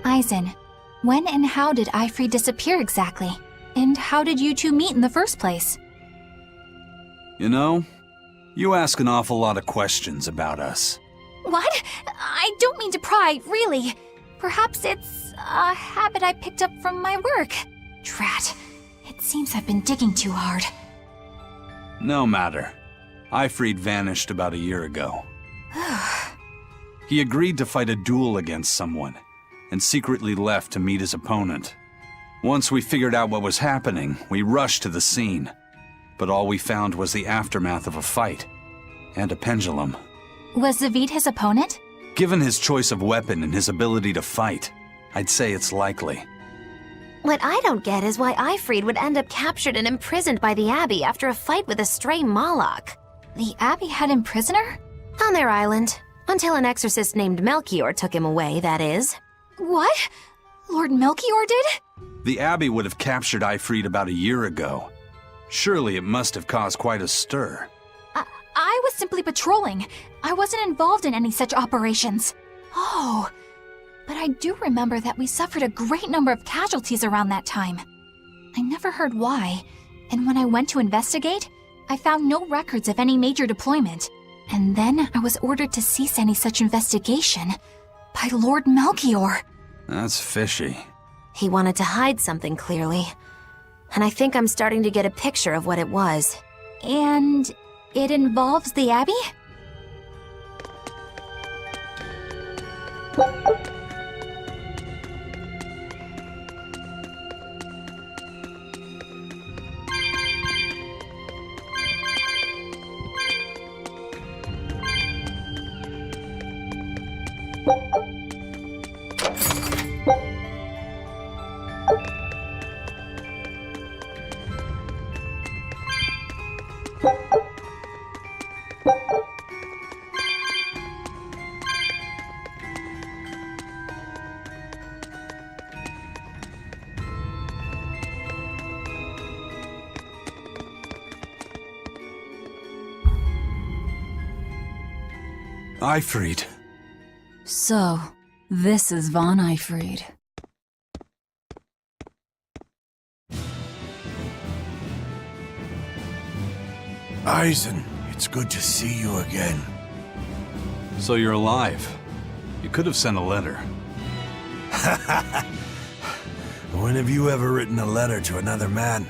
Eisen, when and how did Eifried disappear exactly? And how did you two meet in the first place? You know, you ask an awful lot of questions about us. What? I don't mean to pry, really. Perhaps it's a habit I picked up from my work. Drat. It seems I've been digging too hard. No matter. Eifried vanished about a year ago. He agreed to fight a duel against someone, and secretly left to meet his opponent. Once we figured out what was happening, we rushed to the scene. But all we found was the aftermath of a fight, and a pendulum. Was Zavid his opponent? Given his choice of weapon and his ability to fight, I'd say it's likely. What I don't get is why Eifried would end up captured and imprisoned by the Abbey after a fight with a stray Moloch. The Abbey had him prisoner? On their island. Until an exorcist named Melchior took him away, that is. What? Lord Melchior did? The Abbey would have captured Eifried about a year ago. Surely it must have caused quite a stir. I was simply patrolling. I wasn't involved in any such operations. Oh, but I do remember that we suffered a great number of casualties around that time. I never heard why, and when I went to investigate, I found no records of any major deployment. And then I was ordered to cease any such investigation by Lord Melchior. That's fishy. He wanted to hide something, clearly. And I think I'm starting to get a picture of what it was. And it involves the Abbey? Eifried. So, this is von Eifried. Eisen, it's good to see you again. So you're alive. You could have sent a letter. When have you ever written a letter to another man?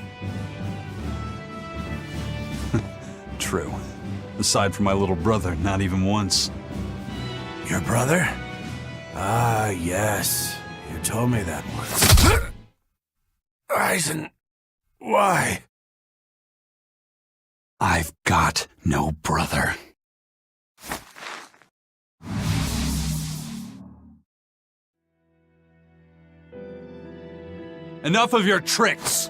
True. Aside from my little brother, not even once. Your brother? Ah, yes. You told me that once. Eisen, why? I've got no brother. Enough of your tricks!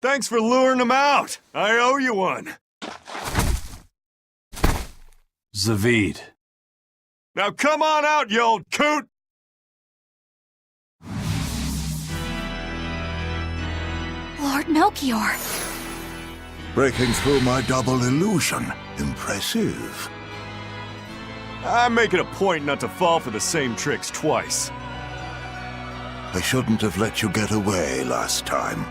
Thanks for luring him out. I owe you one. Zavid. Now come on out, you old coot! Lord Melchior. Breaking through my double illusion. Impressive. I make it a point not to fall for the same tricks twice. I shouldn't have let you get away last time.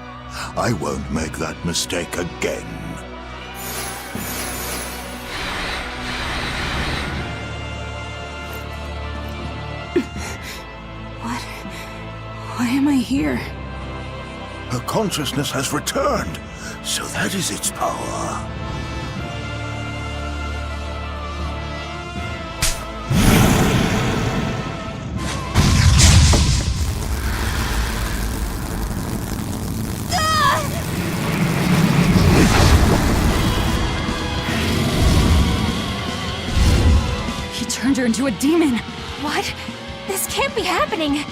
I won't make that mistake again. Why am I here? Her consciousness has returned, so that is its power. He turned her into a demon. What? This can't be happening!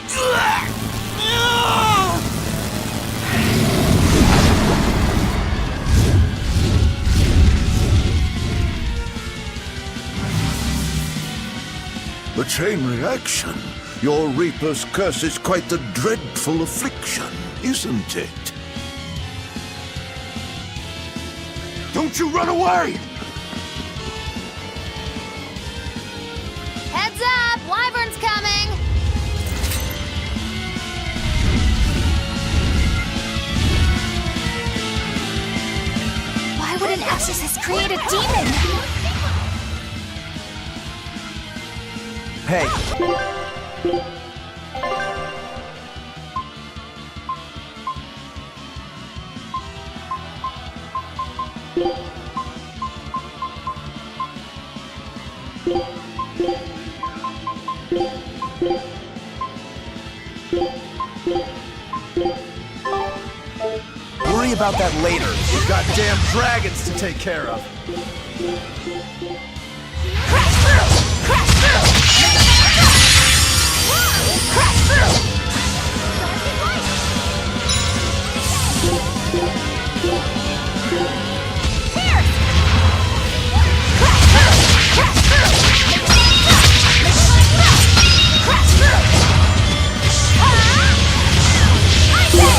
The chain reaction. Your Reaper's curse is quite the dreadful affliction, isn't it? Don't you run away! Heads up! Wyvern's coming! Why would an exorcist create a demon? Hey! Worry about that later. We've got damn dragons to take care of. Crash through! Crash through! Crash through! Here! Crash through! Crash through! Crash through! I say!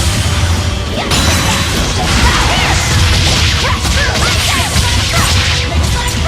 Here! Crash through!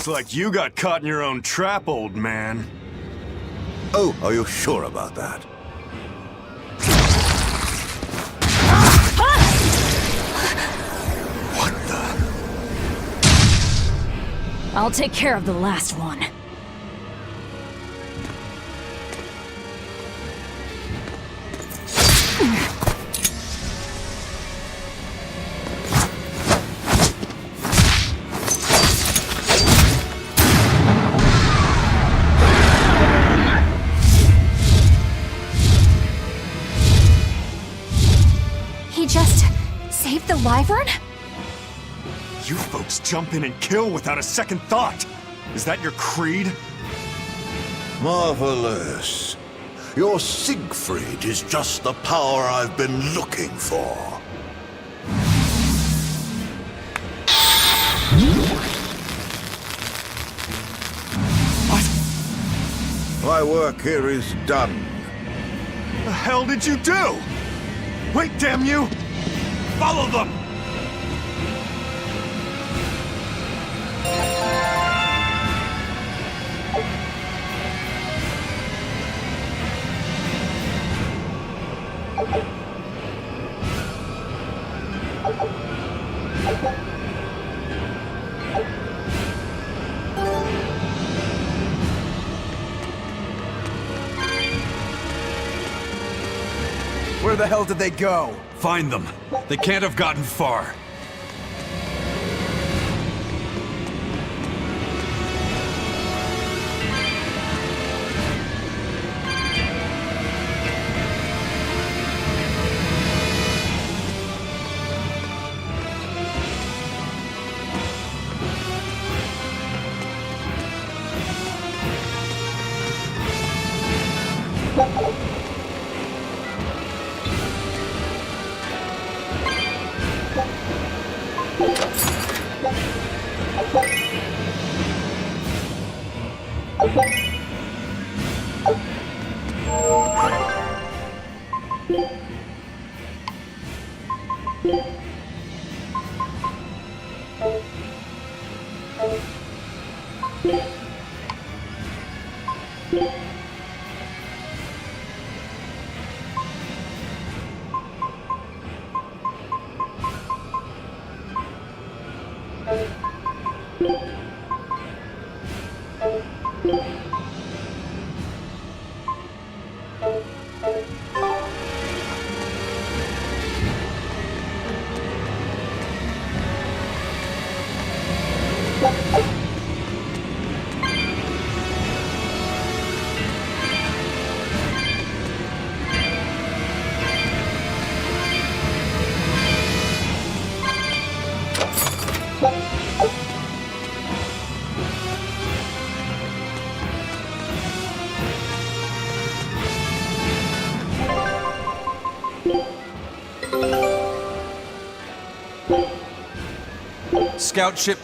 Looks like you got caught in your own trap, old man. Oh, are you sure about that? What the? I'll take care of the last one. He just saved the wyvern? You folks jump in and kill without a second thought. Is that your creed? Marvelous. Your Siegfried is just the power I've been looking for. What? My work here is done. The hell did you do? Wait, damn you! Follow them! Where the hell did they go? Find them. They can't have gotten far. Scout ship.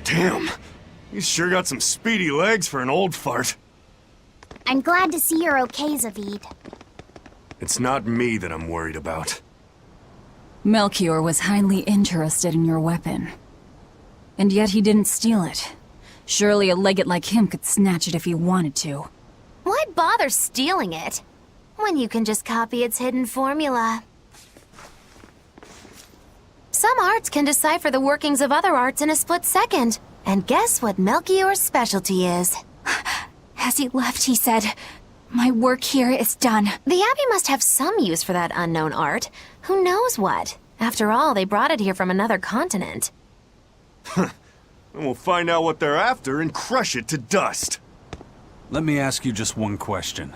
Damn! He's sure got some speedy legs for an old fart. I'm glad to see you're okay, Zavid. It's not me that I'm worried about. Melchior was highly interested in your weapon. And yet he didn't steal it. Surely a legate like him could snatch it if he wanted to. Why bother stealing it when you can just copy its hidden formula? Some arts can decipher the workings of other arts in a split second. And guess what Melchior's specialty is? As he left, he said, "My work here is done." The Abbey must have some use for that unknown art. Who knows what? After all, they brought it here from another continent. And we'll find out what they're after and crush it to dust. Let me ask you just one question.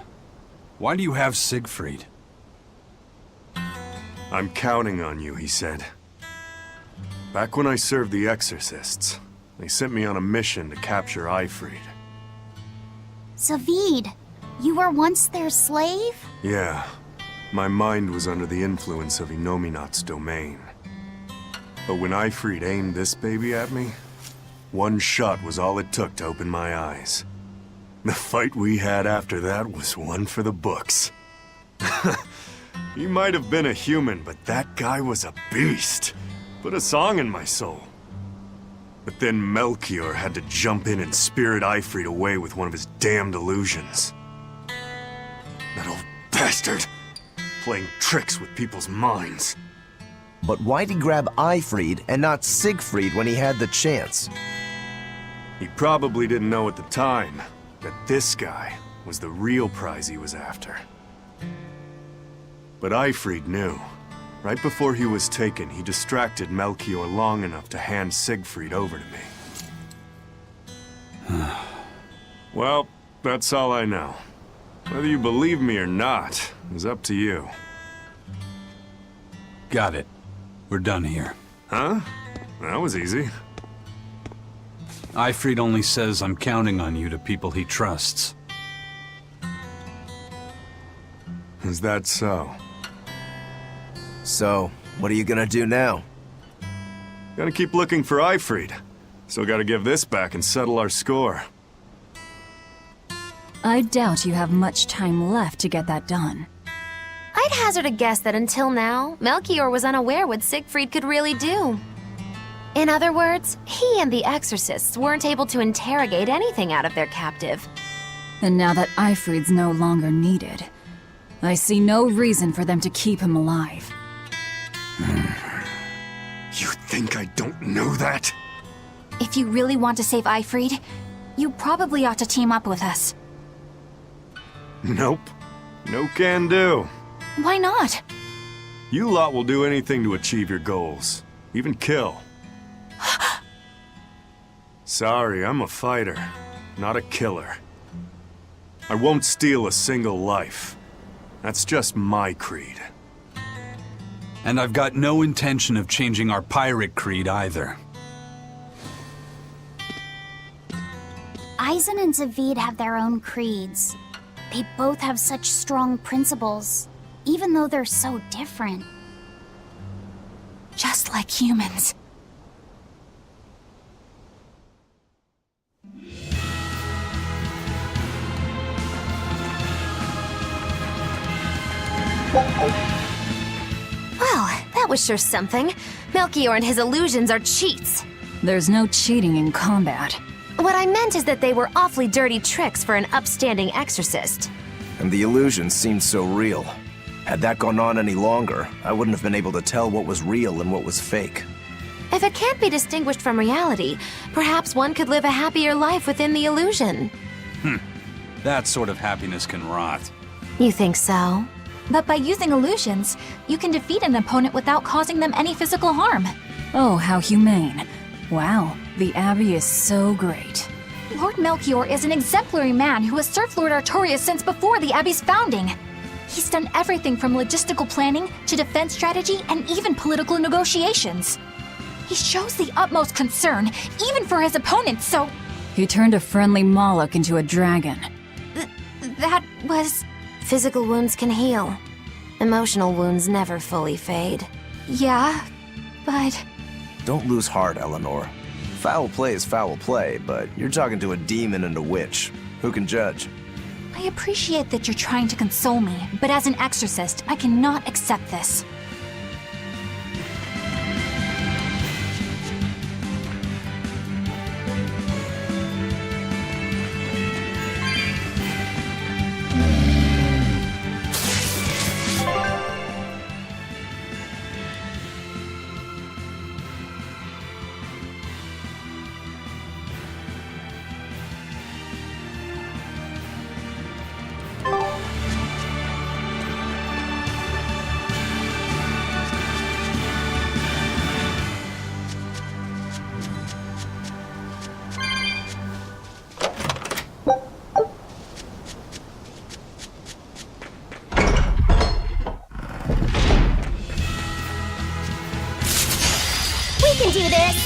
Why do you have Siegfried? I'm counting on you, he said. Back when I served the Exorcists, they sent me on a mission to capture Eifried. Zavid, you were once their slave? Yeah. My mind was under the influence of Inominat's domain. But when Eifried aimed this baby at me, one shot was all it took to open my eyes. The fight we had after that was one for the books. He might have been a human, but that guy was a beast. Put a song in my soul. But then Melchior had to jump in and spirit Eifried away with one of his damned illusions. That old bastard! Playing tricks with people's minds. But why'd he grab Eifried and not Siegfried when he had the chance? He probably didn't know at the time that this guy was the real prize he was after. But Eifried knew. Right before he was taken, he distracted Melchior long enough to hand Siegfried over to me. Well, that's all I know. Whether you believe me or not is up to you. Got it. We're done here. Huh? That was easy. Eifried only says I'm counting on you to people he trusts. Is that so? So, what are you gonna do now? Gotta keep looking for Eifried. Still gotta give this back and settle our score. I doubt you have much time left to get that done. I'd hazard a guess that until now, Melchior was unaware what Siegfried could really do. In other words, he and the Exorcists weren't able to interrogate anything out of their captive. And now that Eifried's no longer needed, I see no reason for them to keep him alive. You think I don't know that? If you really want to save Eifried, you probably ought to team up with us. Nope. No can do. Why not? You lot will do anything to achieve your goals. Even kill. Sorry, I'm a fighter, not a killer. I won't steal a single life. That's just my creed. And I've got no intention of changing our pirate creed either. Eisen and Zavid have their own creeds. They both have such strong principles, even though they're so different. Just like humans. Well, that was sure something. Melchior and his illusions are cheats. There's no cheating in combat. What I meant is that they were awfully dirty tricks for an upstanding exorcist. And the illusion seemed so real. Had that gone on any longer, I wouldn't have been able to tell what was real and what was fake. If it can't be distinguished from reality, perhaps one could live a happier life within the illusion. That sort of happiness can rot. You think so? But by using illusions, you can defeat an opponent without causing them any physical harm. Oh, how humane. Wow, the Abbey is so great. Lord Melchior is an exemplary man who has served Lord Artorius since before the Abbey's founding. He's done everything from logistical planning to defense strategy and even political negotiations. He shows the utmost concern, even for his opponents, so... He turned a friendly Moloch into a dragon. That was... Physical wounds can heal. Emotional wounds never fully fade. Yeah, but... Don't lose heart, Eleanor. Foul play is foul play, but you're talking to a demon and a witch. Who can judge? I appreciate that you're trying to console me, but as an exorcist, I cannot accept this. We can do this!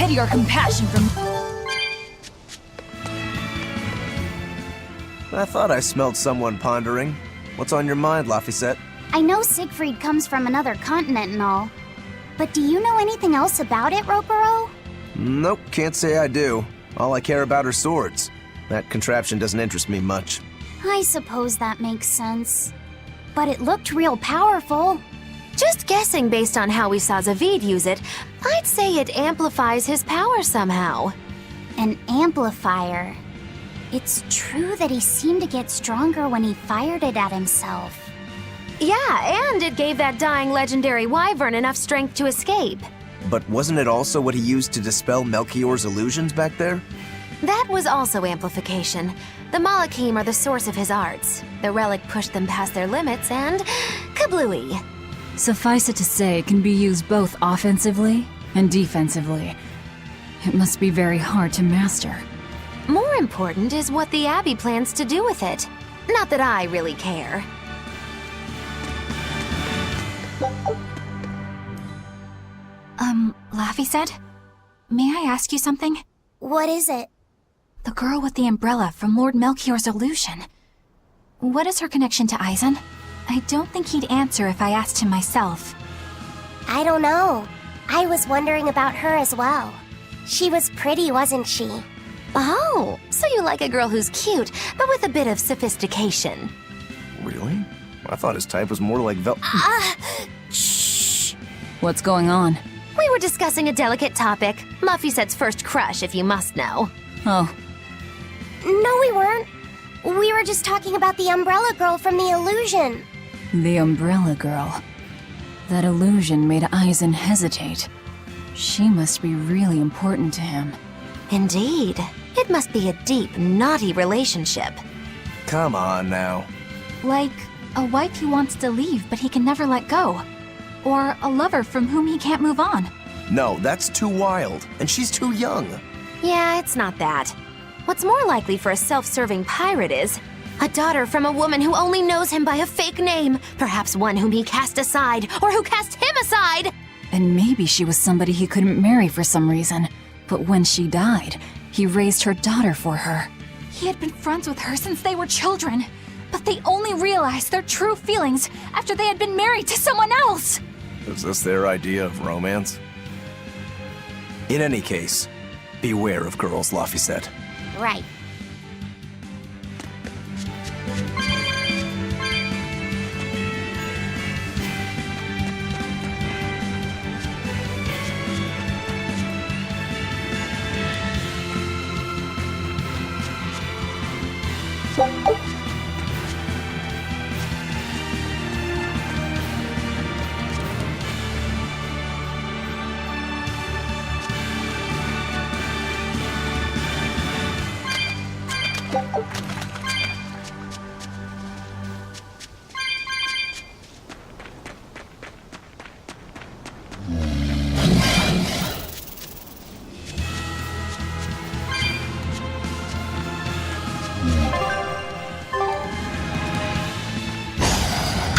pity or compassion from... I thought I smelled someone pondering. What's on your mind, Laphicet? I know Siegfried comes from another continent and all, but do you know anything else about it, Ropero? Nope, can't say I do. All I care about are swords. That contraption doesn't interest me much. I suppose that makes sense. But it looked real powerful. Just guessing based on how we saw Zavid use it, I'd say it amplifies his power somehow. An amplifier. It's true that he seemed to get stronger when he fired it at himself. Yeah, and it gave that dying legendary wyvern enough strength to escape. But wasn't it also what he used to dispel Melchior's illusions back there? That was also amplification. The Malachim are the source of his arts. The relic pushed them past their limits and... kablooey. Suffice it to say, it can be used both offensively and defensively. It must be very hard to master. More important is what the Abbey plans to do with it. Not that I really care. Laphicet? May I ask you something? What is it? The girl with the umbrella from Lord Melchior's illusion. What is her connection to Eisen? I don't think he'd answer if I asked him myself. I don't know. I was wondering about her as well. She was pretty, wasn't she? Oh, so you like a girl who's cute, but with a bit of sophistication. Really? I thought his type was more like Shh. What's going on? We were discussing a delicate topic. Laphicet's first crush, if you must know. Oh, No, we weren't. We were just talking about the umbrella girl from the illusion. the umbrella girl. That illusion made Eisen hesitate. She must be really important to him. Indeed. It must be a deep, naughty relationship. Come on now. Like a wife he wants to leave but he can never let go. Or a lover from whom he can't move on. No, that's too wild, and she's too young. Yeah, it's not that. What's more likely for a self-serving pirate is a daughter from a woman who only knows him by a fake name, perhaps one whom he cast aside, or who cast him aside! And maybe she was somebody he couldn't marry for some reason. But when she died, he raised her daughter for her. He had been friends with her since they were children, but they only realized their true feelings after they had been married to someone else. Is this their idea of romance? In any case, beware of girls, Laphicet. Right.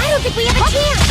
I don't think we have a chance!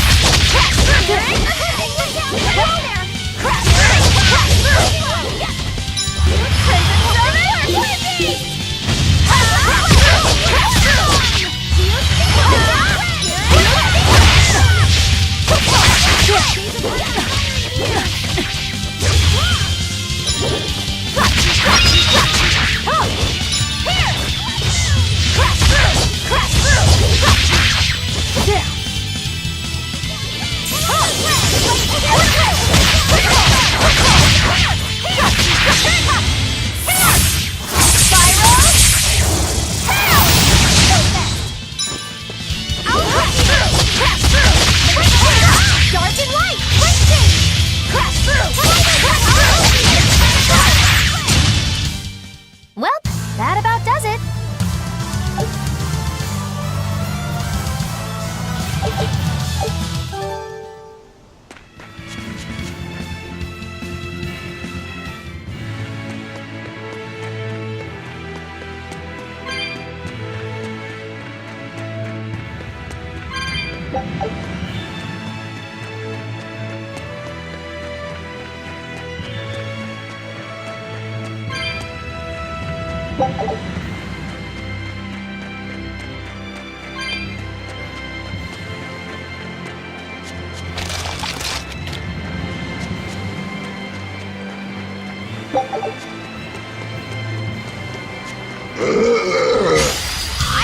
I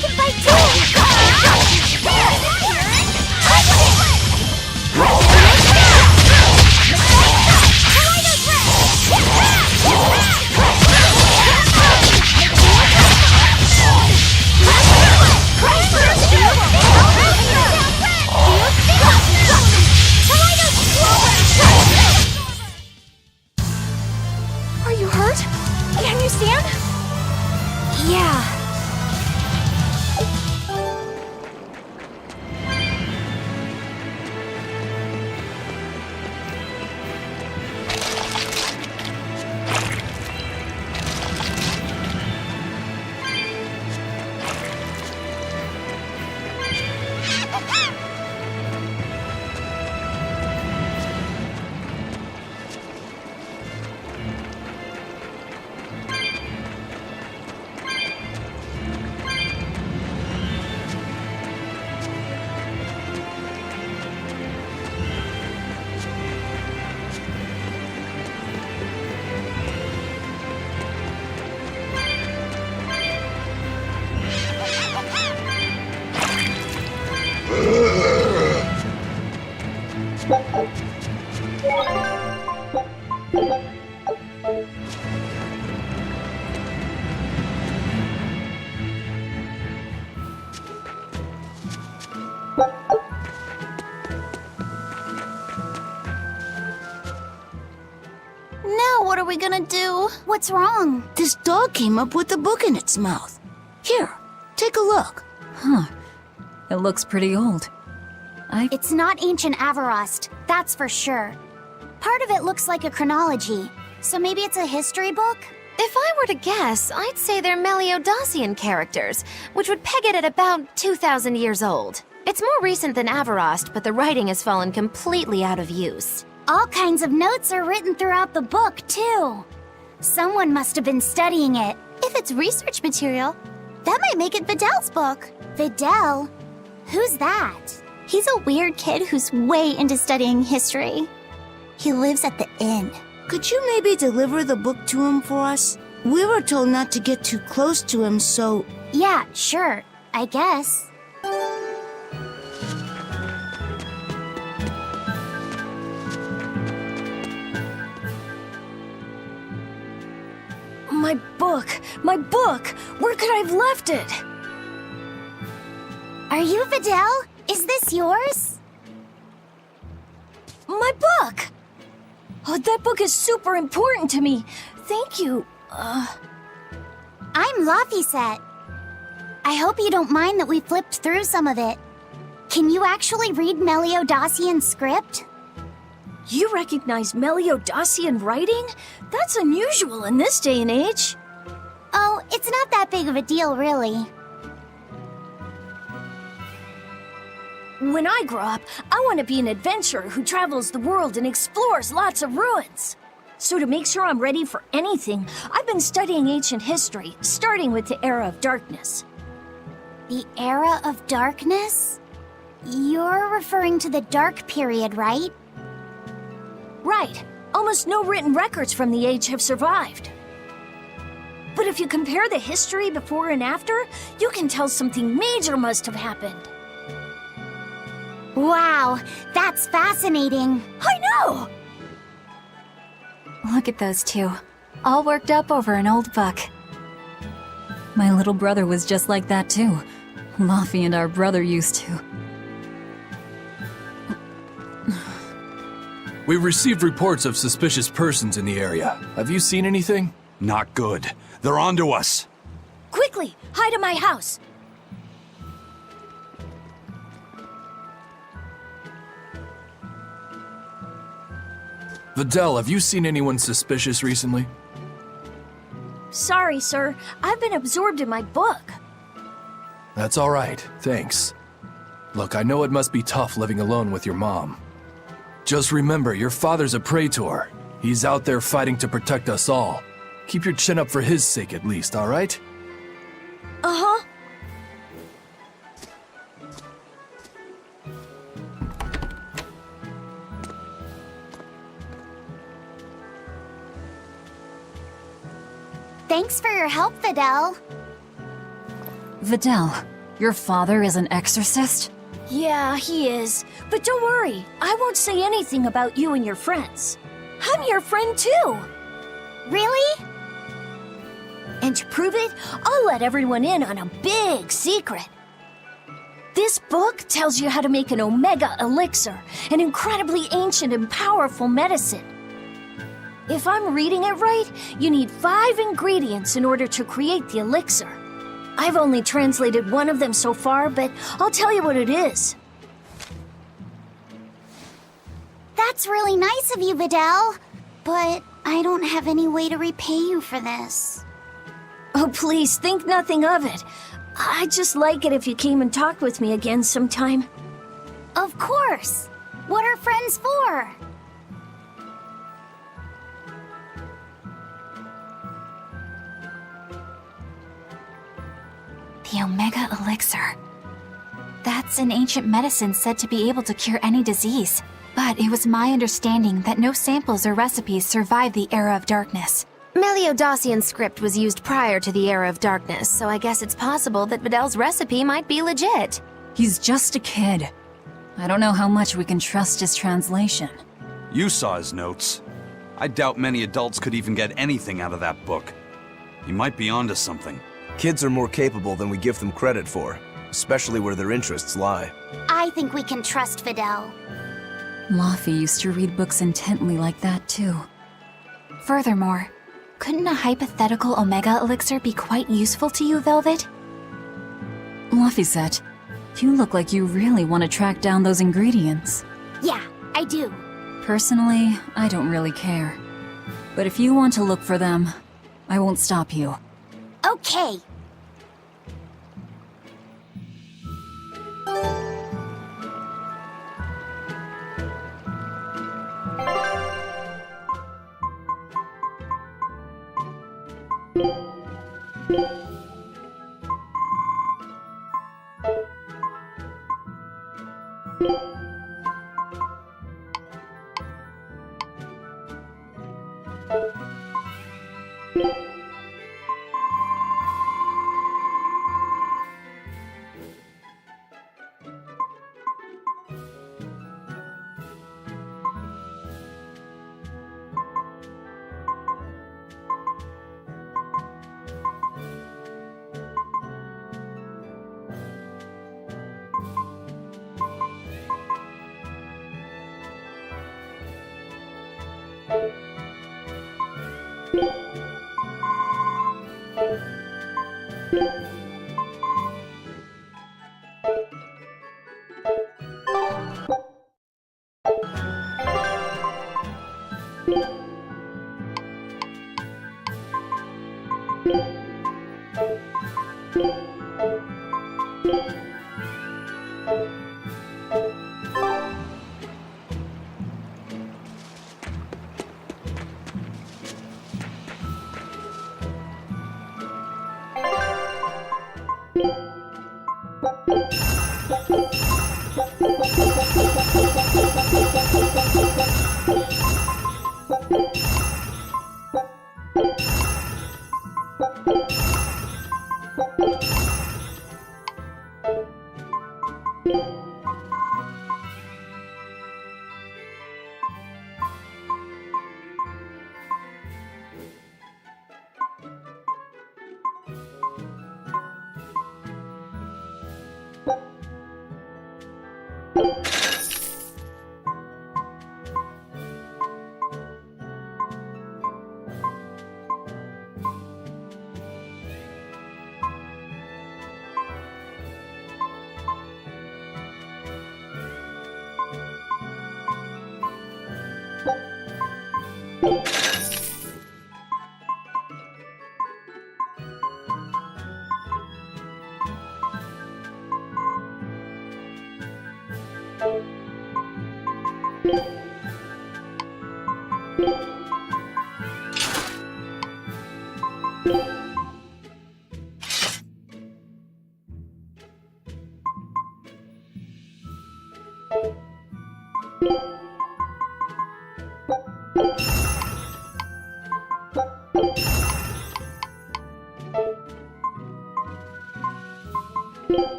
can fight too! Are you hurt? Can you stand? Yeah. Now what are we gonna do? What's wrong? This dog came up with a book in its mouth. Here, take a look. Huh. It looks pretty old. It's not ancient Avarost, that's for sure. Part of it looks like a chronology, so maybe it's a history book? If I were to guess, I'd say they're Meliodosian characters, which would peg it at about 2,000 years old. It's more recent than Avarost, but the writing has fallen completely out of use. All kinds of notes are written throughout the book, too. Someone must have been studying it. If it's research material, that might make it Videl's book. Videl? Who's that? He's a weird kid who's way into studying history. He lives at the inn. Could you maybe deliver the book to him for us? We were told not to get too close to him, so... Yeah, sure, I guess. My book! My book! Where could I have left it? Are you Videl? Is this yours? My book! Oh, that book is super important to me. Thank you. I'm Laphicet. I hope you don't mind that we flipped through some of it. Can you actually read Meliodosian script? You recognize Meliodosian writing? That's unusual in this day and age. Oh, it's not that big of a deal, really. When I grow up, I want to be an adventurer who travels the world and explores lots of ruins. So to make sure I'm ready for anything, I've been studying ancient history, starting with the Era of Darkness. The Era of Darkness? You're referring to the Dark Period, right? Right. Almost no written records from the age have survived. But if you compare the history before and after, you can tell something major must have happened. Wow, that's fascinating. I know! Look at those two, all worked up over an old book. My little brother was just like that too. Laffy and our brother used to. We've received reports of suspicious persons in the area. Have you seen anything? Not good. They're onto us. Quickly, hide in my house. Videl, have you seen anyone suspicious recently? Sorry, sir. I've been absorbed in my book. That's all right, thanks. Look, I know it must be tough living alone with your mom. Just remember, your father's a praetor. He's out there fighting to protect us all. Keep your chin up for his sake at least, alright? Uh-huh. Thanks for your help, Videl. Videl, your father is an exorcist? Yeah, he is. But don't worry, I won't say anything about you and your friends. I'm your friend too. Really? And to prove it, I'll let everyone in on a big secret. This book tells you how to make an Omega Elixir, an incredibly ancient and powerful medicine. If I'm reading it right, you need 5 ingredients in order to create the elixir. I've only translated one of them so far, but I'll tell you what it is. That's really nice of you, Videl. But I don't have any way to repay you for this. Oh, please, think nothing of it. I'd just like it if you came and talked with me again sometime. Of course. What are friends for? The Omega Elixir. That's an ancient medicine said to be able to cure any disease. But it was my understanding that no samples or recipes survived the Era of Darkness. Meliodacian script was used prior to the Era of Darkness, so I guess it's possible that Videl's recipe might be legit. He's just a kid. I don't know how much we can trust his translation. You saw his notes. I doubt many adults could even get anything out of that book. He might be onto something. Kids are more capable than we give them credit for, especially where their interests lie. I think we can trust Videl. Laufey used to read books intently like that too. Furthermore, couldn't a hypothetical Omega Elixir be quite useful to you, Velvet? Laufey, you look like you really want to track down those ingredients. Yeah, I do. Personally, I don't really care. But if you want to look for them, I won't stop you. Okay.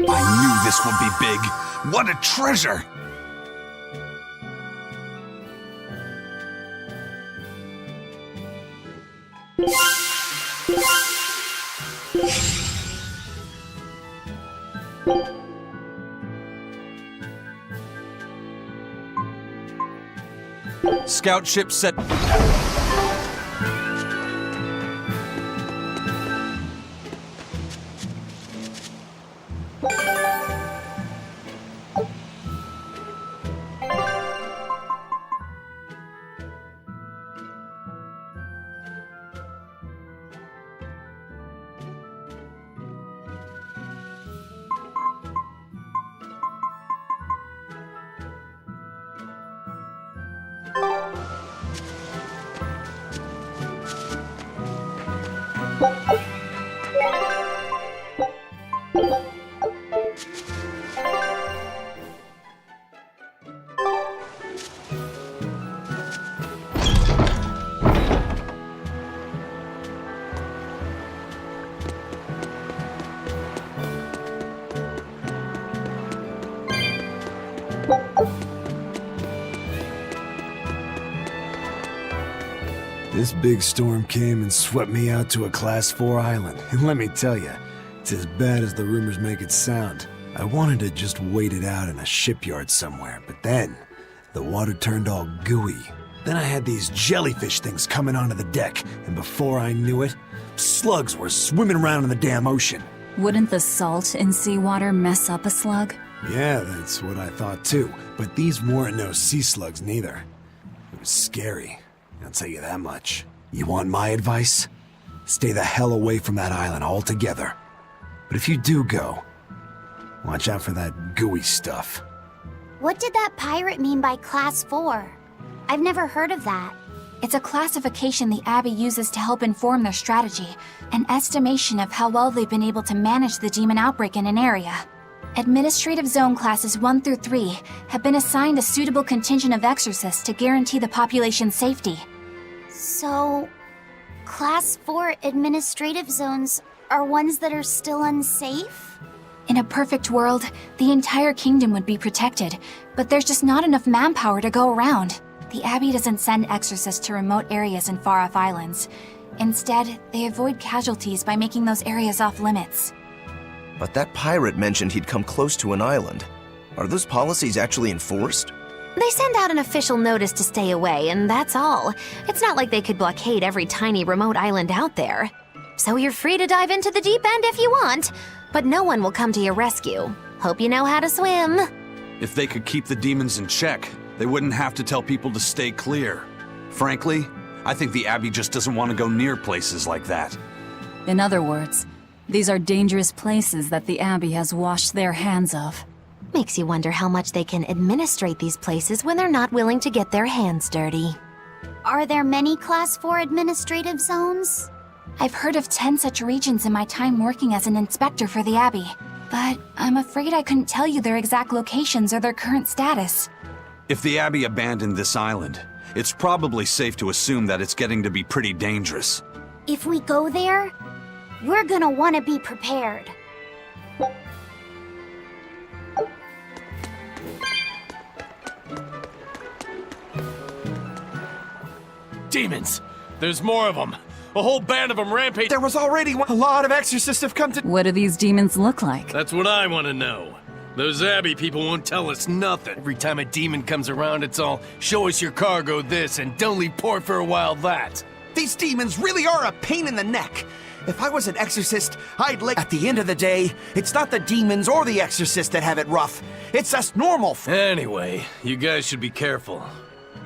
I knew this would be big. What a treasure! Scout ship set. This big storm came and swept me out to a Class 4 island, and let me tell you, it's as bad as the rumors make it sound. I wanted to just wait it out in a shipyard somewhere, but then the water turned all gooey. Then I had these jellyfish things coming onto the deck, and before I knew it, slugs were swimming around in the damn ocean. Wouldn't the salt in seawater mess up a slug? Yeah, that's what I thought too, but these weren't no sea slugs neither. It was scary. I'll tell you that much. You want my advice? Stay the hell away from that island altogether. But if you do go, watch out for that gooey stuff. What did that pirate mean by Class 4? I've never heard of that. It's a classification the Abbey uses to help inform their strategy, an estimation of how well they've been able to manage the demon outbreak in an area. Administrative Zone Classes 1 through 3 have been assigned a suitable contingent of exorcists to guarantee the population's safety. So, Class 4 administrative zones are ones that are still unsafe? In a perfect world, the entire kingdom would be protected, but there's just not enough manpower to go around. The Abbey doesn't send exorcists to remote areas and far-off islands. Instead, they avoid casualties by making those areas off-limits. But that pirate mentioned he'd come close to an island. Are those policies actually enforced? They send out an official notice to stay away, and that's all. It's not like they could blockade every tiny remote island out there. So you're free to dive into the deep end if you want, but no one will come to your rescue. Hope you know how to swim. If they could keep the demons in check, they wouldn't have to tell people to stay clear. Frankly, I think the Abbey just doesn't want to go near places like that. In other words, these are dangerous places that the Abbey has washed their hands of. Makes you wonder how much they can administrate these places when they're not willing to get their hands dirty. Are there many Class 4 administrative zones? I've heard of 10 such regions in my time working as an inspector for the Abbey, but I'm afraid I couldn't tell you their exact locations or their current status. If the Abbey abandoned this island, it's probably safe to assume that it's getting to be pretty dangerous. If we go there, we're gonna want to be prepared. Demons! There's more of them! A whole band of them rampage. There was already one. A lot of exorcists have come to. What do these demons look like? That's what I want to know. Those Abbey people won't tell us nothing. Every time a demon comes around, it's all, show us your cargo this, and don't leave port for a while that. These demons really are a pain in the neck. If I was an exorcist, I'd like... At the end of the day, it's not the demons or the exorcist that have it rough. It's us normal... Anyway, you guys should be careful.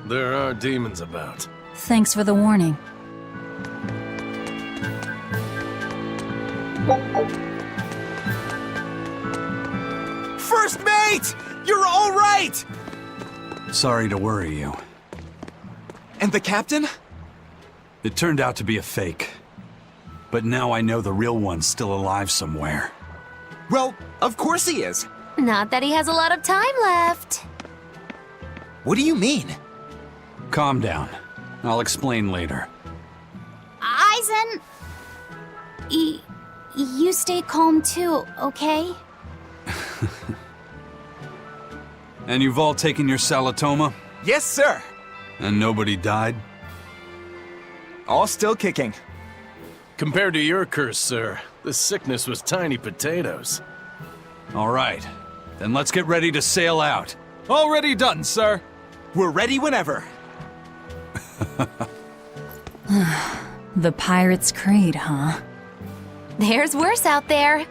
There are demons about. Thanks for the warning. First mate! You're all right! Sorry to worry you. And the captain? It turned out to be a fake. But now I know the real one's still alive somewhere. Well, of course he is. Not that he has a lot of time left. What do you mean? Calm down. I'll explain later. Aizen... You stay calm too, okay? And you've all taken your Salatoma? Yes, sir. And nobody died? All still kicking. Compared to your curse, sir, this sickness was tiny potatoes. All right. Then let's get ready to sail out. Already done, sir. We're ready whenever. The Pirate's Creed, huh? There's worse out there.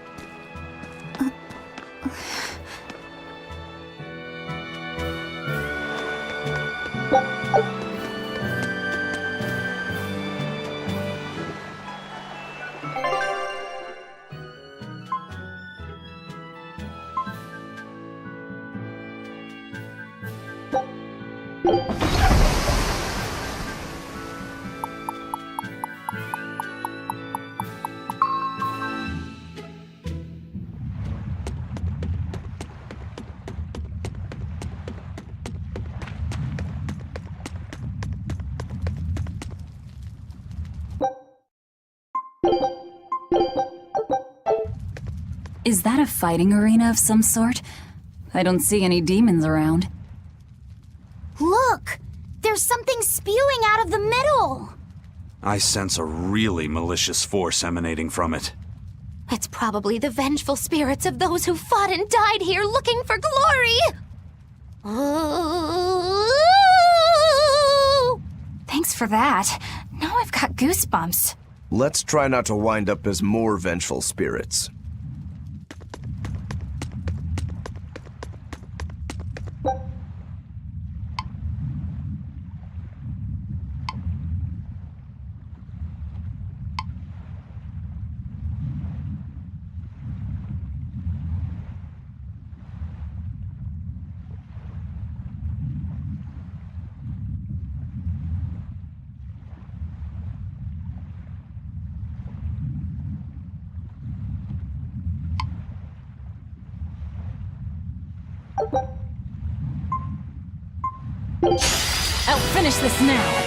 Is that a fighting arena of some sort? I don't see any demons around. Look! There's something spewing out of the middle! I sense a really malicious force emanating from it. It's probably the vengeful spirits of those who fought and died here looking for glory! Thanks for that. Now I've got goosebumps. Let's try not to wind up as more vengeful spirits. I'll finish this now.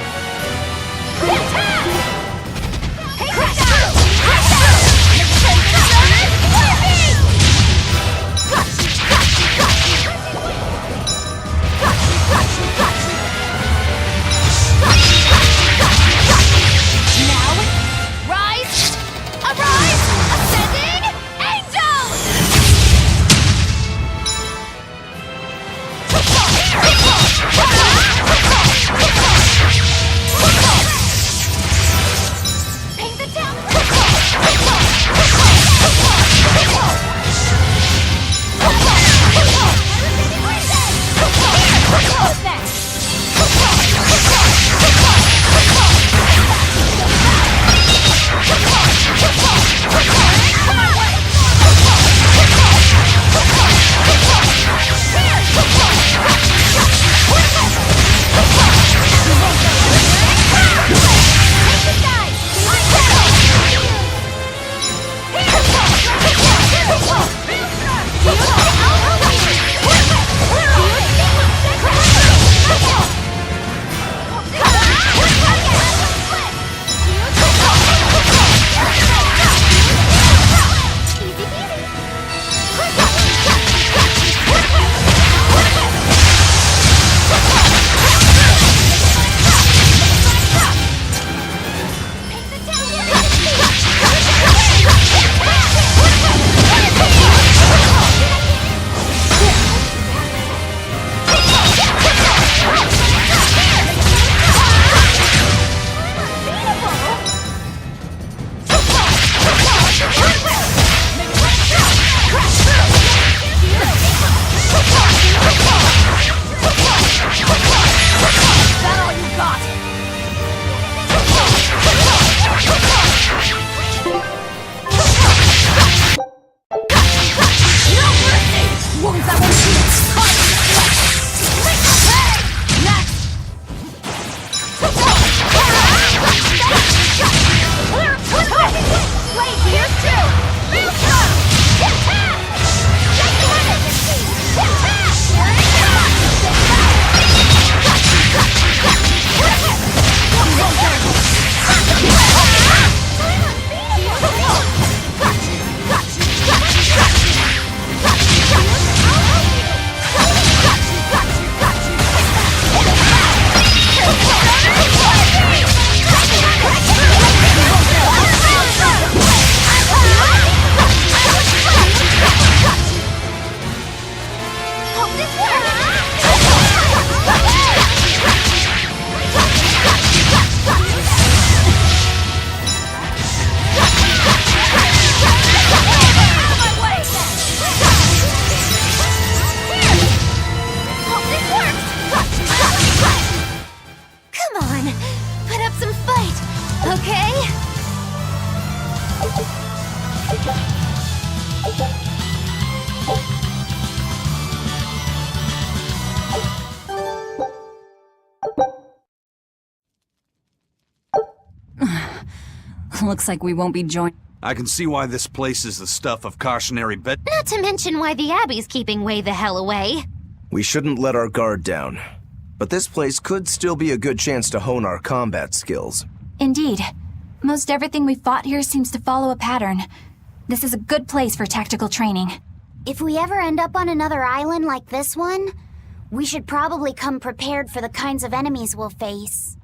Looks like we won't be joining. I can see why this place is the stuff of cautionary bet. Not to mention why the Abbey's keeping way the hell away. We shouldn't let our guard down. But this place could still be a good chance to hone our combat skills. Indeed. Most everything we fought here seems to follow a pattern. This is a good place for tactical training. If we ever end up on another island like this one, we should probably come prepared for the kinds of enemies we'll face.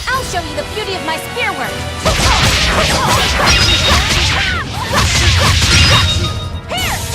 I'll show you the beauty of my spear work! Here!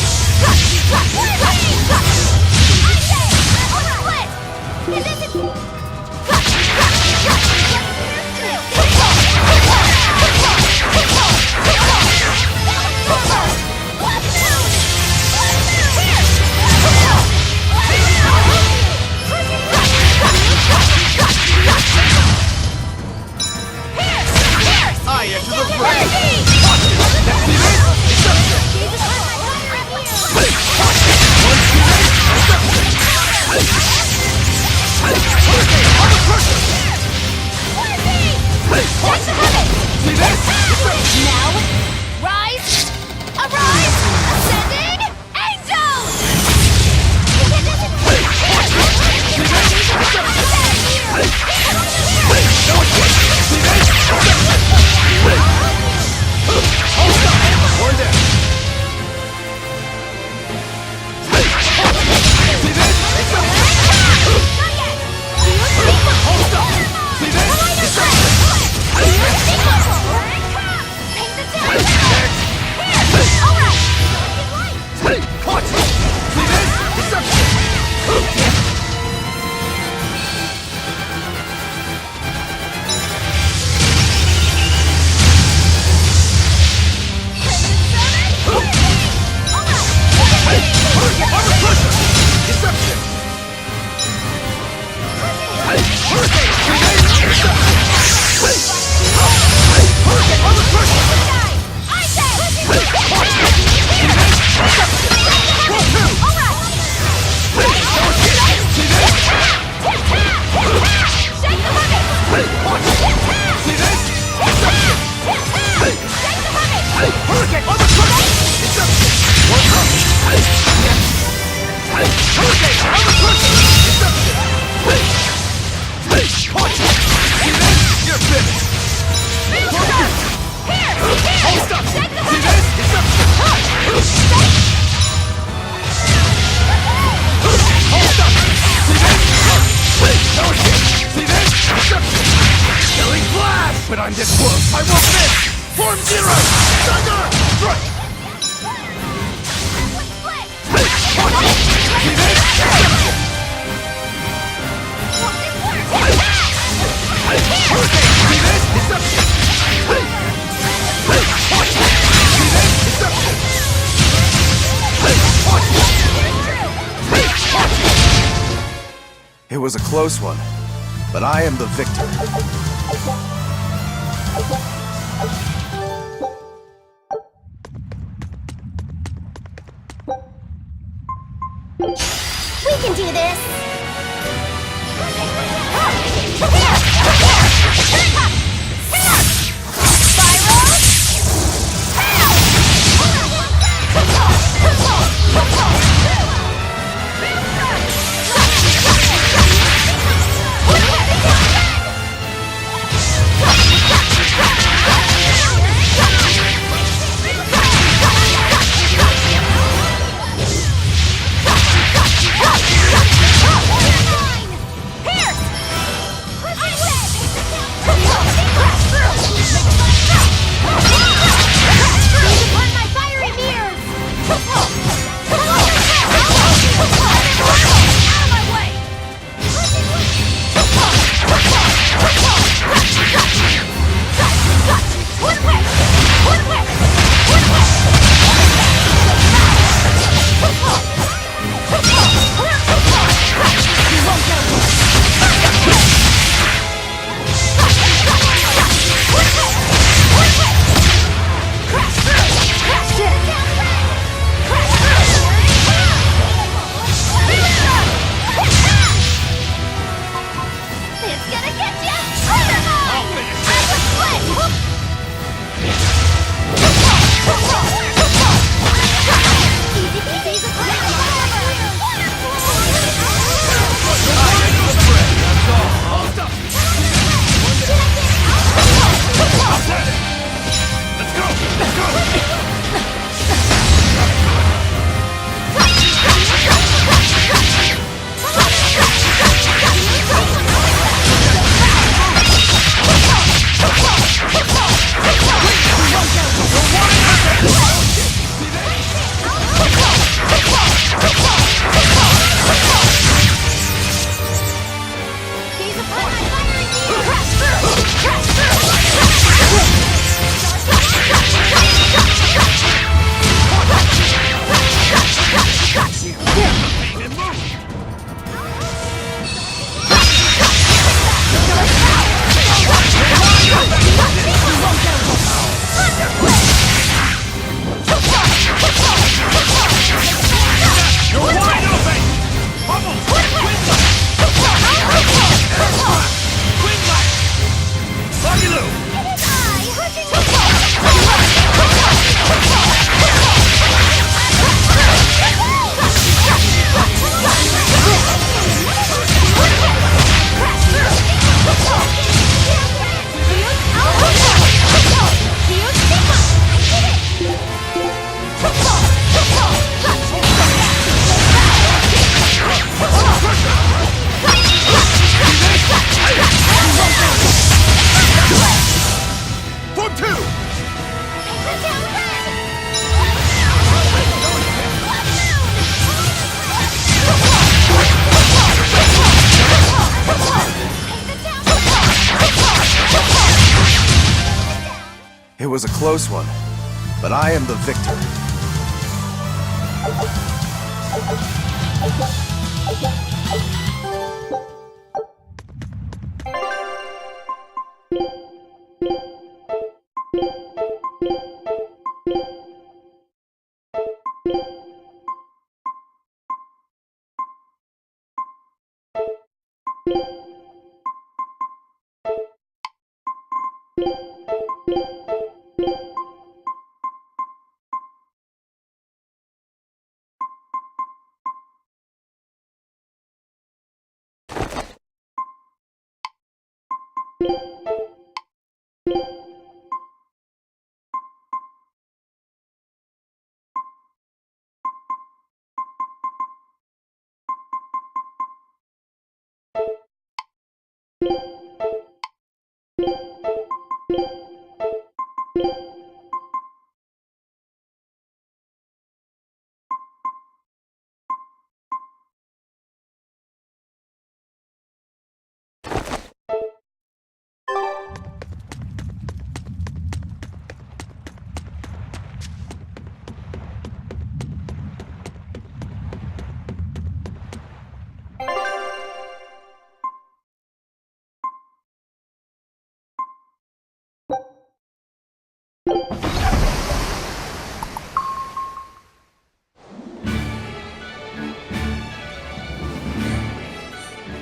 But I'm this close, I won't miss! Form zero! Thunder! Strike! It was a close one, but I am the victor. We can do this! was a close one, but I am the victor.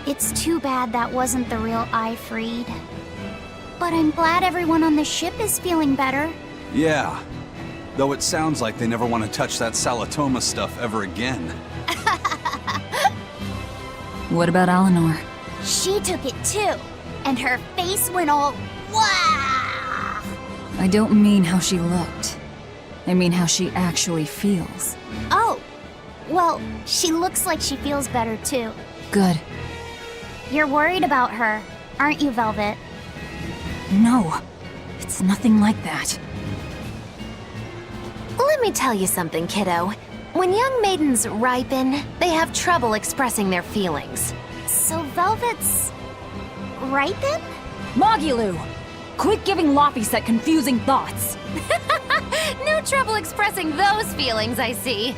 It's too bad that wasn't the real I freed. But I'm glad everyone on the ship is feeling better. Yeah. Though it sounds like they never want to touch that Salatoma stuff ever again. What about Eleanor? She took it too. And her face went all wow. I don't mean how she looked. I mean how she actually feels. Oh. Well, she looks like she feels better too. Good. You're worried about her, aren't you, Velvet? No. It's nothing like that. Let me tell you something, kiddo. When young maidens ripen, they have trouble expressing their feelings. So Velvet's... ripen? Mogilu! Quit giving Laphicet confusing thoughts! No trouble expressing those feelings, I see.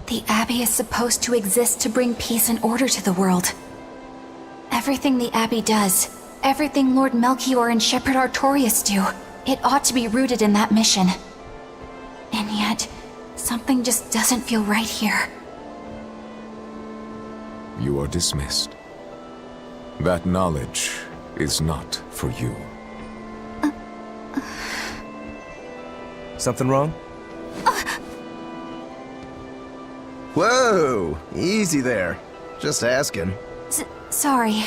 The Abbey is supposed to exist to bring peace and order to the world. Everything the Abbey does, everything Lord Melchior and Shepherd Artorius do, it ought to be rooted in that mission. And yet, something just doesn't feel right here. You are dismissed. That knowledge is not for you. Something wrong? Whoa! Easy there. Just asking. Sorry.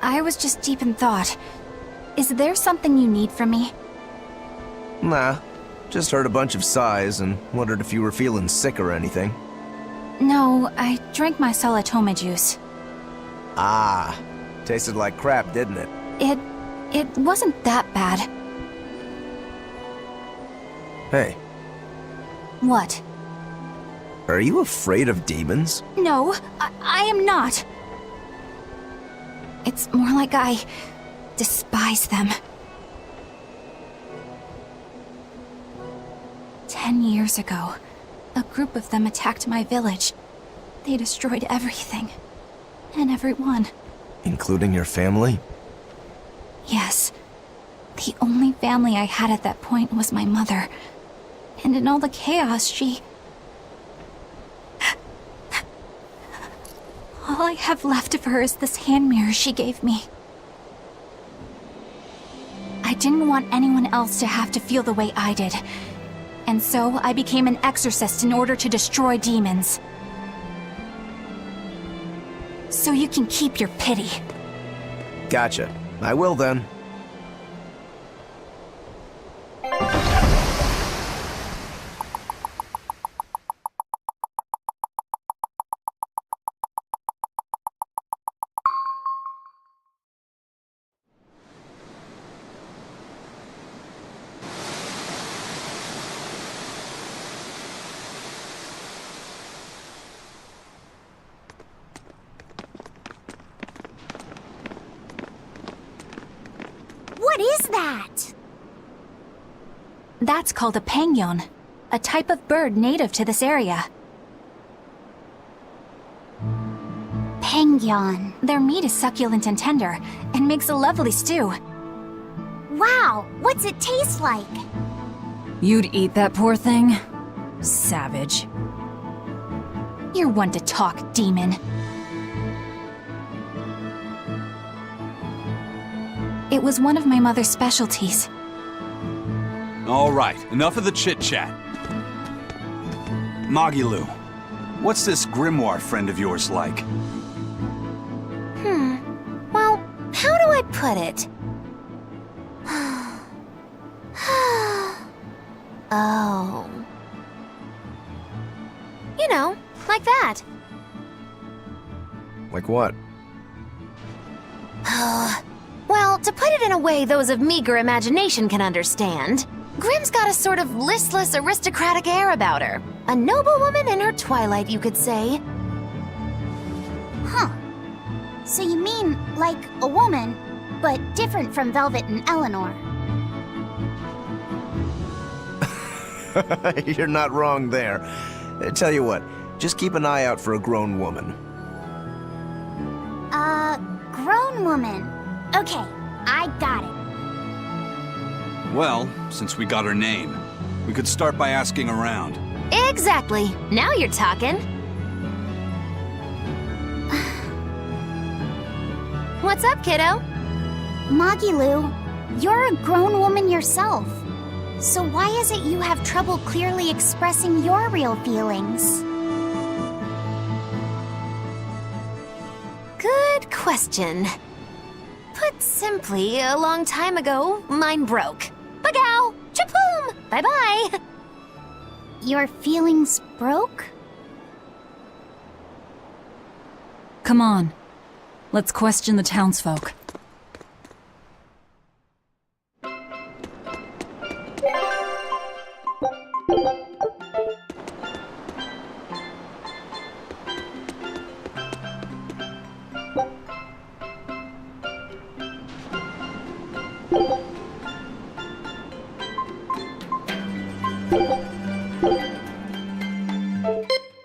I was just deep in thought. Is there something you need from me? Nah. Just heard a bunch of sighs and wondered if you were feeling sick or anything. No, I drank my Salatoma juice. Ah. Tasted like crap, didn't it? It wasn't that bad. Hey. What? Are you afraid of demons? No, I am not. It's more like I despise them. 10 years ago, a group of them attacked my village. They destroyed everything. And everyone. Including your family? Yes. The only family I had at that point was my mother. And in all the chaos, she... All I have left of her is this hand mirror she gave me. I didn't want anyone else to have to feel the way I did. And so I became an exorcist in order to destroy demons. So you can keep your pity. Gotcha. I will then. is that? That's called a penguin, a type of bird native to this area. Penguin. Their meat is succulent and tender, and makes a lovely stew. Wow, what's it taste like? You'd eat that poor thing? Savage. You're one to talk, demon. It was one of my mother's specialties. All right, enough of the chit-chat. Magilu, what's this grimoire friend of yours like? Well, how do I put it? Oh. You know, like that. Like what? Well, to put it in a way those of meager imagination can understand, Grimm's got a sort of listless, aristocratic air about her. A noble woman in her twilight, you could say. Huh. So you mean like a woman, but different from Velvet and Eleanor. You're not wrong there. Tell you what, just keep an eye out for a grown woman. Grown woman. Okay, I got it. Well, since we got her name, we could start by asking around. Exactly. Now you're talking. What's up, kiddo? Magilu, you're a grown woman yourself. So why is it you have trouble clearly expressing your real feelings? Good question. Put simply, a long time ago, mine broke. Bagow! Chapoom! Bye-bye! Your feelings broke? Come on. Let's question the townsfolk.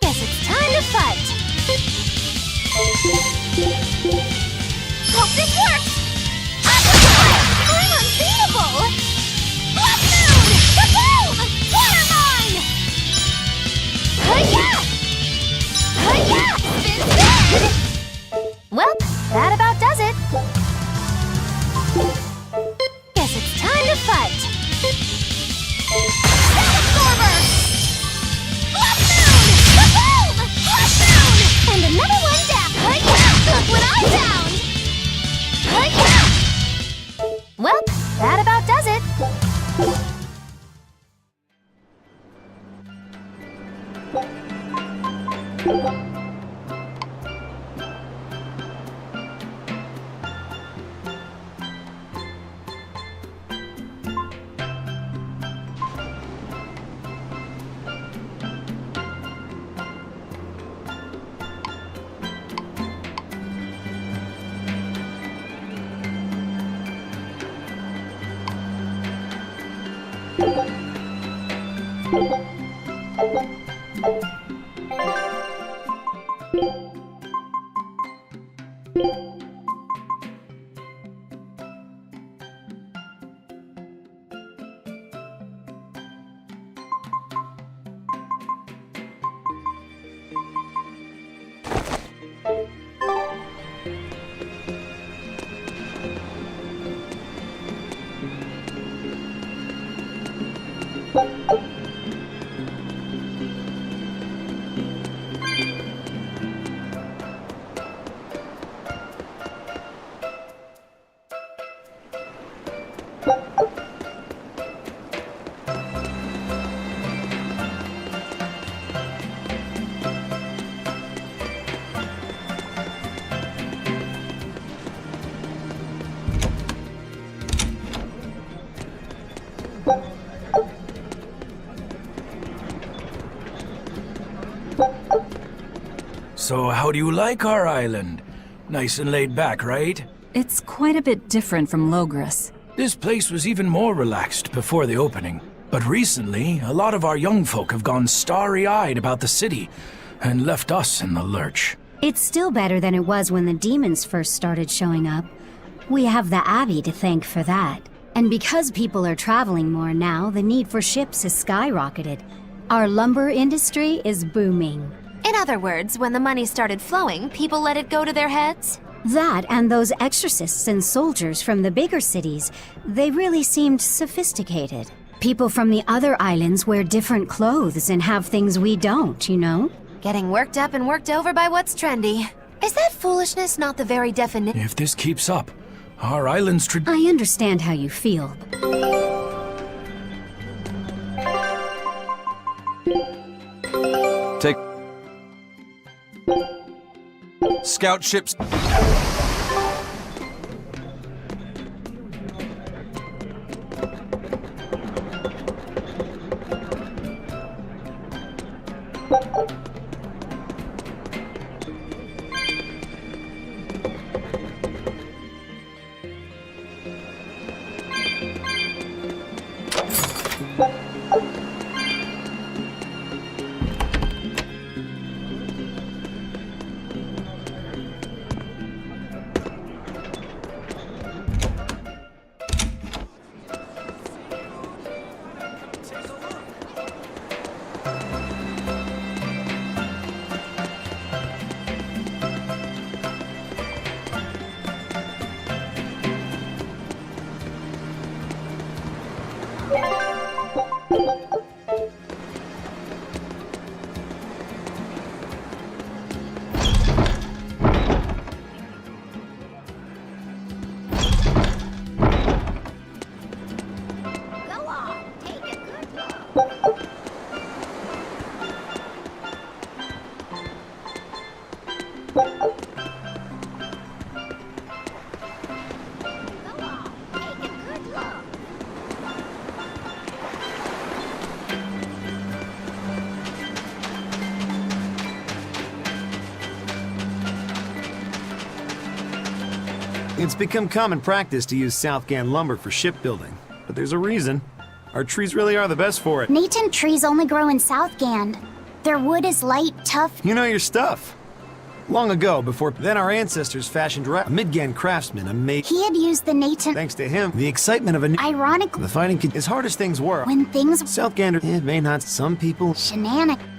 Guess it's time to fight! Hope this works! I'm unbeatable! Blood Moon! Kaboom! Water Mine! Hi-ya! Hi-ya! Spin! Well, that about does it. Guess it's time to fight. Absorber! Blood Moon! Kaboom! Blood Moon! And another one down! Hi-ya! Look what I found! Hi-ya! Well, that about does it. So how do you like our island? Nice and laid back, right? It's quite a bit different from Logris. This place was even more relaxed before the opening. But recently, a lot of our young folk have gone starry-eyed about the city and left us in the lurch. It's still better than it was when the demons first started showing up. We have the Abbey to thank for that. And because people are traveling more now, the need for ships has skyrocketed. Our lumber industry is booming. In other words, when the money started flowing, people let it go to their heads? That and those exorcists and soldiers from the bigger cities, they really seemed sophisticated. People from the other islands wear different clothes and have things we don't, you know? Getting worked up and worked over by what's trendy. Is that foolishness not the very definition? If this keeps up, our island's I understand how you feel. Take scout ships. It's become common practice to use Southgan lumber for shipbuilding, but there's a reason. Our trees really are the best for it. Natin trees only grow in Southgand. Their wood is light, tough. You know your stuff. Long ago, before then, our ancestors fashioned a Midgand craftsman He had used the Natin. Thanks to him, the excitement of a new... Ironically, the fighting as hard as things were. When things... Southgander, it may not... Some people... Shenanigans.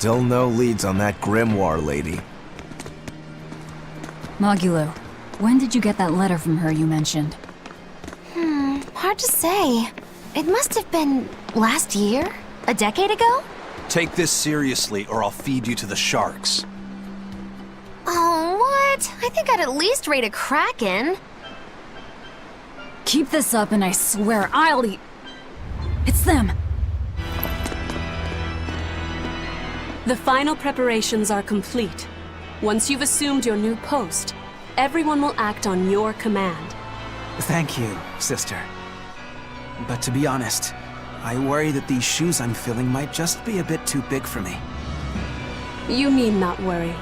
Still no leads on that grimoire lady. Mogulu, when did you get that letter from her you mentioned? Hard to say. It must have been last year? A decade ago? Take this seriously or I'll feed you to the sharks. Oh, what? I think I'd at least rate a kraken. Keep this up and I swear I'll eat... It's them! The final preparations are complete. Once you've assumed your new post, everyone will act on your command. Thank you, sister. But to be honest, I worry that these shoes I'm filling might just be a bit too big for me. You need not worry.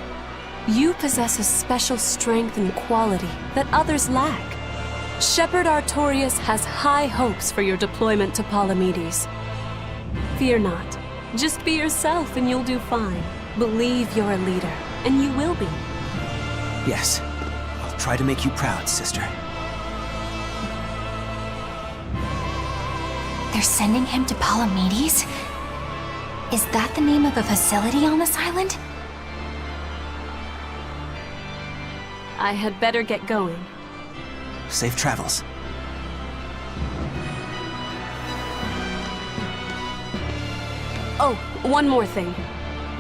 You possess a special strength and quality that others lack. Shepherd Artorius has high hopes for your deployment to Palamedes. Fear not. Just be yourself and you'll do fine. Believe you're a leader, and you will be. Yes, I'll try to make you proud, sister. They're sending him to Palamedes? Is that the name of a facility on this island? I had better get going. Safe travels. Oh, one more thing.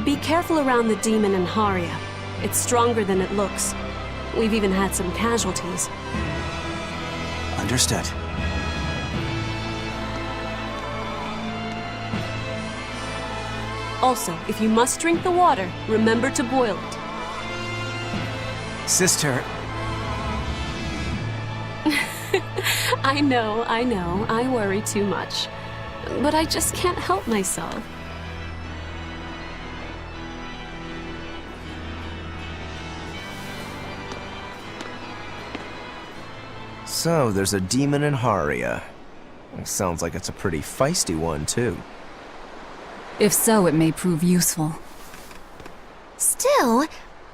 Be careful around the demon in Haria. It's stronger than it looks. We've even had some casualties. Understood. Also, if you must drink the water, remember to boil it. Sister... I know, I worry too much. But I just can't help myself. So, there's a demon in Haria. Sounds like it's a pretty feisty one, too. If so, it may prove useful. Still,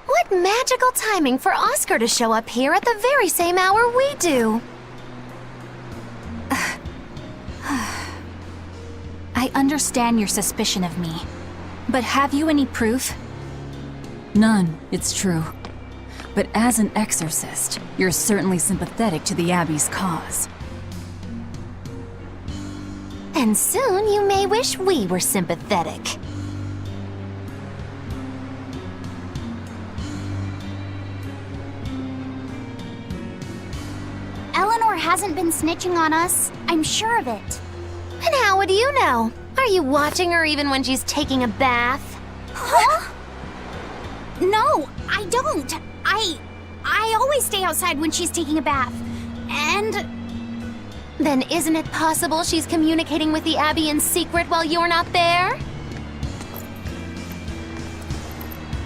what magical timing for Oscar to show up here at the very same hour we do. I understand your suspicion of me, but have you any proof? None, it's true. But as an exorcist, you're certainly sympathetic to the Abbey's cause. And soon you may wish we were sympathetic. Eleanor hasn't been snitching on us. I'm sure of it. And how would you know? Are you watching her even when she's taking a bath? Huh? No, I don't. I always stay outside when she's taking a bath. And... Then isn't it possible she's communicating with the Abbey in secret while you're not there?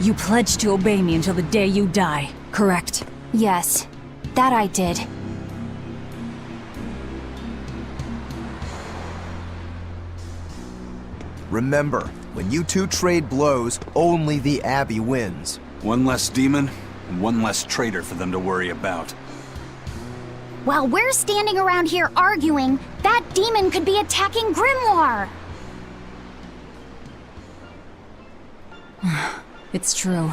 You pledged to obey me until the day you die, correct? Yes, that I did. Remember, when you two trade blows, only the Abbey wins. One less demon, and one less traitor for them to worry about. While we're standing around here arguing, that demon could be attacking Grimoire! It's true.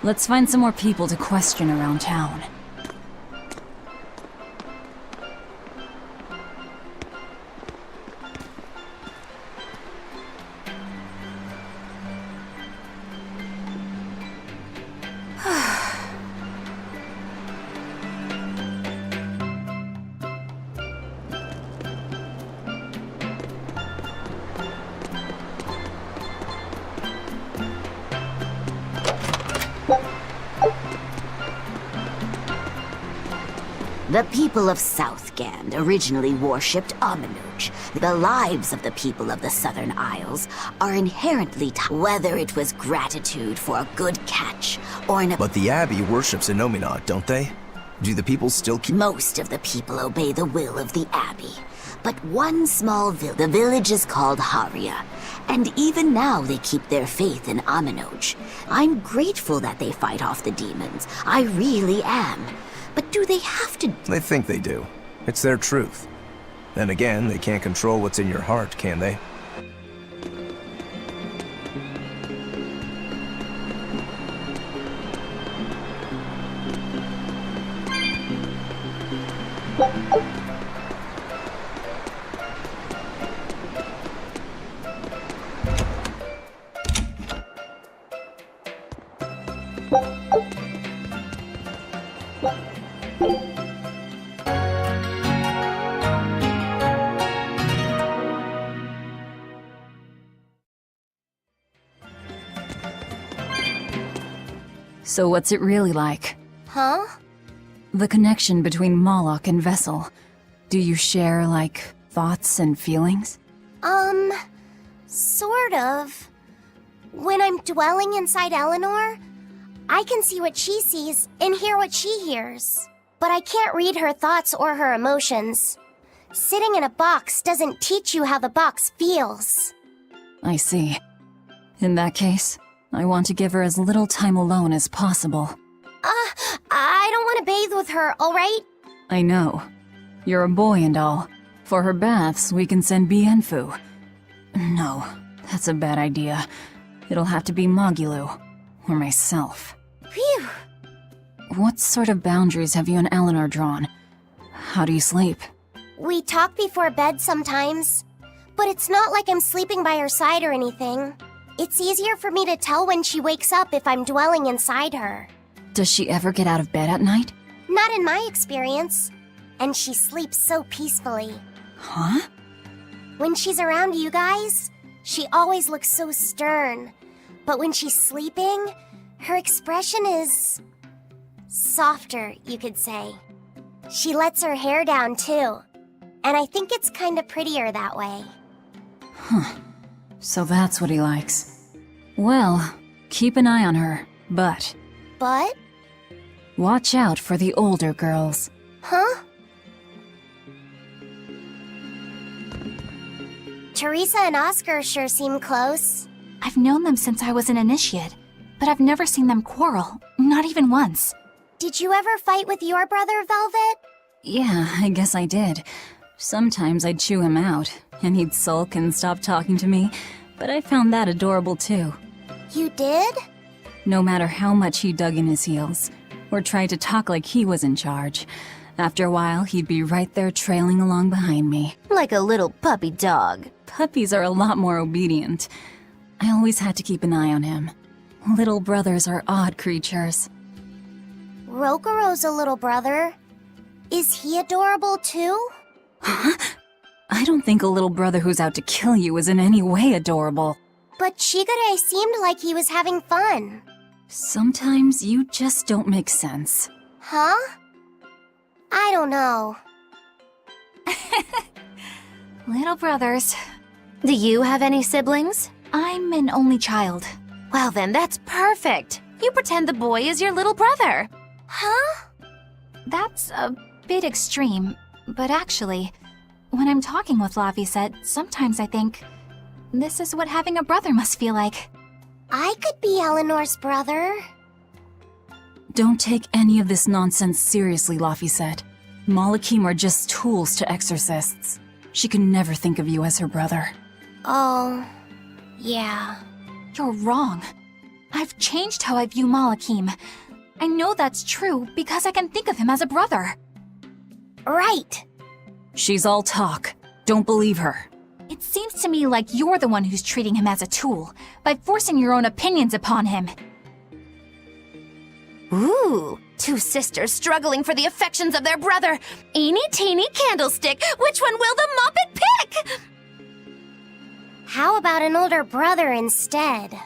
Let's find some more people to question around town. The people of Southgand originally worshipped Aminuj. The lives of the people of the Southern Isles are inherently whether it was gratitude for a good catch or an... But the Abbey worships Innominat, don't they? Do the people still keep... Most of the people obey the will of the Abbey. But one small village, the village is called Haria, and even now they keep their faith in Aminuj. I'm grateful that they fight off the demons. I really am. But do they have to? They think they do. It's their truth. Then again, they can't control what's in your heart, can they? So what's it really like? Huh? The connection between Moloch and Vessel. Do you share, like, thoughts and feelings? Sort of. When I'm dwelling inside Eleanor, I can see what she sees and hear what she hears. But I can't read her thoughts or her emotions. Sitting in a box doesn't teach you how the box feels. I see. In that case, I want to give her as little time alone as possible. I don't want to bathe with her, alright? I know. You're a boy and all. For her baths, we can send Bienfu. No, that's a bad idea. It'll have to be Magilu, or myself. Phew. What sort of boundaries have you and Eleanor drawn? How do you sleep? We talk before bed sometimes, but it's not like I'm sleeping by her side or anything. It's easier for me to tell when she wakes up if I'm dwelling inside her. Does she ever get out of bed at night? Not in my experience. And she sleeps so peacefully. Huh? When she's around you guys, she always looks so stern. But when she's sleeping, her expression is softer, you could say. She lets her hair down too. And I think it's kinda prettier that way. Huh. So that's what he likes. Well, keep an eye on her, but... But? Watch out for the older girls. Huh? Teresa and Oscar sure seem close. I've known them since I was an initiate, but I've never seen them quarrel, not even once. Did you ever fight with your brother, Velvet? Yeah, I guess I did. Sometimes I'd chew him out, and he'd sulk and stop talking to me, but I found that adorable too. You did? No matter how much he dug in his heels, or tried to talk like he was in charge, after a while he'd be right there trailing along behind me. Like a little puppy dog. Puppies are a lot more obedient. I always had to keep an eye on him. Little brothers are odd creatures. Rokuro's a little brother. Is he adorable too? Huh? I don't think a little brother who's out to kill you is in any way adorable. But Shigure seemed like he was having fun. Sometimes you just don't make sense. Huh? I don't know. Little brothers. Do you have any siblings? I'm an only child. Well then, that's perfect. You pretend the boy is your little brother. Huh? That's a bit extreme, but actually, when I'm talking with Lavisette, sometimes I think, this is what having a brother must feel like. I could be Eleanor's brother. Don't take any of this nonsense seriously, Lavisette. Malakim are just tools to exorcists. She could never think of you as her brother. Oh, yeah. You're wrong. I've changed how I view Malakim. I know that's true because I can think of him as a brother. Right. She's all talk. Don't believe her. It seems to me like you're the one who's treating him as a tool, by forcing your own opinions upon him. Ooh, two sisters struggling for the affections of their brother. Eeny teeny candlestick, which one will the Muppet pick? How about an older brother instead?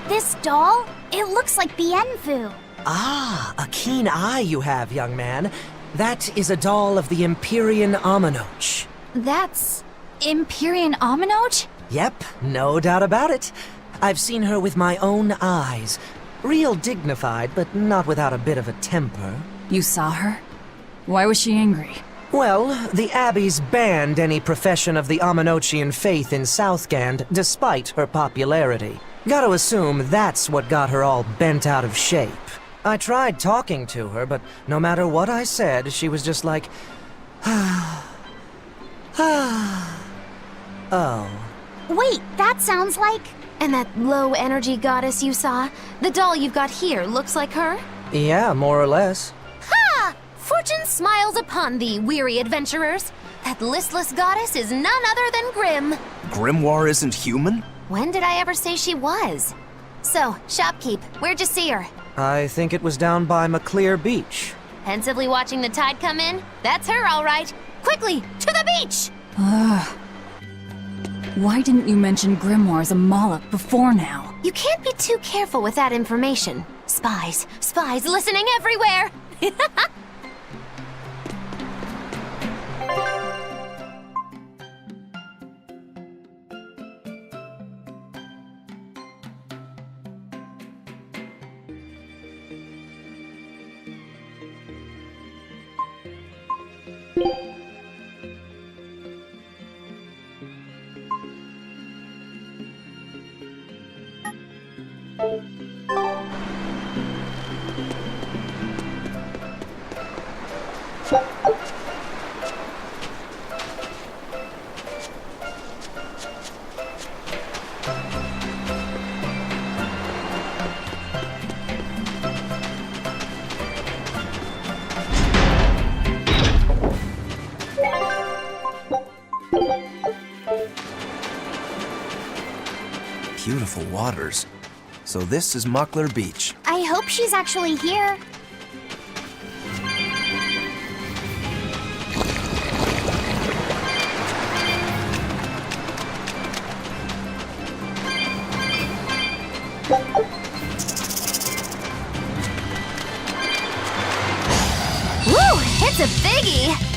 This doll? It looks like Bienfu. Ah, a keen eye you have, young man. That is a doll of the Empyrean Aminoch. That's... Empyrean Aminoch? Yep, no doubt about it. I've seen her with my own eyes. Real dignified, but not without a bit of a temper. You saw her? Why was she angry? Well, the Abbeys banned any profession of the Aminochian faith in Southgand, despite her popularity. Gotta assume that's what got her all bent out of shape. I tried talking to her, but no matter what I said, she was just like... Oh. Wait, that sounds like... And that low-energy goddess you saw? The doll you've got here looks like her? Yeah, more or less. Ha! Fortune smiles upon thee, weary adventurers. That listless goddess is none other than Grim. Grimoire isn't human? When did I ever say she was? So, shopkeep, where'd you see her? I think it was down by McClear Beach. Pensively watching the tide come in? That's her, all right. Quickly, to the beach! Why didn't you mention Grimoire as a Moloch before now? You can't be too careful with that information. Spies listening everywhere! Beautiful waters. So this is Muckler Beach. I hope she's actually here. Woo! It's a biggie!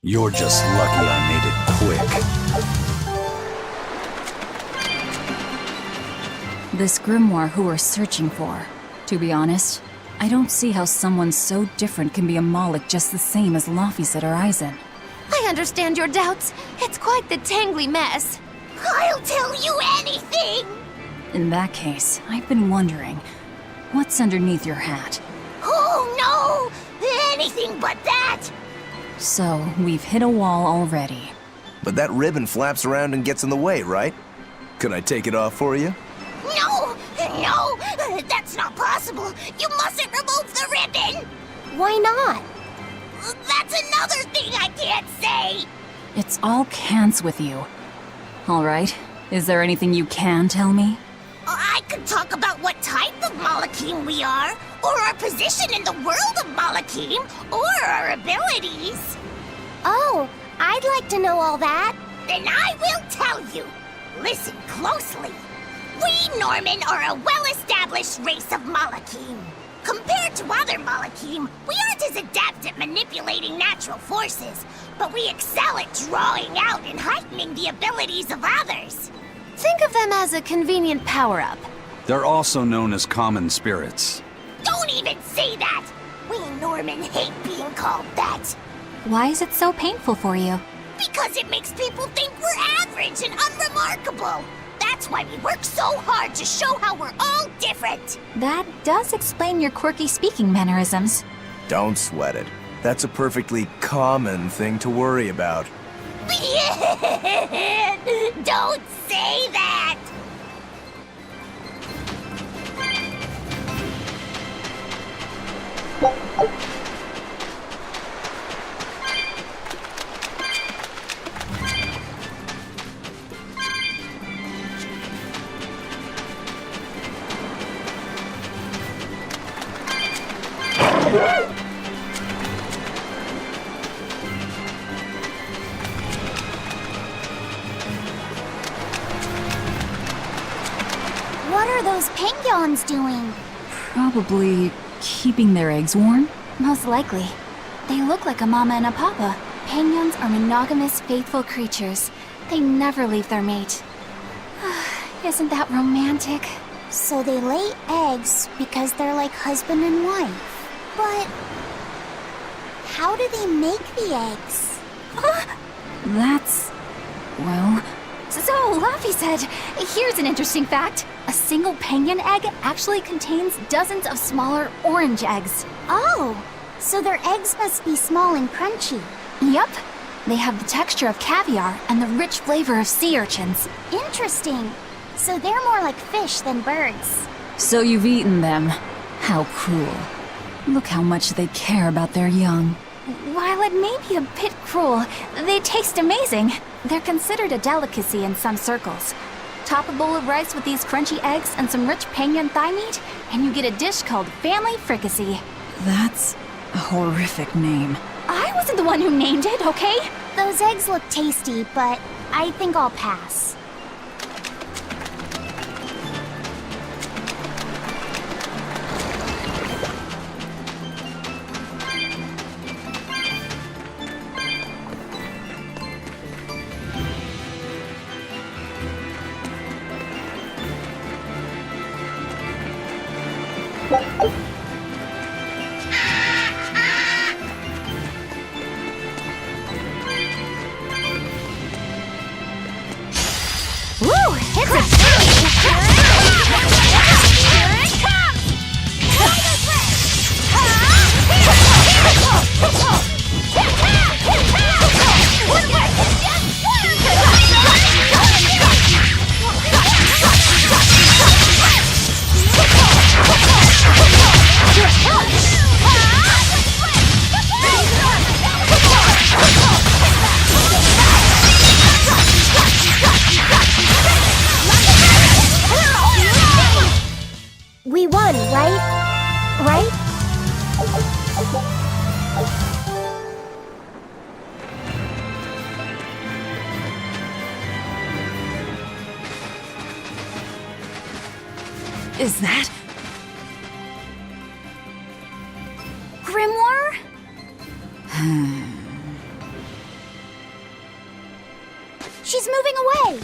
You're just lucky I made it quick. This grimoire who we're searching for. To be honest, I don't see how someone so different can be a Moloch just the same as Laphicet or Eisen. I understand your doubts. It's quite the tangly mess. I'll tell you anything! In that case, I've been wondering, what's underneath your hat? Oh no! Anything but that! So, we've hit a wall already. But that ribbon flaps around and gets in the way, right? Could I take it off for you? No! No! That's not possible! You mustn't remove the ribbon! Why not? That's another thing I can't say! It's all cans with you. Alright, is there anything you can tell me? I could talk about what type of Malachim we are, or our position in the world of Malachim, or our abilities. Oh, I'd like to know all that. Then I will tell you. Listen closely. We Norman are a well-established race of Malachim. Compared to other Malachim, we aren't as adept at manipulating natural forces, but we excel at drawing out and heightening the abilities of others. Think of them as a convenient power-up. They're also known as common spirits. Don't even say that! We Norman hate being called that. Why is it so painful for you? Because it makes people think we're average and unremarkable. That's why we work so hard to show how we're all different. That does explain your quirky speaking mannerisms. Don't sweat it. That's a perfectly common thing to worry about. Don't say that! What are those penguins doing? Probably keeping their eggs warm? Most likely. They look like a mama and a papa. Penguins are monogamous, faithful creatures. They never leave their mate. Isn't that romantic? So they lay eggs because they're like husband and wife. But how do they make the eggs? That's... well... So, Laffy said, here's an interesting fact. A single penguin egg actually contains dozens of smaller orange eggs. Oh, so their eggs must be small and crunchy. Yep. They have the texture of caviar and the rich flavor of sea urchins. Interesting. So they're more like fish than birds. So you've eaten them. How cruel. Look how much they care about their young. While it may be a bit cruel, they taste amazing. They're considered a delicacy in some circles. Top a bowl of rice with these crunchy eggs and some rich penguin thigh meat, and you get a dish called family fricassee. That's a horrific name. I wasn't the one who named it, okay? Those eggs look tasty, but I think I'll pass. is that? Grimoire? She's moving away!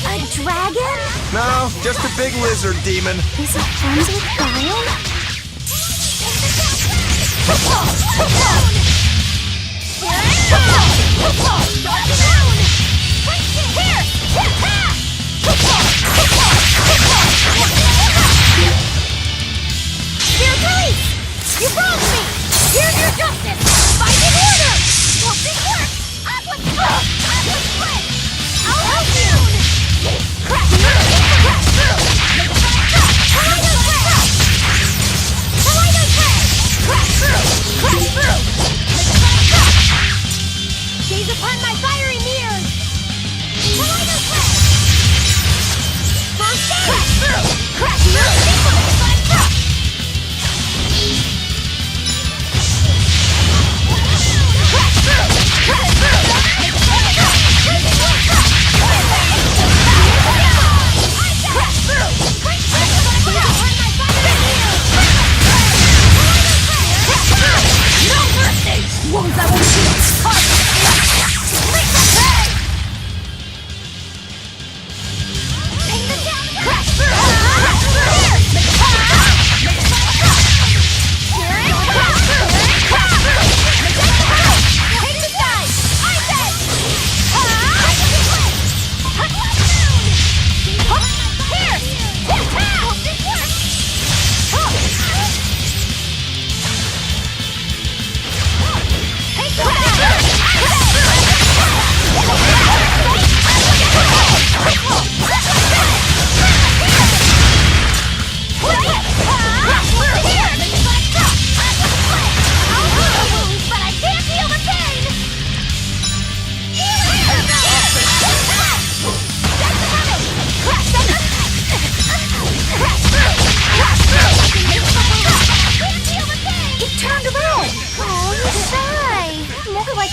A dragon? No, just a big lizard demon. Is it friends with Guile? Here, police! You wronged me! Here's your justice! Fight in order! Hope this works! Atlas split! I'll help you! Crash through! Crash through! Kaleido thread! Kaleido thread! Crash through! Crash through! Gaze upon my fiery mirrors! Kaleido thread! First aid! Crash through! Crash through! Wounds that will shield! Crash through! Crash through! Take the side! I said! Here! Hope this works! Take the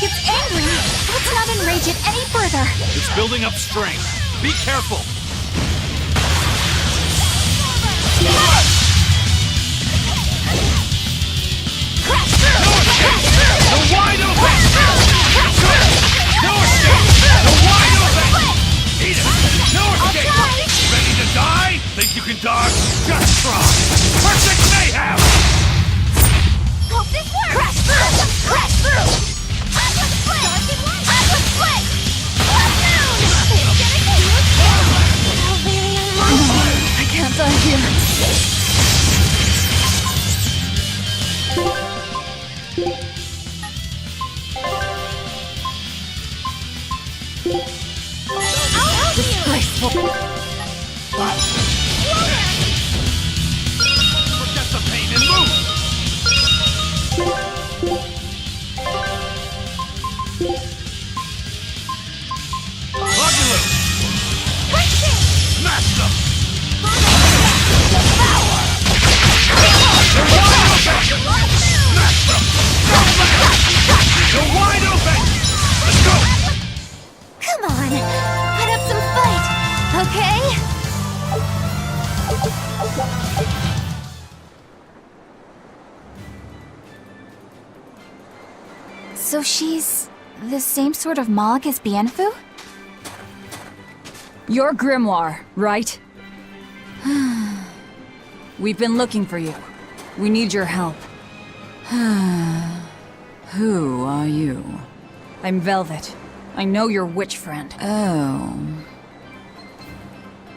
It's angry! Let's not enrage it any further! It's building up strength. Be careful! No wide open! No escape! No wide open! Eat it! No escape! Ready to die? Think you can dodge? Just try! Perfect mayhem! Hope this works! Crash through! Crash through! Atlas split! Atlas split! Noon! It's getting close! I can't die here. Disgraceful! Forget the pain and move! Buggaloo! Smash them! Devour! Smash them! They're wide open! Let's go! Come on, put up some fight, okay? So she's the same sort of Mog as Bienfu? You're Grimoire, right? We've been looking for you. We need your help. Who are you? I'm Velvet. I know your witch friend. Oh.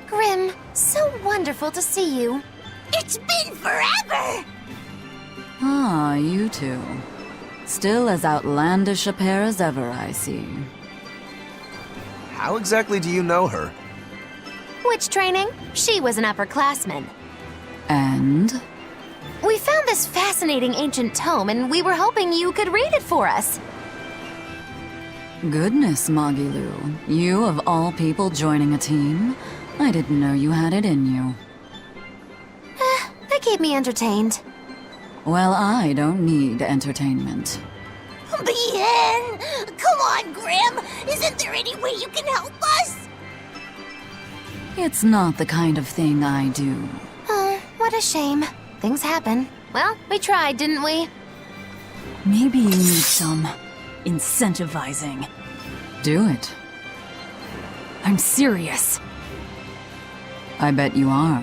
Grim, so wonderful to see you. It's been forever! Ah, you two. Still as outlandish a pair as ever, I see. How exactly do you know her? Witch training? She was an upperclassman. And? We found this fascinating ancient tome, and we were hoping you could read it for us. Goodness, Magilou. You of all people joining a team? I didn't know you had it in you. That keep me entertained. Well, I don't need entertainment. Bien! Come on, Grim! Isn't there any way you can help us? It's not the kind of thing I do. What a shame. Things happen. Well, we tried, didn't we? Maybe you need some incentivizing. Do it. I'm serious. I bet you are.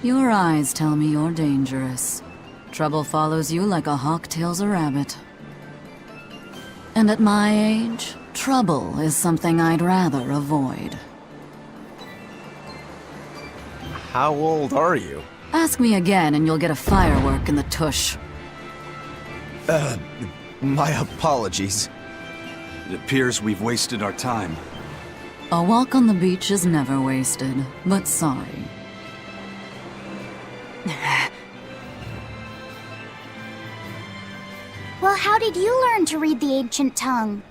Your eyes tell me you're dangerous. Trouble follows you like a hawk tails a rabbit. And at my age, trouble is something I'd rather avoid. How old are you? Ask me again and you'll get a firework in the tush. My apologies. It appears we've wasted our time. A walk on the beach is never wasted, but sorry. Well, how did you learn to read the ancient tongue?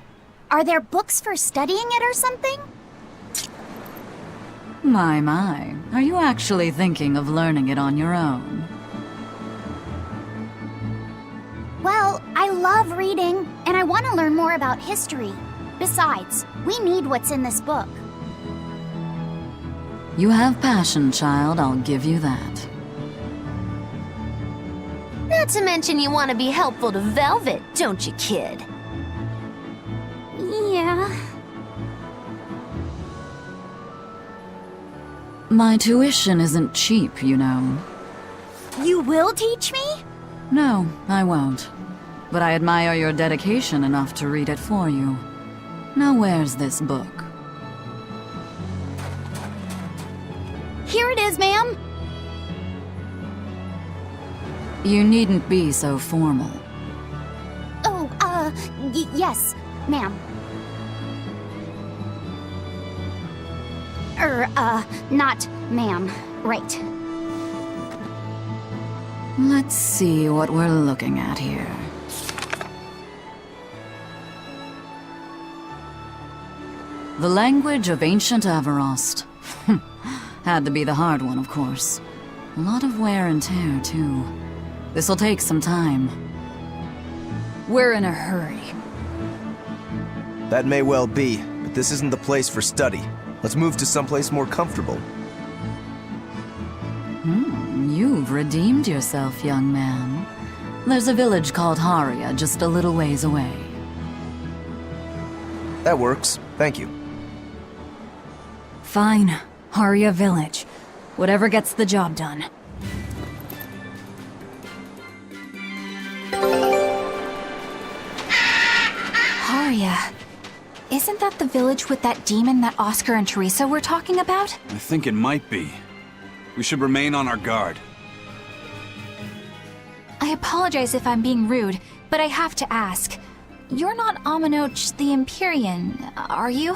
Are there books for studying it or something? My. Are you actually thinking of learning it on your own? Well, I love reading, and I want to learn more about history. Besides, we need what's in this book. You have passion, child, I'll give you that. Not to mention you want to be helpful to Velvet, don't you, kid? Yeah. My tuition isn't cheap, you know. You will teach me? No, I won't. But I admire your dedication enough to read it for you. Now where's this book? Here it is, ma'am. You needn't be so formal. Oh, yes, ma'am. Not ma'am. Right. Let's see what we're looking at here. The language of ancient Avarost. Had to be the hard one, of course. A lot of wear and tear, too. This'll take some time. We're in a hurry. That may well be, but this isn't the place for study. Let's move to someplace more comfortable. You've redeemed yourself, young man. There's a village called Haria just a little ways away. That works. Thank you. Fine. Haria Village. Whatever gets the job done. Haria. Isn't that the village with that demon that Oscar and Teresa were talking about? I think it might be. We should remain on our guard. I apologize if I'm being rude, but I have to ask. You're not Aminoch the Empyrean, are you?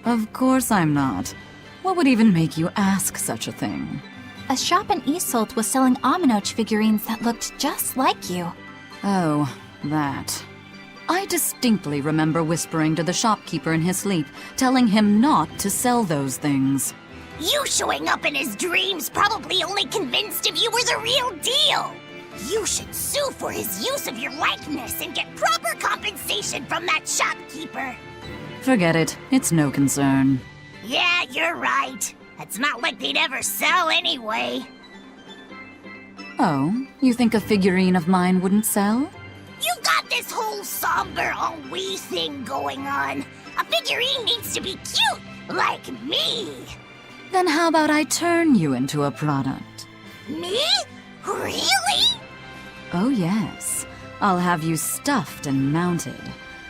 Of course I'm not. What would even make you ask such a thing? A shop in Isolt was selling Aminoch figurines that looked just like you. Oh, that. I distinctly remember whispering to the shopkeeper in his sleep, telling him not to sell those things. You showing up in his dreams probably only convinced him you were the real deal. You should sue for his use of your likeness and get proper compensation from that shopkeeper. Forget it. It's no concern. Yeah, you're right. It's not like they'd ever sell anyway. Oh, you think a figurine of mine wouldn't sell? You got this whole somber ennui thing going on. A figurine needs to be cute, like me. Then how about I turn you into a product? Me? Really? Oh yes. I'll have you stuffed and mounted.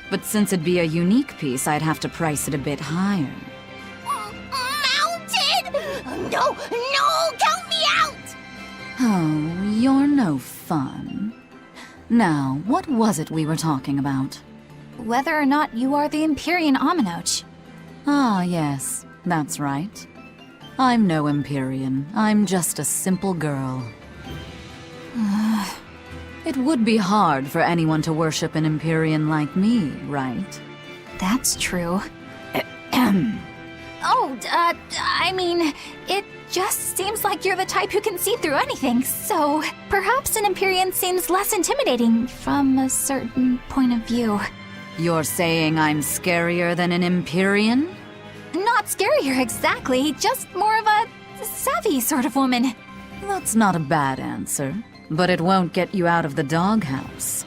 But since it'd be a unique piece, I'd have to price it a bit higher. Mounted? No, count me out! Oh, you're no fun. Now, what was it we were talking about? Whether or not you are the Empyrean Aminoch. Ah, yes, that's right. I'm no Empyrean. I'm just a simple girl. It would be hard for anyone to worship an Empyrean like me, right? That's true. I mean, it just seems like you're the type who can see through anything, so perhaps an Empyrean seems less intimidating from a certain point of view. You're saying I'm scarier than an Empyrean? Not scarier exactly, just more of a savvy sort of woman. That's not a bad answer, but it won't get you out of the doghouse.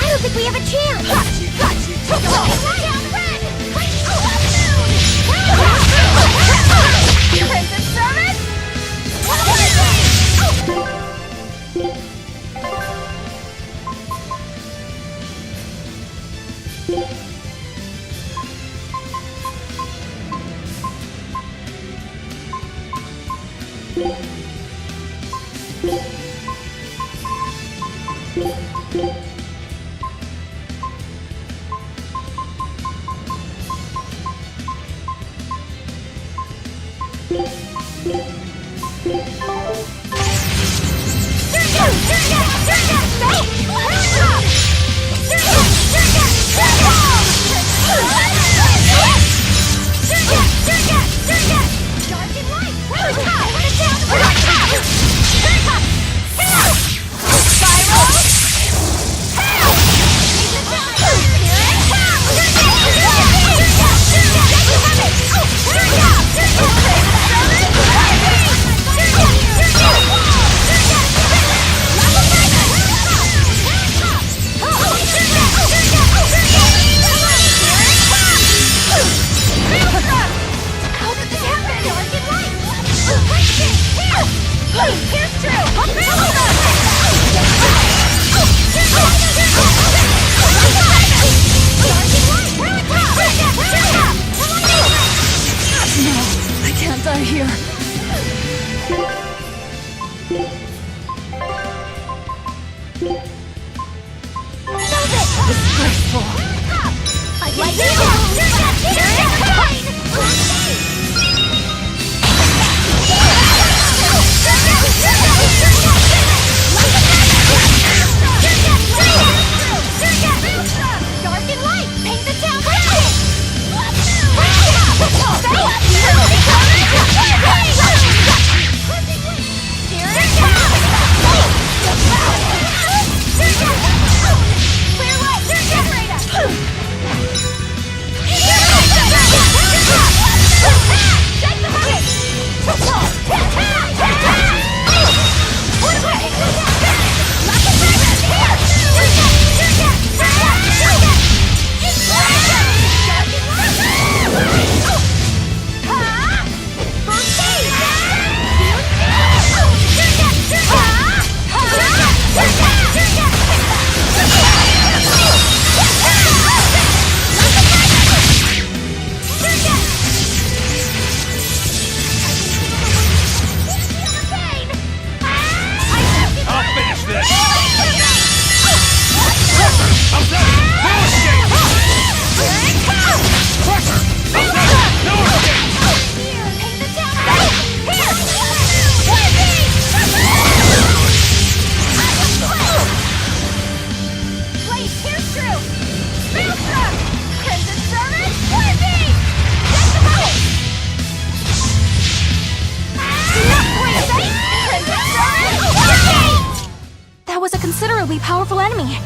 I don't think we have a chance! Got you! Take a look! Down red! Princess service? Powerful enemy.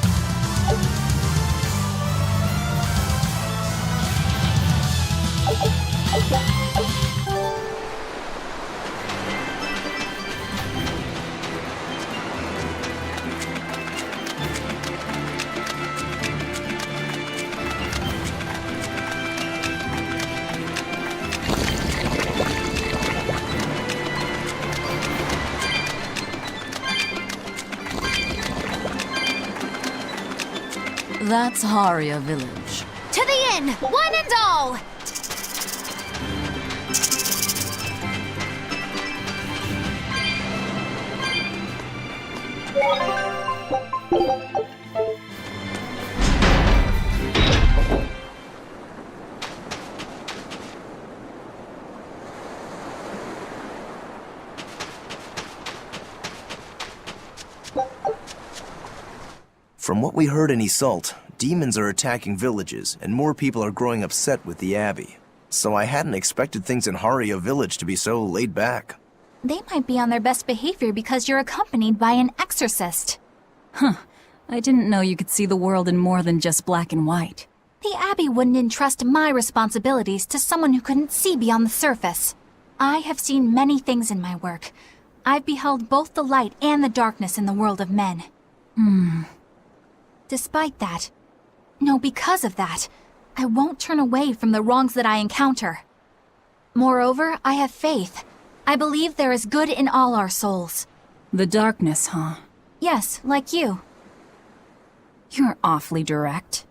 That's Haria Village. To the inn, one and all! From what we heard in Iseult, demons are attacking villages, and more people are growing upset with the Abbey. So I hadn't expected things in Haria Village to be so laid back. They might be on their best behavior because you're accompanied by an exorcist. Huh. I didn't know you could see the world in more than just black and white. The Abbey wouldn't entrust my responsibilities to someone who couldn't see beyond the surface. I have seen many things in my work. I've beheld both the light and the darkness in the world of men. Despite that, no, because of that, I won't turn away from the wrongs that I encounter. Moreover, I have faith. I believe there is good in all our souls. The darkness, huh? Yes, like you. You're awfully direct.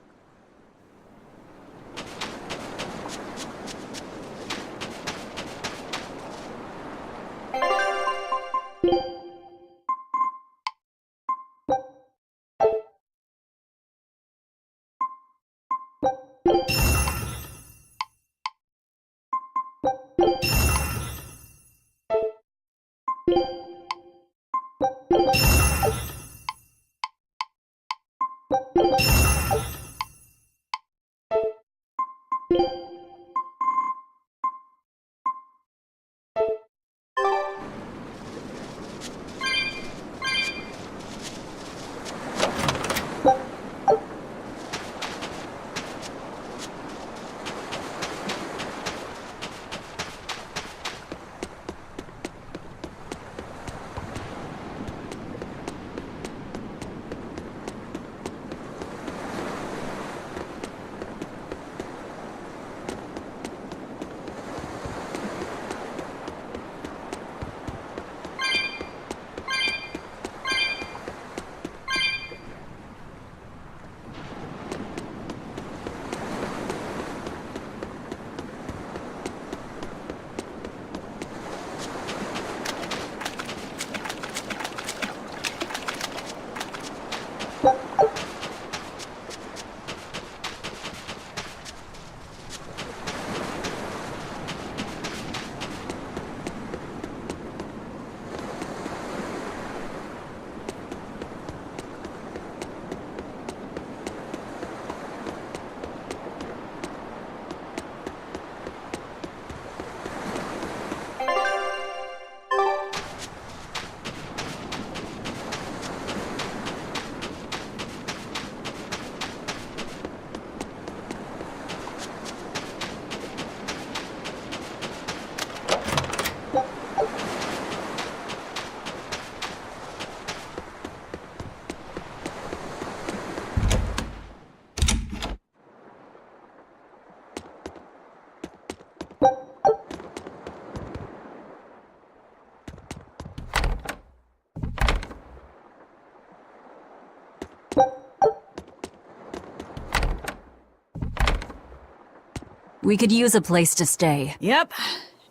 We could use a place to stay. Yep.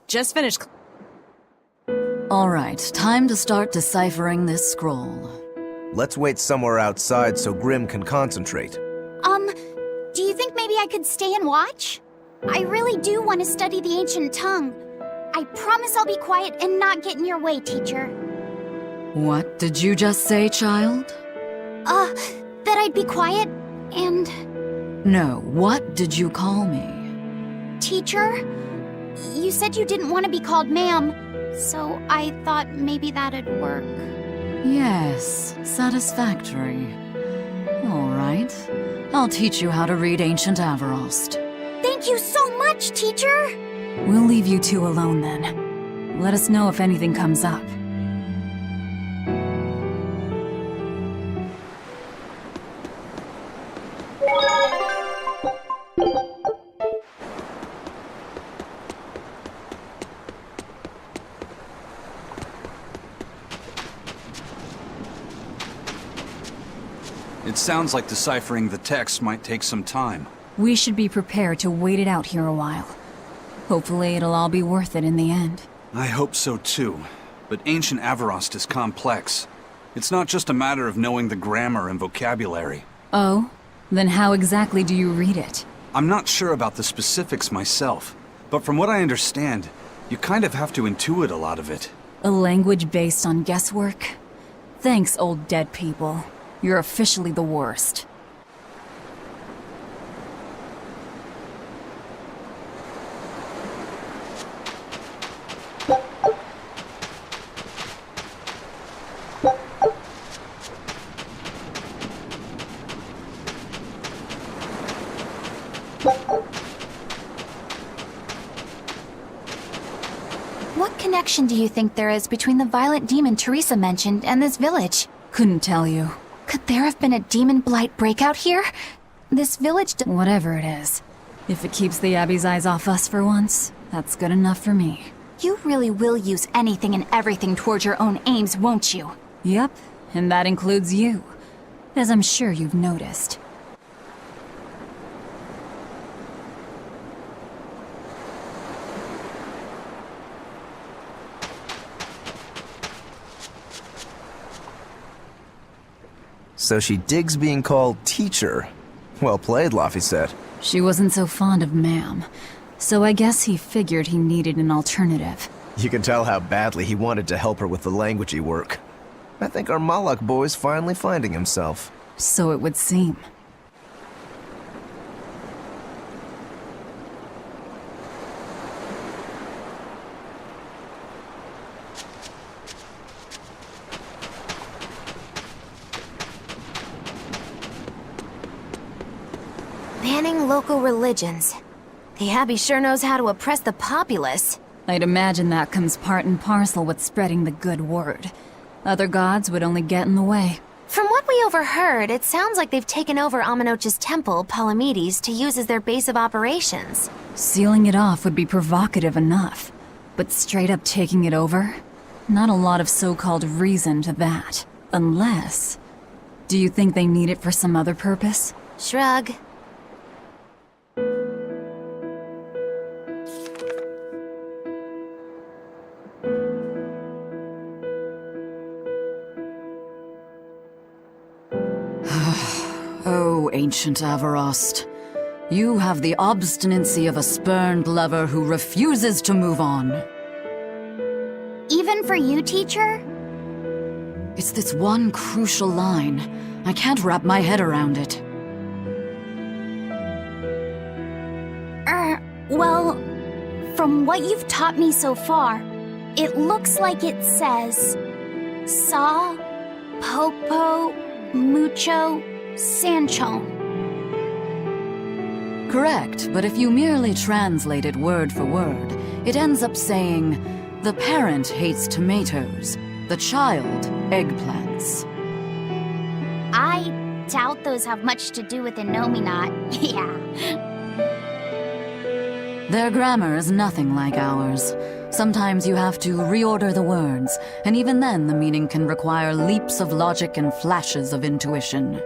Just finished. All right, time to start deciphering this scroll. Let's wait somewhere outside so Grim can concentrate. Do you think maybe I could stay and watch? I really do want to study the ancient tongue. I promise I'll be quiet and not get in your way, teacher. What did you just say, child? That I'd be quiet and... No, what did you call me? Teacher? You said you didn't want to be called ma'am, so I thought maybe that'd work. Yes, satisfactory. All right. I'll teach you how to read Ancient Averost. Thank you so much, teacher! We'll leave you two alone then. Let us know if anything comes up. It sounds like deciphering the text might take some time. We should be prepared to wait it out here a while. Hopefully it'll all be worth it in the end. I hope so too, but ancient Avarost is complex. It's not just a matter of knowing the grammar and vocabulary. Oh? Then how exactly do you read it? I'm not sure about the specifics myself, but from what I understand, you kind of have to intuit a lot of it. A language based on guesswork? Thanks, old dead people. You're officially the worst. What connection do you think there is between the violent demon Teresa mentioned and this village? Couldn't tell you. Could there have been a demon blight breakout here? This village Whatever it is. If it keeps the Abbey's eyes off us for once, that's good enough for me. You really will use anything and everything towards your own aims, won't you? Yep, and that includes you. As I'm sure you've noticed. So she digs being called teacher. Well played, Laphicet. She wasn't so fond of ma'am, so I guess he figured he needed an alternative. You can tell how badly he wanted to help her with the languagey work. I think our Malak boy's finally finding himself. So it would seem. Banning local religions. The Abbey sure knows how to oppress the populace. I'd imagine that comes part and parcel with spreading the good word. Other gods would only get in the way. From what we overheard, it sounds like they've taken over Amenoch's temple, Palamedes, to use as their base of operations. Sealing it off would be provocative enough, but straight up taking it over? Not a lot of so-called reason to that. Unless... Do you think they need it for some other purpose? Shrug. Oh, ancient Avarost. You have the obstinacy of a spurned lover who refuses to move on. Even for you, teacher? It's this one crucial line. I can't wrap my head around it. Well, from what you've taught me so far, it looks like it says... Saw, Popo, Mucho, Sancho. Correct, but if you merely translate it word for word, it ends up saying, the parent hates tomatoes, the child eggplants. I doubt those have much to do with Innominat. Yeah. Their grammar is nothing like ours. Sometimes you have to reorder the words, and even then the meaning can require leaps of logic and flashes of intuition.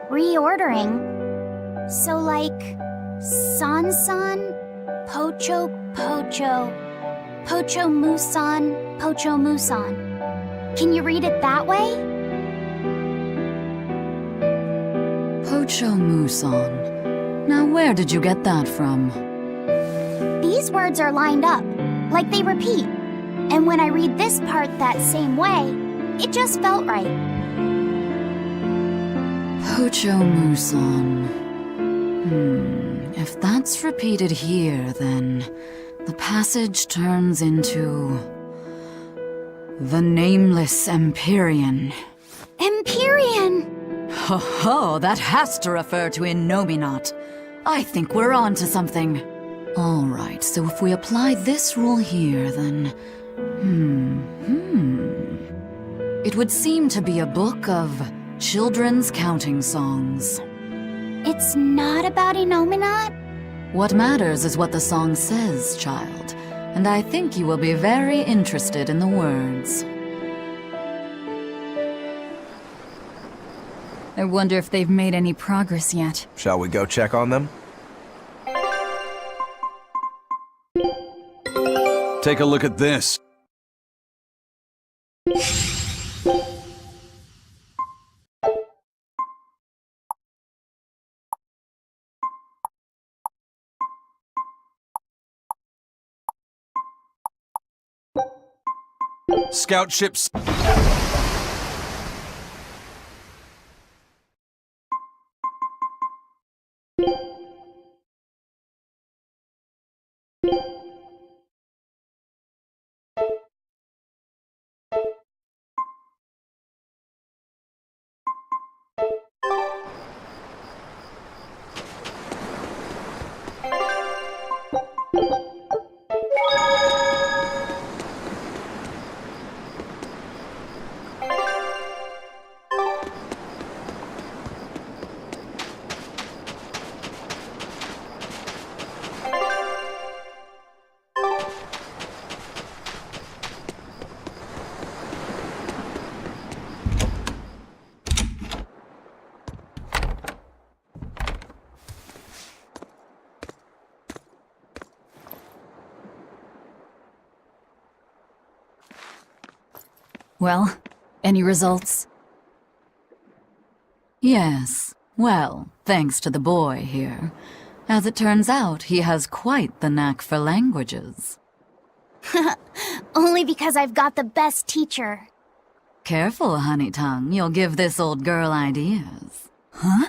Reordering? So like... San-san, Pocho Pocho, Pocho Musan, Pocho Musan. Can you read it that way? Pocho Musan. Now where did you get that from? These words are lined up, like they repeat. And when I read this part that same way, it just felt right. Pocho Musan. If that's repeated here, then the passage turns into... the Nameless Empyrean. Empyrean! Ho ho, that has to refer to Innominat. I think we're on to something. Alright, so if we apply this rule here, then... It would seem to be a book of children's counting songs. It's not about Innominat? What matters is what the song says, child. And I think you will be very interested in the words. I wonder if they've made any progress yet. Shall we go check on them? Take a look at this. Scout ships. Well, any results? Yes. Well, thanks to the boy here. As it turns out, he has quite the knack for languages. Only because I've got the best teacher. Careful, honey tongue. You'll give this old girl ideas. Huh?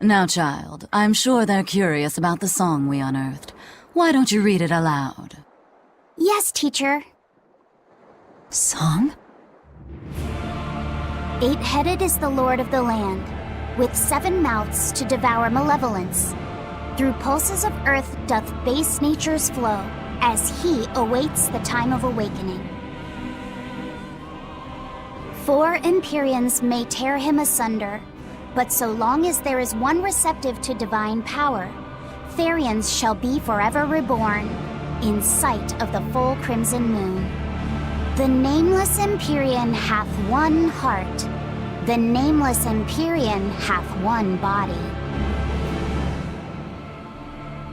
Now, child, I'm sure they're curious about the song we unearthed. Why don't you read it aloud? Yes, teacher. Song? 8-headed is the lord of the land, with 7 mouths to devour malevolence. Through pulses of earth doth base nature's flow, as he awaits the time of awakening. 4 Empyreans may tear him asunder, but so long as there is one receptive to divine power, Therians shall be forever reborn, in sight of the full crimson moon. The nameless Empyrean hath one heart. The nameless Empyrean hath one body.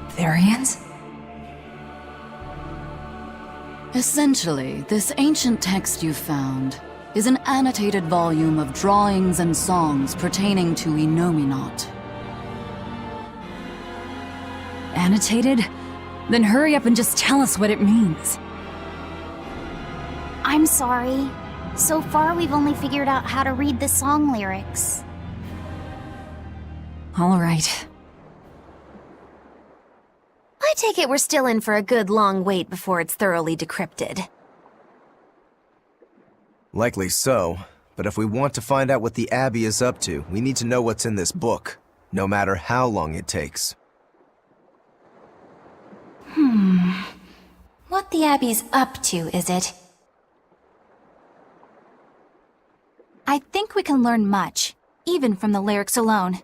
Therians? Essentially, this ancient text you found is an annotated volume of drawings and songs pertaining to Innominat. Annotated? Then hurry up and just tell us what it means. I'm sorry. So far, we've only figured out how to read the song lyrics. All right. I take it we're still in for a good long wait before it's thoroughly decrypted. Likely so, but if we want to find out what the Abbey is up to, we need to know what's in this book, no matter how long it takes. What the Abbey's up to, is it? I think we can learn much, even from the lyrics alone.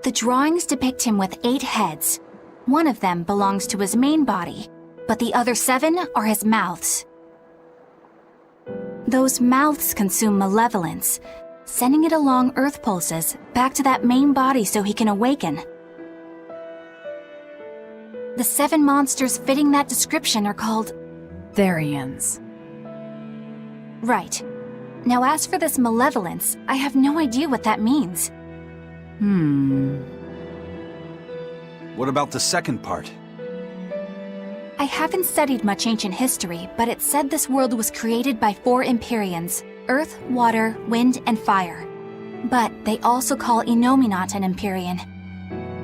The drawings depict him with 8 heads. One of them belongs to his main body, but the other 7 are his mouths. Those mouths consume malevolence, sending it along Earth pulses back to that main body so he can awaken. The 7 monsters fitting that description are called Therians. Right. Now as for this malevolence, I have no idea what that means. What about the second part? I haven't studied much ancient history, but it said this world was created by 4 Empyreans: Earth, Water, Wind, and Fire. But they also call Innominat an Empyrean.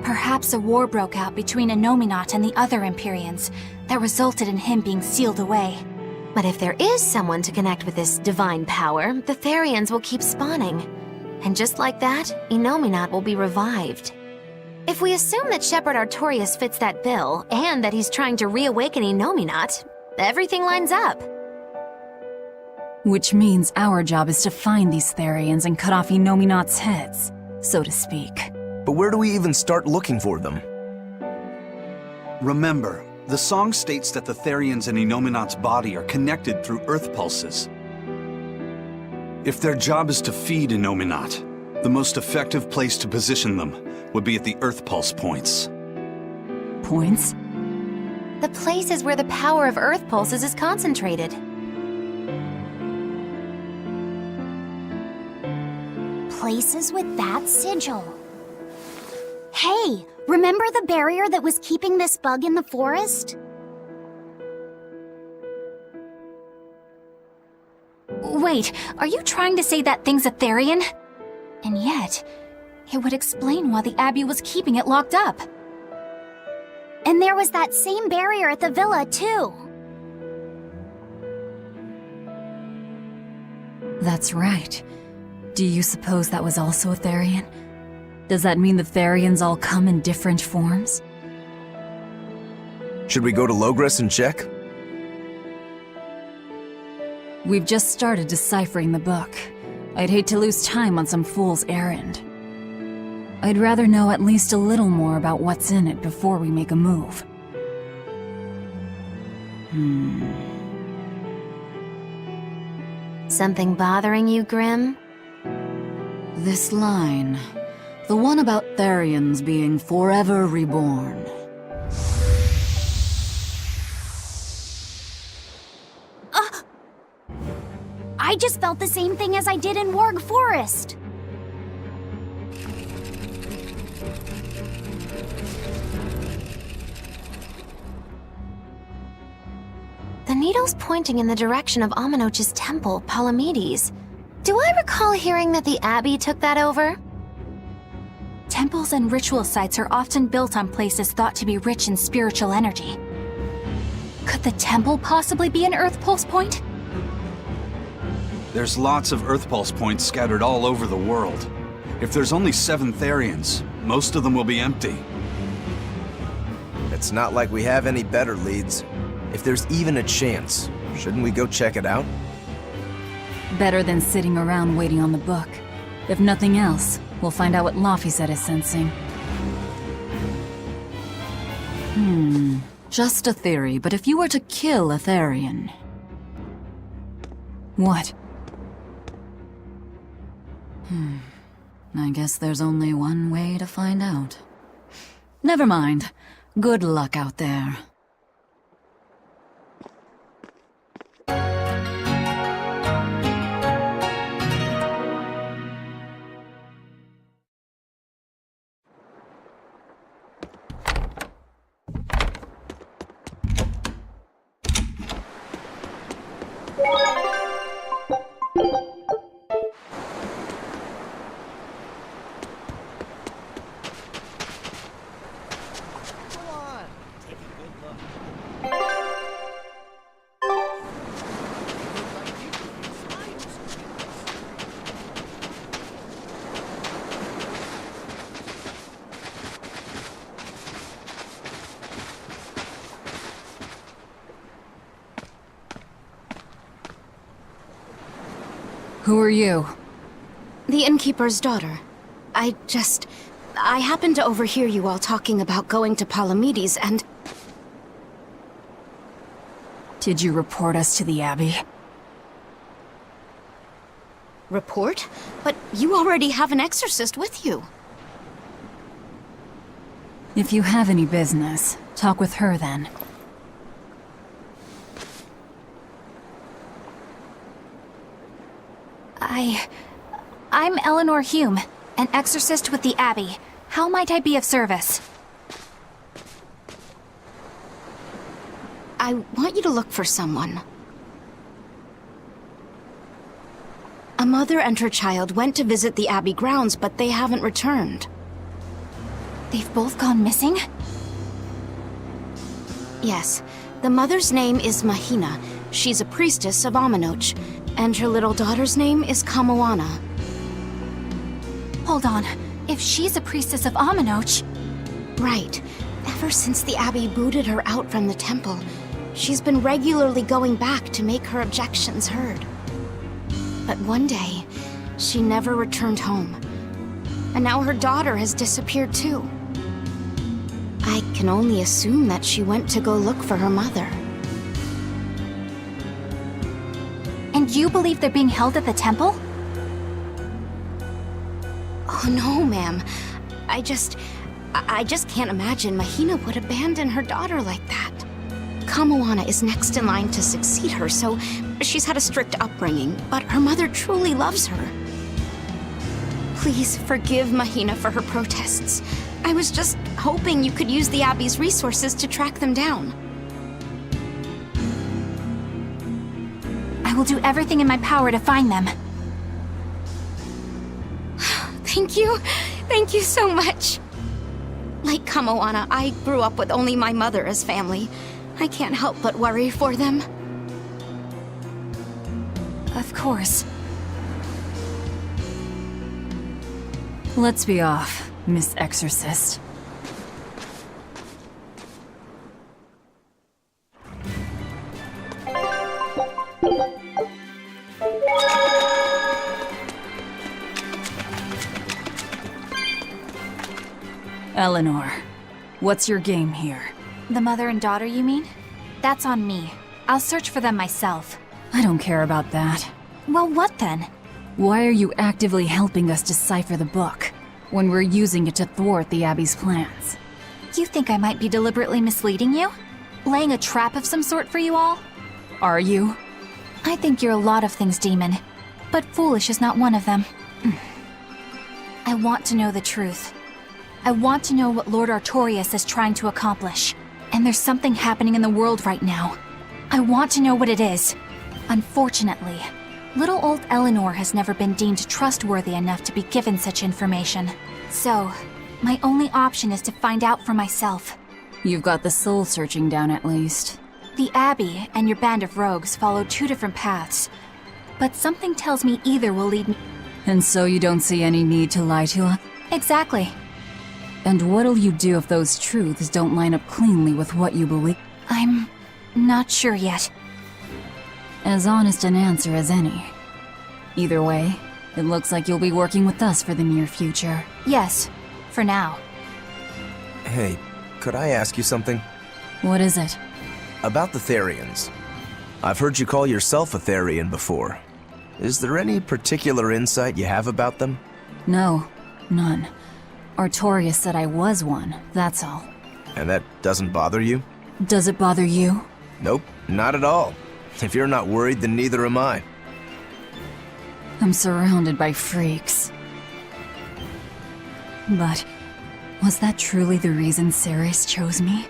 Perhaps a war broke out between Innominat and the other Empyreans that resulted in him being sealed away. But if there is someone to connect with this divine power, the Therians will keep spawning. And just like that, Innominat will be revived. If we assume that Shepherd Artorius fits that bill, and that he's trying to reawaken Innominat, everything lines up. Which means our job is to find these Therians and cut off Innominat's heads, so to speak. But where do we even start looking for them? Remember, the song states that the Therians in Innominat's body are connected through Earth pulses. If their job is to feed Innominat, the most effective place to position them would be at the Earth Pulse points. Points? The places where the power of Earth pulses is concentrated. Places with that sigil. Hey, remember the barrier that was keeping this bug in the forest? Wait, are you trying to say that thing's Etherian? And yet, it would explain why the Abbey was keeping it locked up. And there was that same barrier at the villa, too. That's right. Do you suppose that was also Etherian? Does that mean the Therians all come in different forms? Should we go to Logres and check? We've just started deciphering the book. I'd hate to lose time on some fool's errand. I'd rather know at least a little more about what's in it before we make a move. Something bothering you, Grim? This line. The one about Therians being forever reborn. I just felt the same thing as I did in Warg Forest. The needle's pointing in the direction of Aminoch's temple, Palamedes. Do I recall hearing that the Abbey took that over? Temples and ritual sites are often built on places thought to be rich in spiritual energy. Could the temple possibly be an Earth Pulse point? There's lots of Earth Pulse points scattered all over the world. If there's only 7 Therians, most of them will be empty. It's not like we have any better leads. If there's even a chance, shouldn't we go check it out? Better than sitting around waiting on the book. If nothing else, we'll find out what Laphicet is sensing. Just a theory, but if you were to kill a Therian... What? I guess there's only one way to find out. Never mind. Good luck out there. Who are you? The innkeeper's daughter. I happened to overhear you all talking about going to Palamedes and... Did you report us to the Abbey? Report? But you already have an exorcist with you. If you have any business, talk with her then. I'm Eleanor Hume, an exorcist with the Abbey. How might I be of service? I want you to look for someone. A mother and her child went to visit the Abbey grounds, but they haven't returned. They've both gone missing? Yes. The mother's name is Mahina. She's a priestess of Aminoch. And her little daughter's name is Kamoana. Hold on. If she's a priestess of Aminoch... Right. Ever since the Abbey booted her out from the temple, she's been regularly going back to make her objections heard. But one day, she never returned home. And now her daughter has disappeared too. I can only assume that she went to go look for her mother. And you believe they're being held at the temple? Oh no, ma'am. I just can't imagine Mahina would abandon her daughter like that. Kamoana is next in line to succeed her, so she's had a strict upbringing, but her mother truly loves her. Please forgive Mahina for her protests. I was just hoping you could use the Abbey's resources to track them down. I will do everything in my power to find them. Thank you. Thank you so much. Like Kamoana, I grew up with only my mother as family. I can't help but worry for them. Of course. Let's be off, Miss Exorcist. Eleanor, what's your game here? The mother and daughter, you mean? That's on me. I'll search for them myself. I don't care about that. Well, what then? Why are you actively helping us decipher the book, when we're using it to thwart the Abbey's plans? You think I might be deliberately misleading you? Laying a trap of some sort for you all? Are you? I think you're a lot of things, Demon. But foolish is not one of them. I want to know the truth. I want to know what Lord Artorias is trying to accomplish. And there's something happening in the world right now. I want to know what it is. Unfortunately, little old Eleanor has never been deemed trustworthy enough to be given such information. So, my only option is to find out for myself. You've got the soul searching down at least. The Abbey and your band of rogues follow two different paths. But something tells me either will lead me. And so you don't see any need to lie to us? Exactly. And what'll you do if those truths don't line up cleanly with what you believe? I'm not sure yet. As honest an answer as any. Either way, it looks like you'll be working with us for the near future. Yes, for now. Hey, could I ask you something? What is it? About the Therians. I've heard you call yourself a Therian before. Is there any particular insight you have about them? No, none. Artorias said I was one, that's all. And that doesn't bother you? Does it bother you? Nope, not at all. If you're not worried, then neither am I. I'm surrounded by freaks. But was that truly the reason Ceres chose me?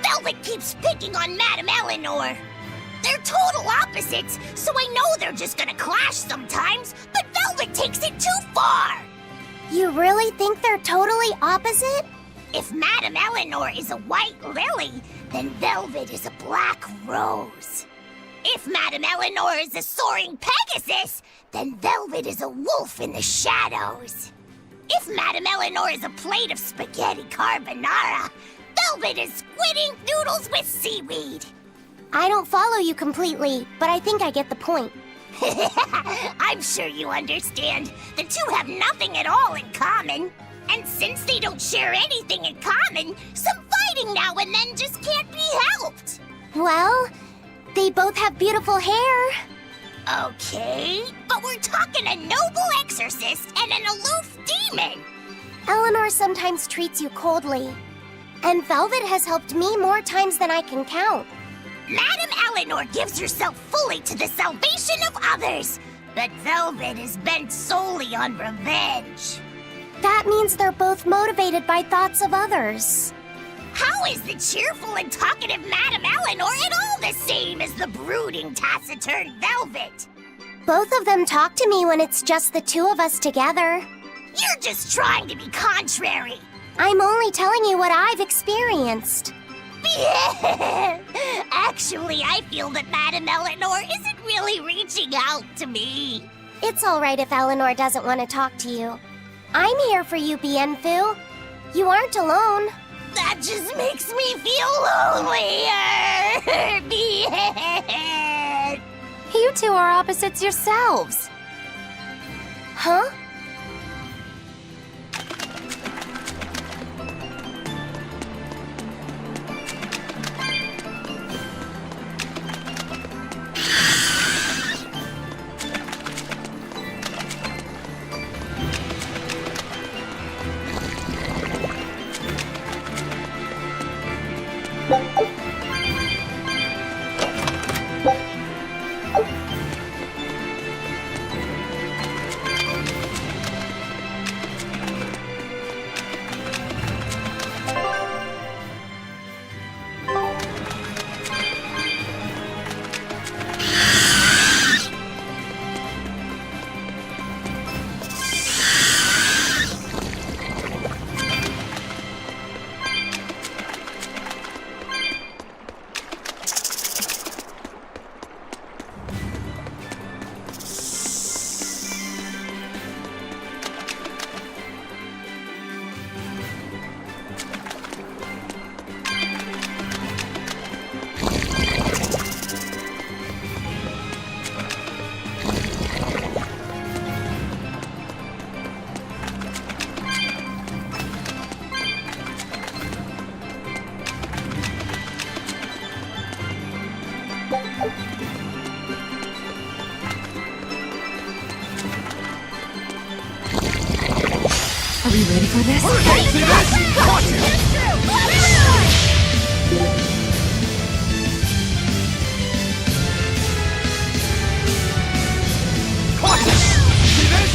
Velvet keeps picking on Madame Eleanor. They're total opposites, so I know they're just gonna clash sometimes, but Velvet takes it too far! You really think they're totally opposite? If Madame Eleanor is a white lily, then Velvet is a black rose. If Madame Eleanor is a soaring Pegasus, then Velvet is a wolf in the shadows. If Madame Eleanor is a plate of spaghetti carbonara, Velvet is squidding noodles with seaweed. I don't follow you completely, but I think I get the point. I'm sure you understand. The two have nothing at all in common. And since they don't share anything in common, some fighting now and then just can't be helped. Well, they both have beautiful hair. Okay, but we're talking a noble exorcist and an aloof demon. Eleanor sometimes treats you coldly. And Velvet has helped me more times than I can count. Madame Eleanor gives herself fully to the salvation of others, but Velvet is bent solely on revenge. That means they're both motivated by thoughts of others. How is the cheerful and talkative Madame Eleanor at all the same as the brooding, taciturn Velvet? Both of them talk to me when it's just the two of us together. You're just trying to be contrary. I'm only telling you what I've experienced. Actually, I feel that Madame Eleanor isn't really reaching out to me. It's all right if Eleanor doesn't want to talk to you. I'm here for you, Bienfu. You aren't alone. That just makes me feel lonelier. You two are opposites yourselves. Huh? Ready for this? Hurricane! See this? Watch it! Watch it! See this?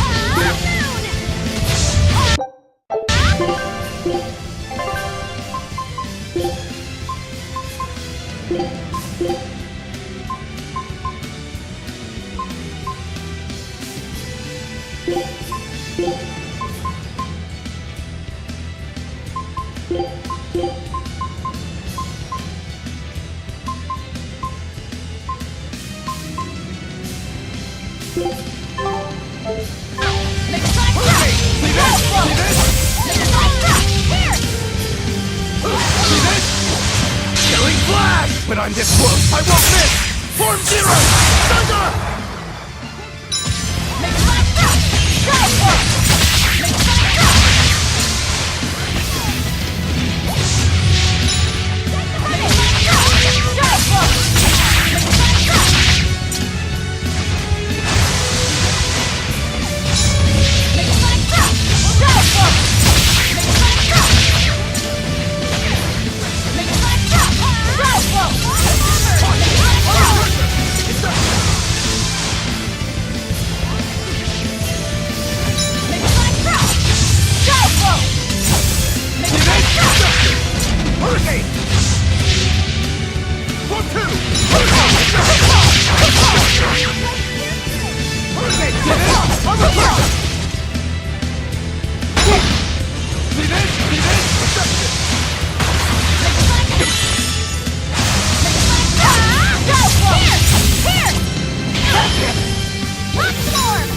When I'm this close, I won't miss! Form zero! Thunder! Hurricane! 1, 2! Hurricane! See this? I'm a fire! See this? See this? Reception! Here! That's it! Rock storm!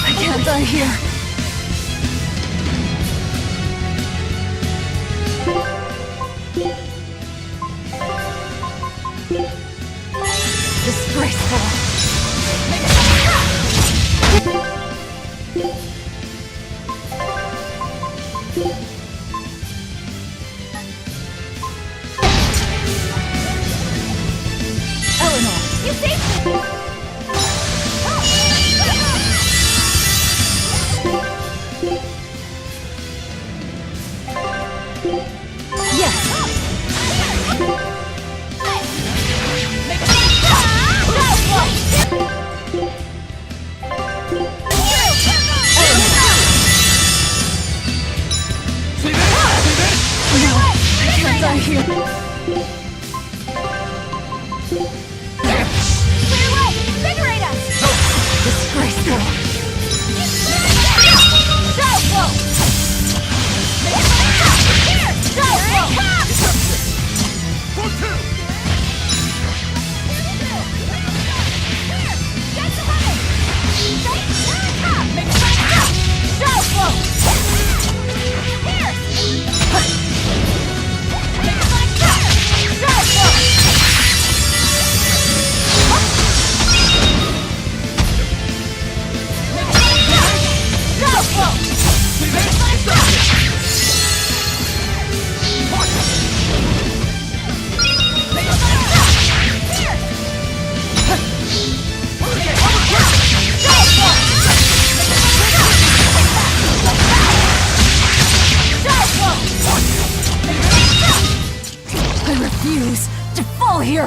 I can't die here. Disgraceful. Eleanor, you saved me! here!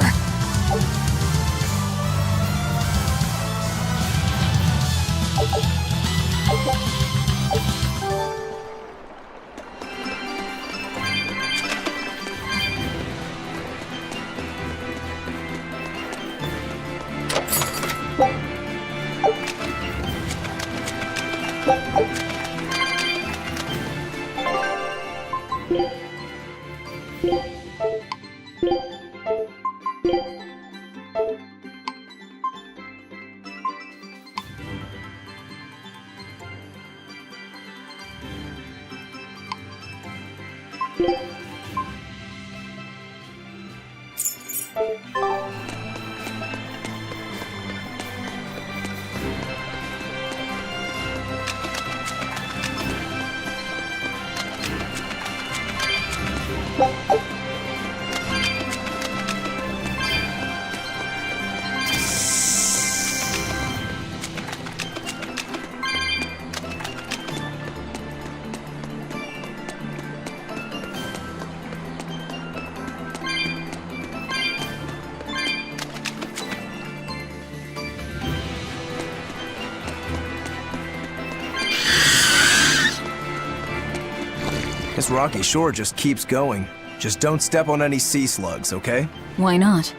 This rocky shore just keeps going. Just don't step on any sea slugs, okay? Why not?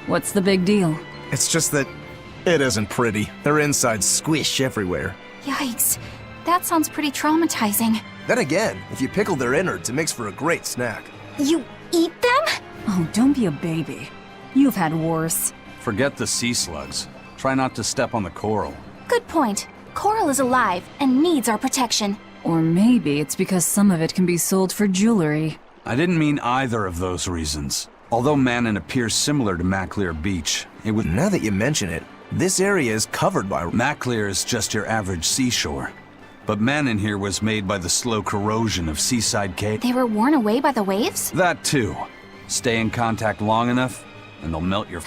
What's the big deal? It's just that it isn't pretty. Their insides squish everywhere. Yikes. That sounds pretty traumatizing. Then again, if you pickle their innards, it makes for a great snack. You eat them? Oh, don't be a baby. You've had worse. Forget the sea slugs. Try not to step on the coral. Good point. Coral is alive and needs our protection. Or maybe it's because some of it can be sold for jewelry. I didn't mean either of those reasons. Although Manon appears similar to Maclear Beach, it would... Now that you mention it, this area is covered by... Maclear is just your average seashore. But Manon here was made by the slow corrosion of seaside caves. They were worn away by the waves? That too. Stay in contact long enough, and they'll melt your...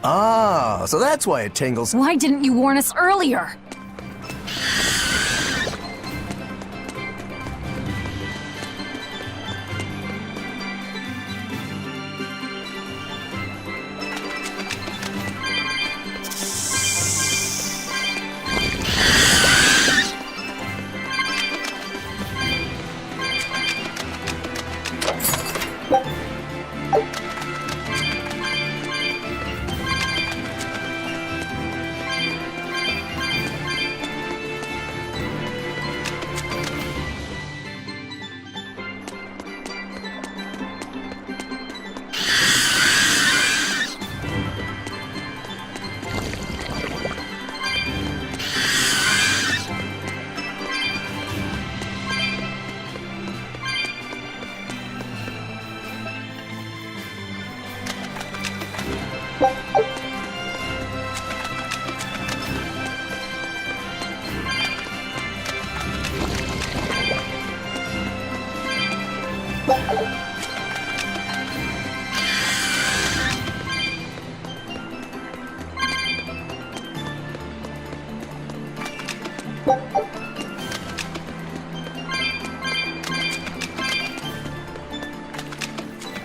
Ah, so that's why it tingles. Why didn't you warn us earlier?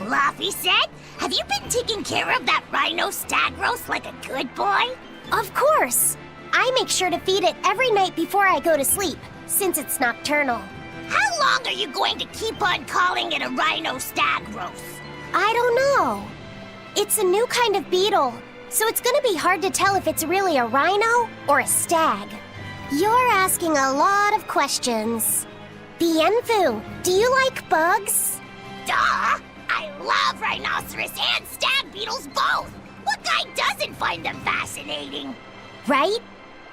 Laffy said, have you been taking care of that rhino stag roast like a good boy? Of course. I make sure to feed it every night before I go to sleep, since it's nocturnal. How long are you going to keep on calling it a rhino stag roast? I don't know. It's a new kind of beetle, so it's gonna be hard to tell if it's really a rhino or a stag. You're asking a lot of questions. Bienfu, do you like bugs? Duh! I love rhinoceros and stag beetles both! What guy doesn't find them fascinating? Right?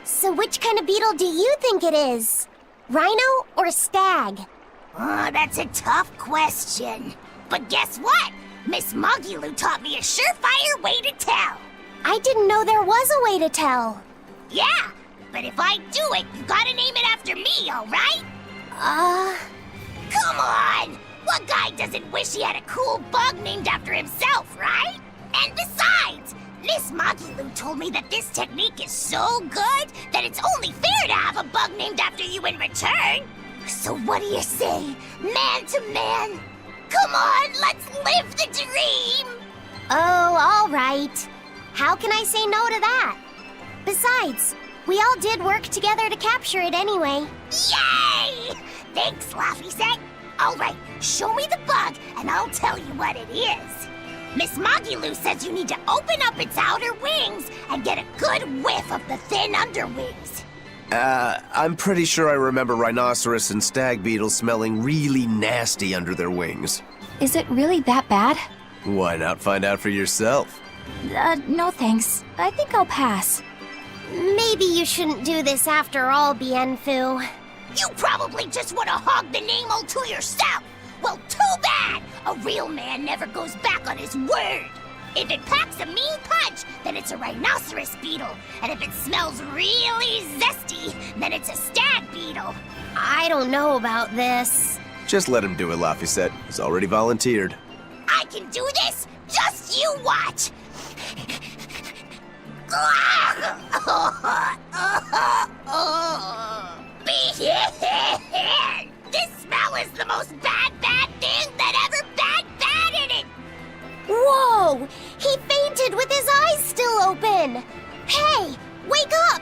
So which kind of beetle do you think it is? Rhino or stag? Oh, that's a tough question. But guess what? Miss Mogulu taught me a surefire way to tell. I didn't know there was a way to tell. Yeah, but if I do it, you gotta name it after me, alright? Come on! What guy doesn't wish he had a cool bug named after himself, right? And besides, Miss Mogulu told me that this technique is so good that it's only fair to have a bug named after you in return. So what do you say, man to man? Come on, let's live the dream! Oh, all right. How can I say no to that? Besides, we all did work together to capture it anyway. Yay! Thanks, Laffy Set. All right, show me the bug and I'll tell you what it is. Miss Mogulu says you need to open up its outer wings and get a good whiff of the thin underwings. I'm pretty sure I remember rhinoceros and stag beetles smelling really nasty under their wings. Is it really that bad? Why not find out for yourself? No thanks. I think I'll pass. Maybe you shouldn't do this after all, Bienfu. You probably just want to hog the name all to yourself. Well, too bad! A real man never goes back on his word. If it packs a mean punch, then it's a rhinoceros beetle. And if it smells really zesty, then it's a stag beetle. I don't know about this. Just let him do it, Laffy said. He's already volunteered. I can do this! Just you watch! This smell is the most bad thing that ever bad in it! Whoa! He fainted with his eyes still open! Hey! Wake up!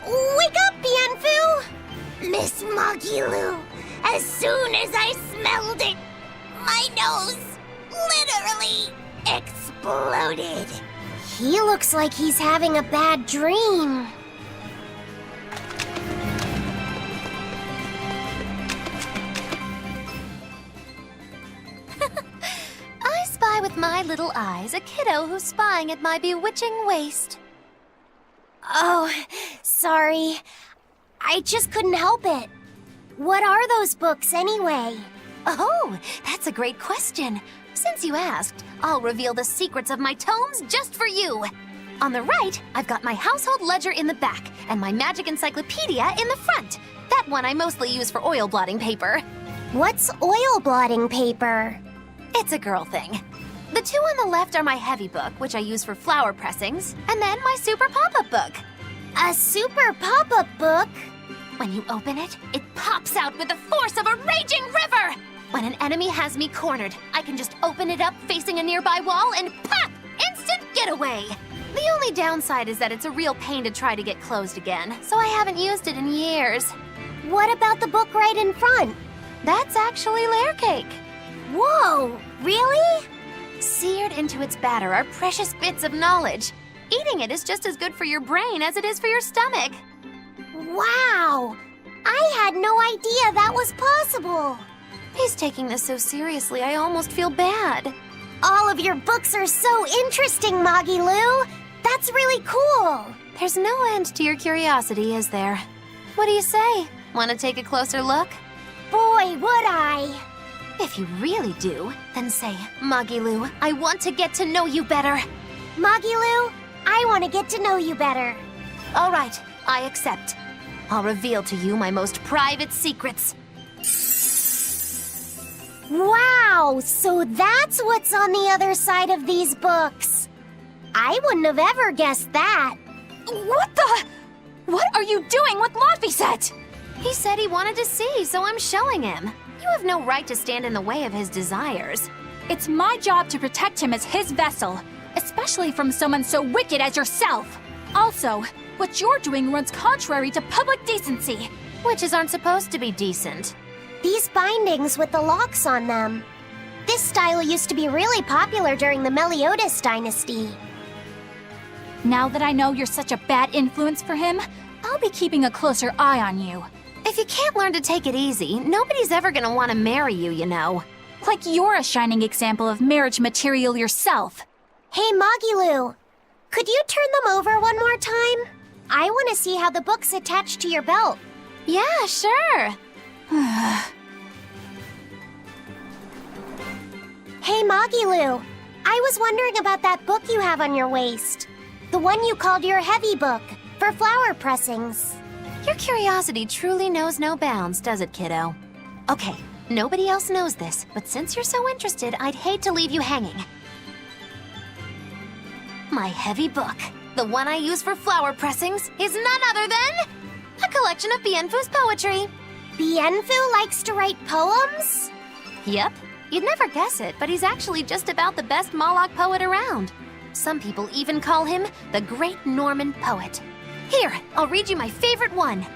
Wake up, Bienfu! Miss Mogulu, As soon as I smelled it, my nose literally exploded. He looks like he's having a bad dream. I spy with my little eyes a kiddo who's spying at my bewitching waist. Oh, sorry. I just couldn't help it. What are those books anyway? Oh, that's a great question. Since you asked, I'll reveal the secrets of my tomes just for you. On the right, I've got my household ledger in the back and my magic encyclopedia in the front. That one I mostly use for oil blotting paper. What's oil blotting paper? It's a girl thing. The two on the left are my heavy book, which I use for flower pressings, and then my super pop-up book. A super pop-up book? When you open it, it pops out with the force of a raging river! When an enemy has me cornered, I can just open it up facing a nearby wall and pop! Instant getaway! The only downside is that it's a real pain to try to get closed again, so I haven't used it in years. What about the book right in front? That's actually layer cake. Whoa, really? Seared into its batter are precious bits of knowledge. Eating it is just as good for your brain as it is for your stomach. Wow! I had no idea that was possible. He's taking this so seriously, I almost feel bad. All of your books are so interesting, Magilu. That's really cool. There's no end to your curiosity, is there? What do you say? Want to take a closer look? Boy, would I. If you really do, then say, Magilu, I want to get to know you better. Magilu, I want to get to know you better. All right, I accept. I'll reveal to you my most private secrets. Wow, so that's what's on the other side of these books. I wouldn't have ever guessed that. What the? What are you doing with Laphicet? He said he wanted to see, so I'm showing him. You have no right to stand in the way of his desires. It's my job to protect him as his vessel, especially from someone so wicked as yourself. Also, what you're doing runs contrary to public decency. Witches aren't supposed to be decent. These bindings with the locks on them. This style used to be really popular during the Meliodas dynasty. Now that I know you're such a bad influence for him, I'll be keeping a closer eye on you. If you can't learn to take it easy, nobody's ever gonna want to marry you, you know. Like you're a shining example of marriage material yourself. Hey, Magilu, could you turn them over one more time? I want to see how the books attach to your belt. Yeah, sure. Hey, Magilu, I was wondering about that book you have on your waist. The one you called your heavy book, for flower pressings. Your curiosity truly knows no bounds, does it, kiddo? Okay, nobody else knows this, but since you're so interested, I'd hate to leave you hanging. My heavy book, the one I use for flower pressings, is none other than a collection of Bienfu's poetry. Bienfu likes to write poems? Yep. You'd never guess it, but he's actually just about the best Moloch poet around. Some people even call him the Great Norman Poet. Here, I'll read you my favorite one.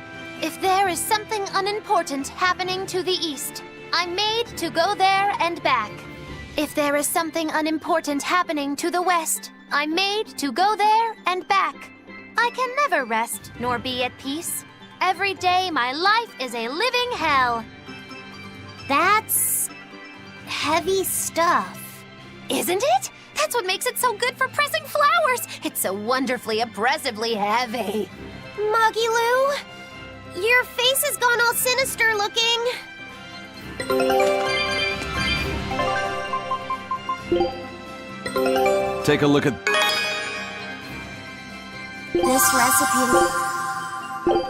If there is something unimportant happening to the east, I'm made to go there and back. If there is something unimportant happening to the west, I'm made to go there and back. I can never rest nor be at peace. Every day my life is a living hell. That's heavy stuff. Isn't it? That's what makes it so good for pressing flowers. It's so wonderfully, oppressively heavy. Magilu, your face has gone all sinister looking. Take a look at this recipe.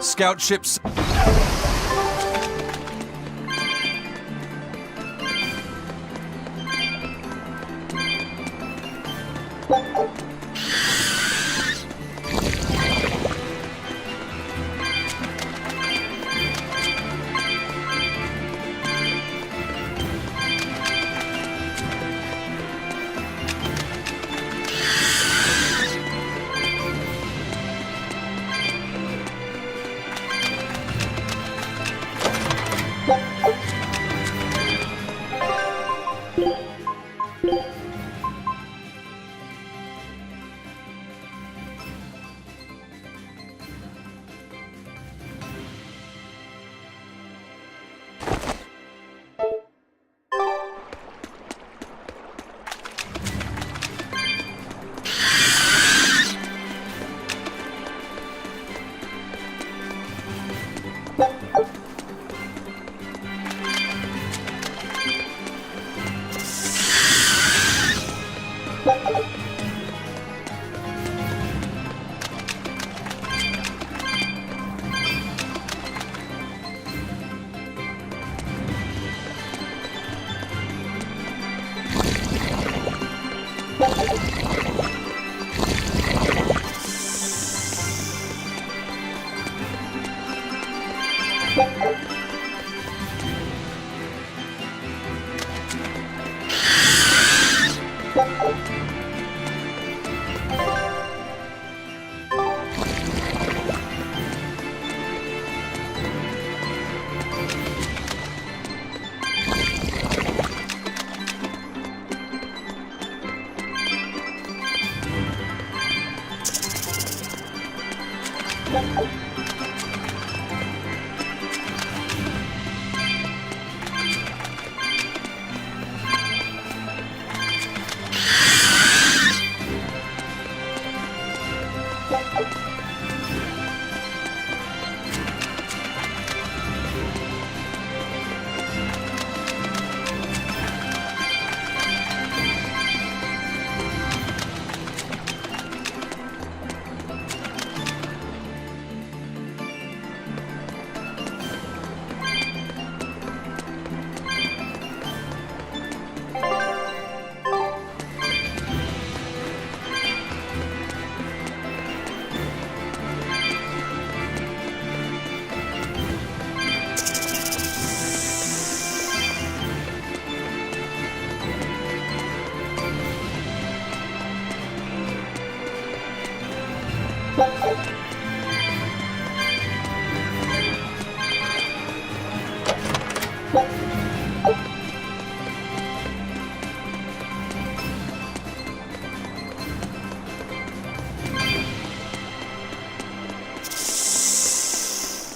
Scout ships.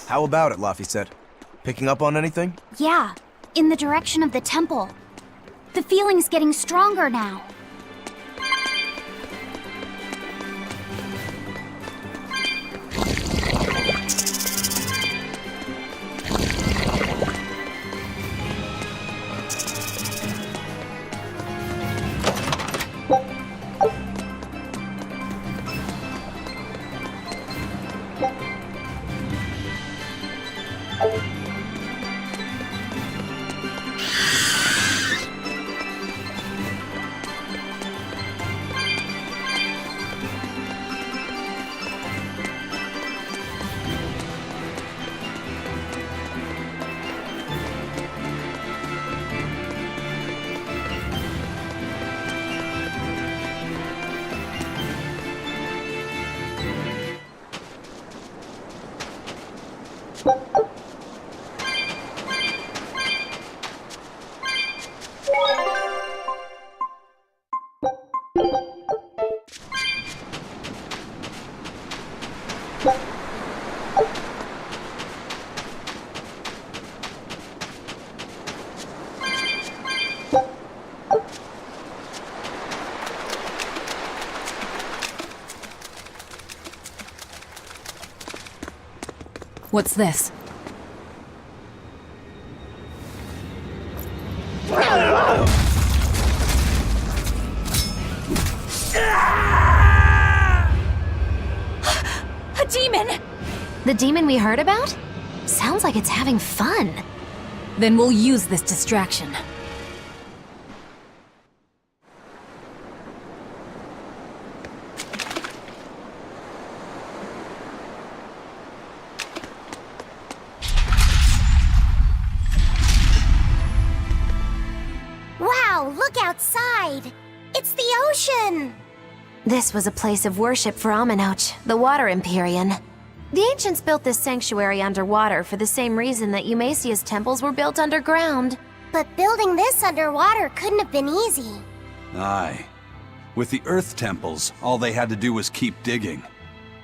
How about it, Laphicet? Picking up on anything? Yeah, in the direction of the temple. The feeling's getting stronger now. What's this? A demon! The demon we heard about? Sounds like it's having fun. Then we'll use this distraction. Wow, look outside! It's the ocean! This was a place of worship for Aminoch, the Water Empyrean. The ancients built this sanctuary underwater for the same reason that Eumasia's temples were built underground. But building this underwater couldn't have been easy. Aye. With the Earth temples, all they had to do was keep digging.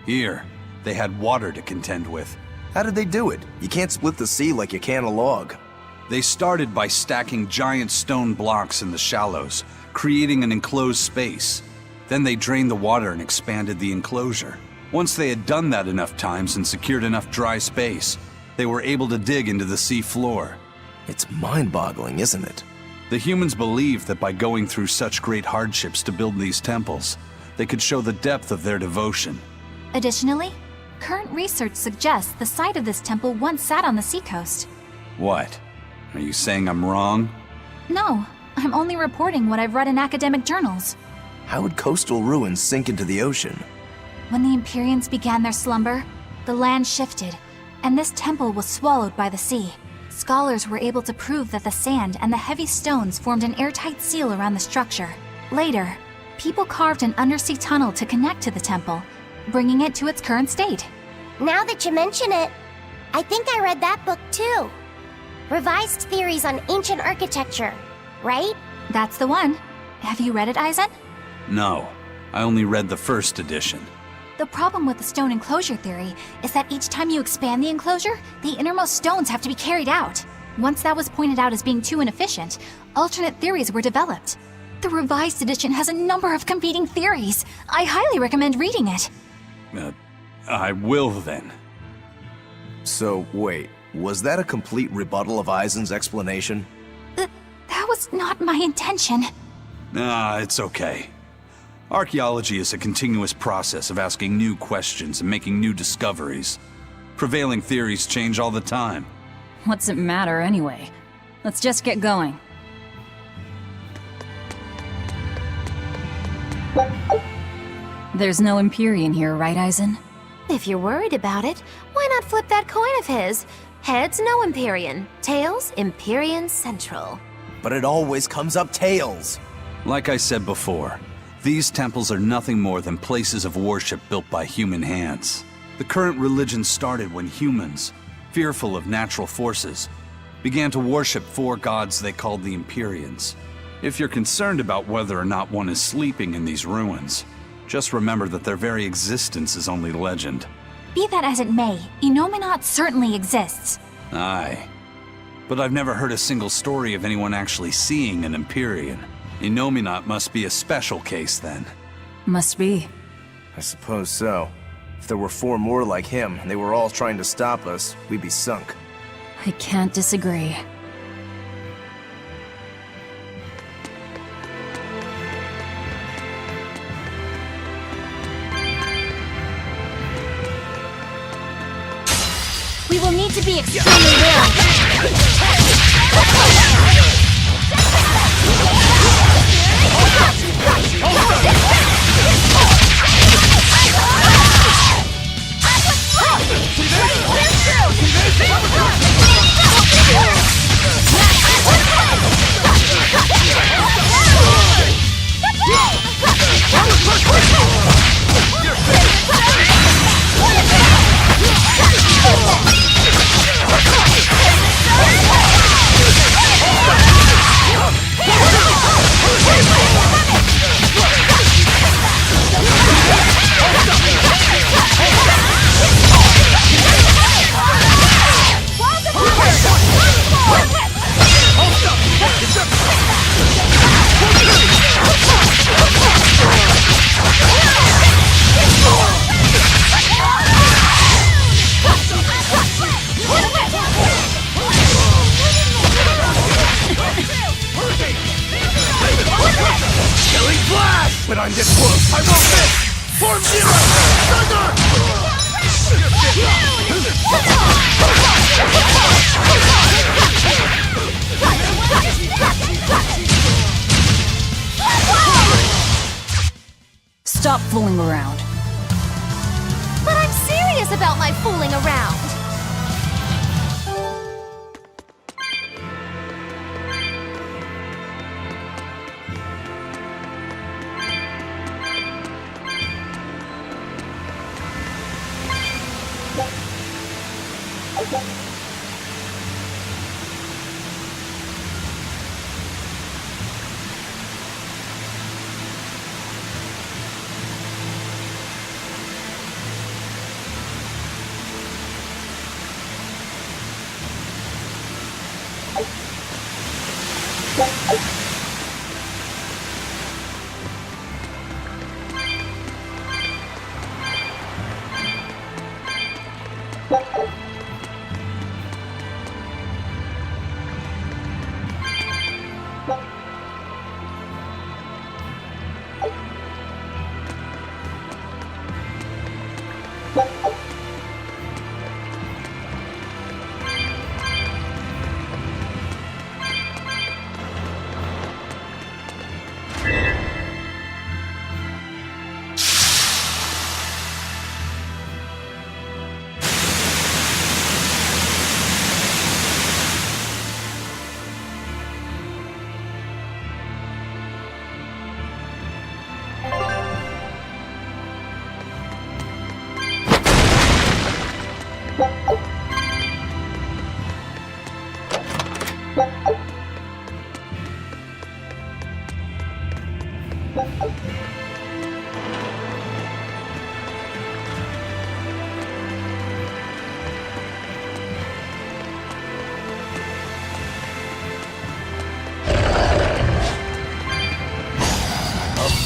Here, they had water to contend with. How did they do it? You can't split the sea like you can a log. They started by stacking giant stone blocks in the shallows, creating an enclosed space. Then they drained the water and expanded the enclosure. Once they had done that enough times and secured enough dry space, They were able to dig into the sea floor. It's mind-boggling, isn't it? The humans believed that by going through such great hardships to build these temples, they could show the depth of their devotion. Additionally, current research suggests the site of this temple once sat on the seacoast. What? Are you saying I'm wrong? No, I'm only reporting what I've read in academic journals. How would coastal ruins sink into the ocean? When the Empyreans began their slumber, the land shifted, and this temple was swallowed by the sea. Scholars were able to prove that the sand and the heavy stones formed an airtight seal around the structure. Later, people carved an undersea tunnel to connect to the temple, bringing it to its current state. Now that you mention it, I think I read that book too. Revised Theories on Ancient Architecture, right? That's the one. Have you read it, Eisen? No, I only read the first edition. The problem with the stone enclosure theory is that each time you expand the enclosure, the innermost stones have to be carried out. Once that was pointed out as being too inefficient, alternate theories were developed. The revised edition has a number of competing theories. I highly recommend reading it. I will then. So, wait, was that a complete rebuttal of Eisen's explanation? That was not my intention. It's okay. Archaeology is a continuous process of asking new questions and making new discoveries. Prevailing theories change all the time. What's it matter anyway? Let's just get going. There's no Empyrean here, right, Eisen? If you're worried about it, why not flip that coin of his? Heads, no Empyrean. Tails, Empyrean Central. But it always comes up tails. Like I said before, these temples are nothing more than places of worship built by human hands. The current religion started when humans, fearful of natural forces, began to worship four gods they called the Empyreans. If you're concerned about whether or not one is sleeping in these ruins, just remember that their very existence is only legend. Be that as it may, Innominat certainly exists. Aye. But I've never heard a single story of anyone actually seeing an Empyrean. Innominat must be a special case then. Must be. I suppose so. If there were four more like him, and they were all trying to stop us, we'd be sunk. I can't disagree. We will need to be extremely wary. When I'm this close, I won't miss! Form zero! Stop fooling around. But I'm serious about my fooling around!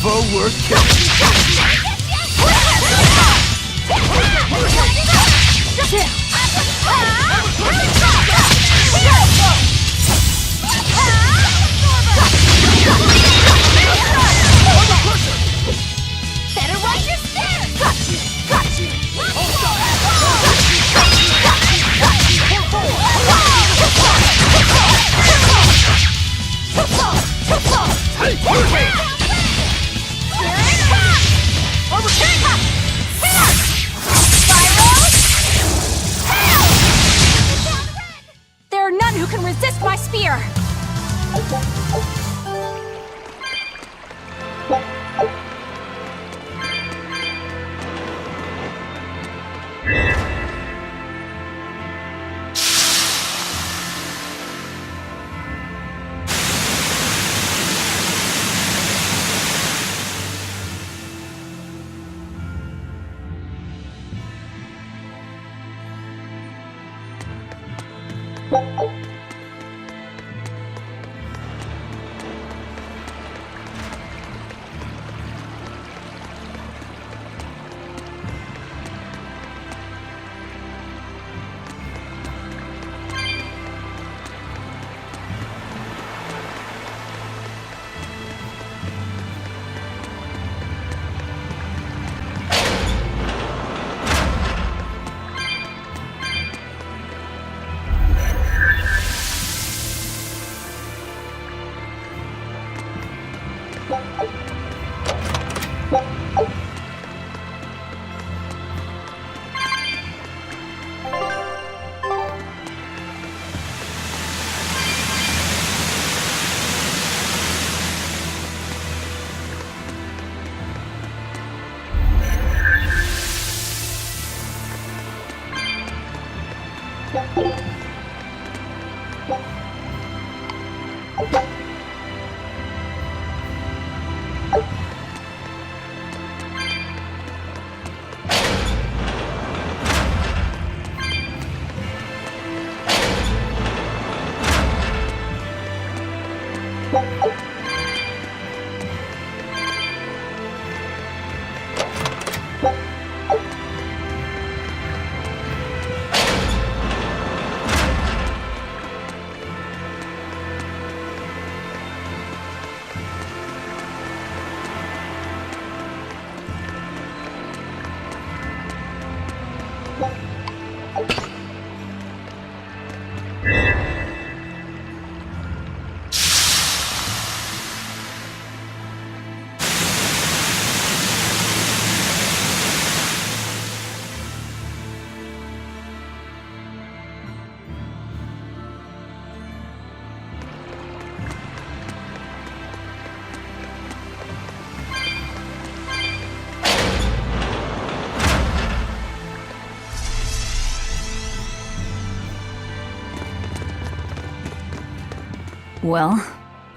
Foe worth killing. Better watch your step! Gotcha! There are none who can resist my spear! Well,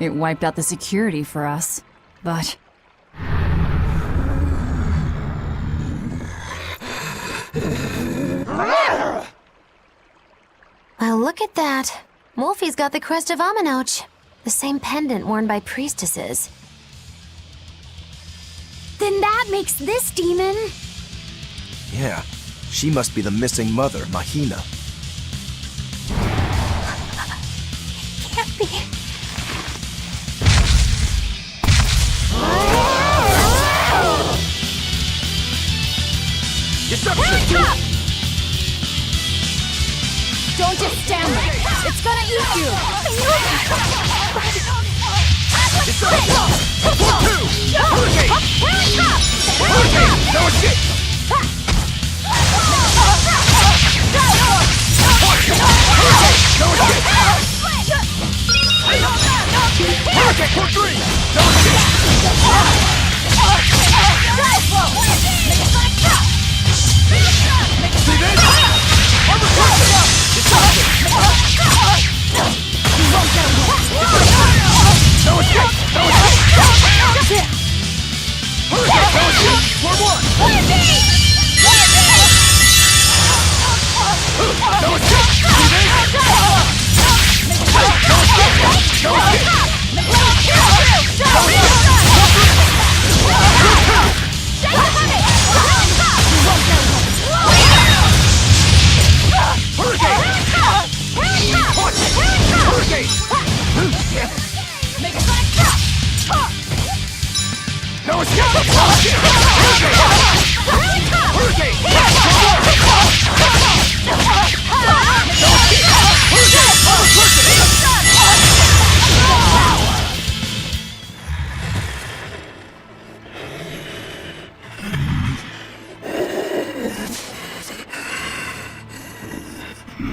it wiped out the security for us, but... Well, look at that. Wolfie's got the crest of Aminoch, the same pendant worn by priestesses. Then that makes this demon... Yeah, she must be the missing mother, Mahina. Can't be. Deception! Don't just stand there. It's gonna eat you. No escape!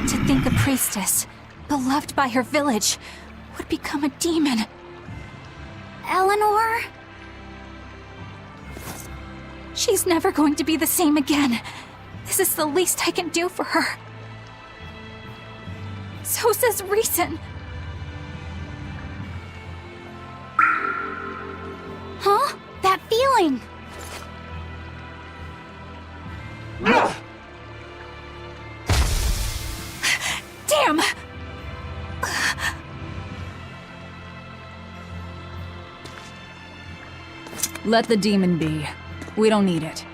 To think a priestess, beloved by her village, would become a demon. Eleanor? She's never going to be the same again. This is the least I can do for her. So says reason. Huh? That feeling! Damn! Let the demon be. We don't need it.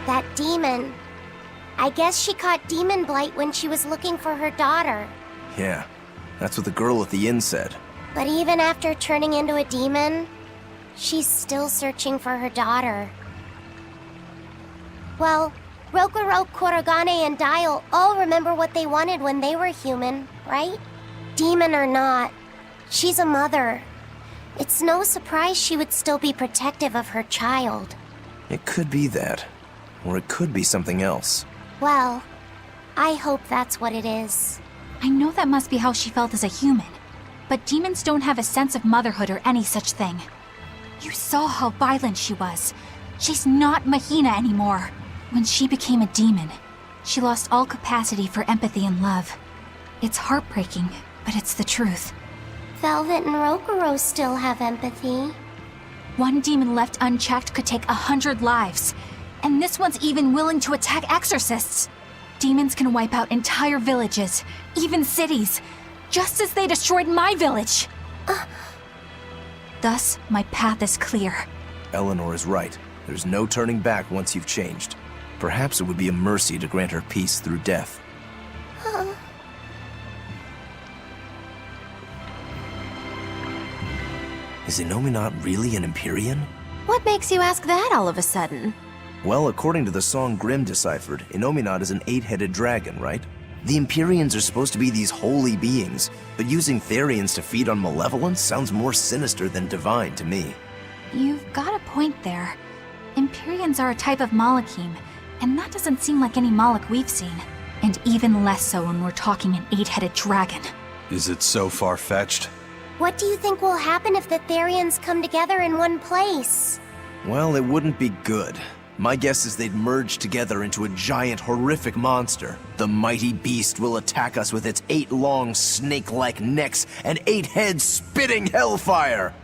That demon. I guess she caught demon blight when she was looking for her daughter. Yeah, that's what the girl at the inn said. But even after turning into a demon, she's still searching for her daughter. Well, Rokurok, Korogane, and Dial all remember what they wanted when they were human, right? Demon or not, she's a mother. It's no surprise she would still be protective of her child. It could be that. Or it could be something else. Well, I hope that's what it is. I know that must be how she felt as a human. But demons don't have a sense of motherhood or any such thing. You saw how violent she was. She's not Mahina anymore. When she became a demon, she lost all capacity for empathy and love. It's heartbreaking, but it's the truth. Velvet and Rokuro still have empathy. One demon left unchecked could take 100 lives. And this one's even willing to attack exorcists. Demons can wipe out entire villages, even cities, just as they destroyed my village. Thus, my path is clear. Eleanor is right. There's no turning back once you've changed. Perhaps it would be a mercy to grant her peace through death. Is Innominat really an Empyrean? What makes you ask that all of a sudden? Well, according to the song Grimm deciphered, Innominat is an 8-headed dragon, right? The Empyreans are supposed to be these holy beings, but using Therians to feed on malevolence sounds more sinister than divine to me. You've got a point there. Empyreans are a type of Malachim, and that doesn't seem like any Malach we've seen. And even less so when we're talking an 8-headed dragon. Is it so far-fetched? What do you think will happen if the Therians come together in one place? Well, it wouldn't be good. My guess is they'd merge together into a giant, horrific monster. The mighty beast will attack us with its 8 long, snake-like necks and 8 heads spitting hellfire!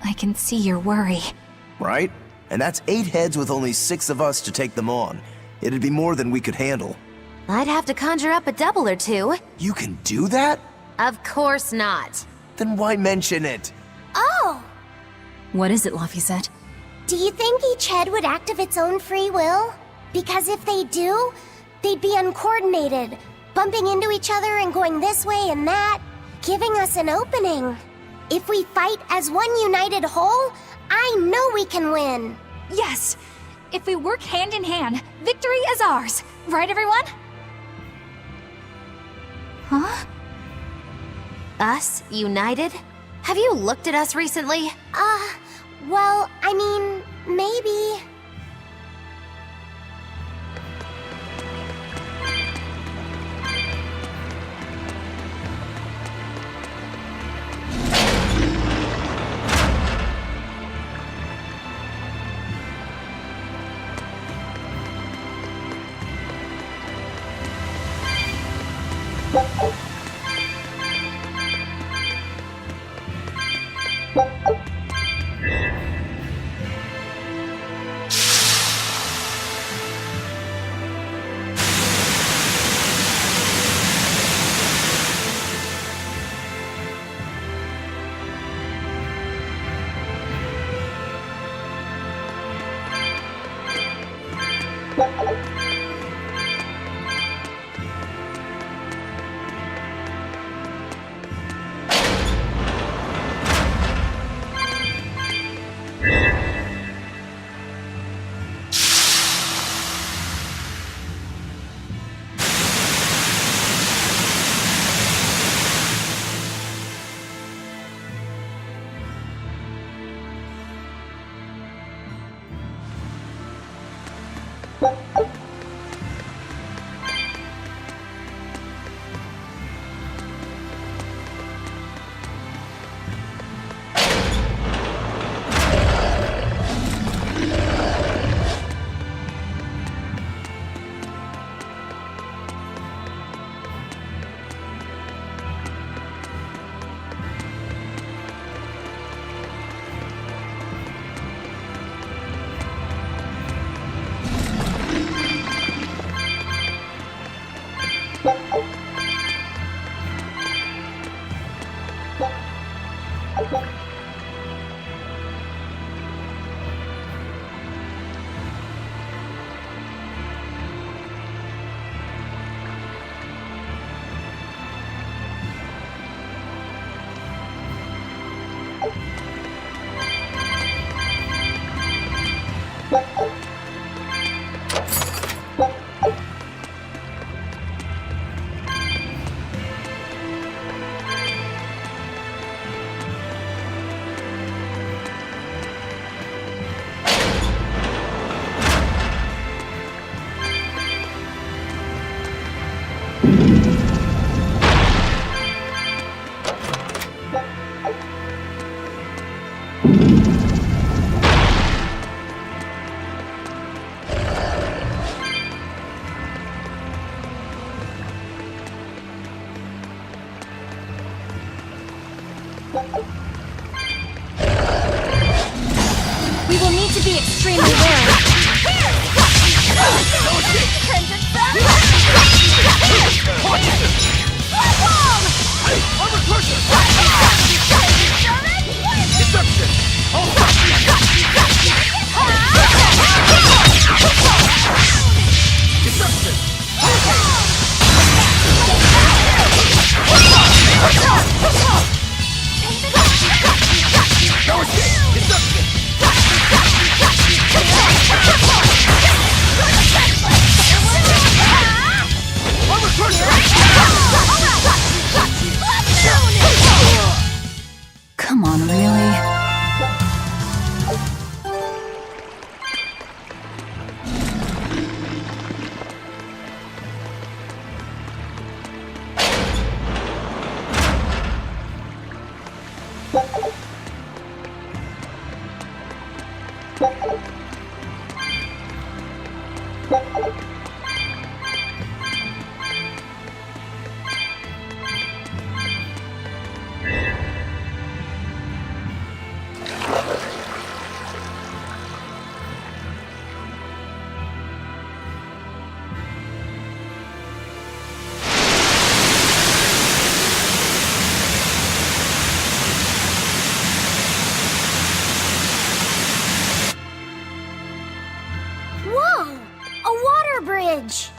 I can see your worry. Right? And that's 8 heads with only 6 of us to take them on. It'd be more than we could handle. I'd have to conjure up a double or two. You can do that? Of course not. Then why mention it? Oh! What is it, Lafayette? Do you think each head would act of its own free will? Because if they do, they'd be uncoordinated, bumping into each other and going this way and that, giving us an opening. If we fight as one united whole, I know we can win. Yes! If we work hand in hand, victory is ours. Right, everyone? Huh? Us, united? Have you looked at us recently? Well, I mean, maybe. We will need to be extremely wary. Come on, really? Whoa! A water bridge!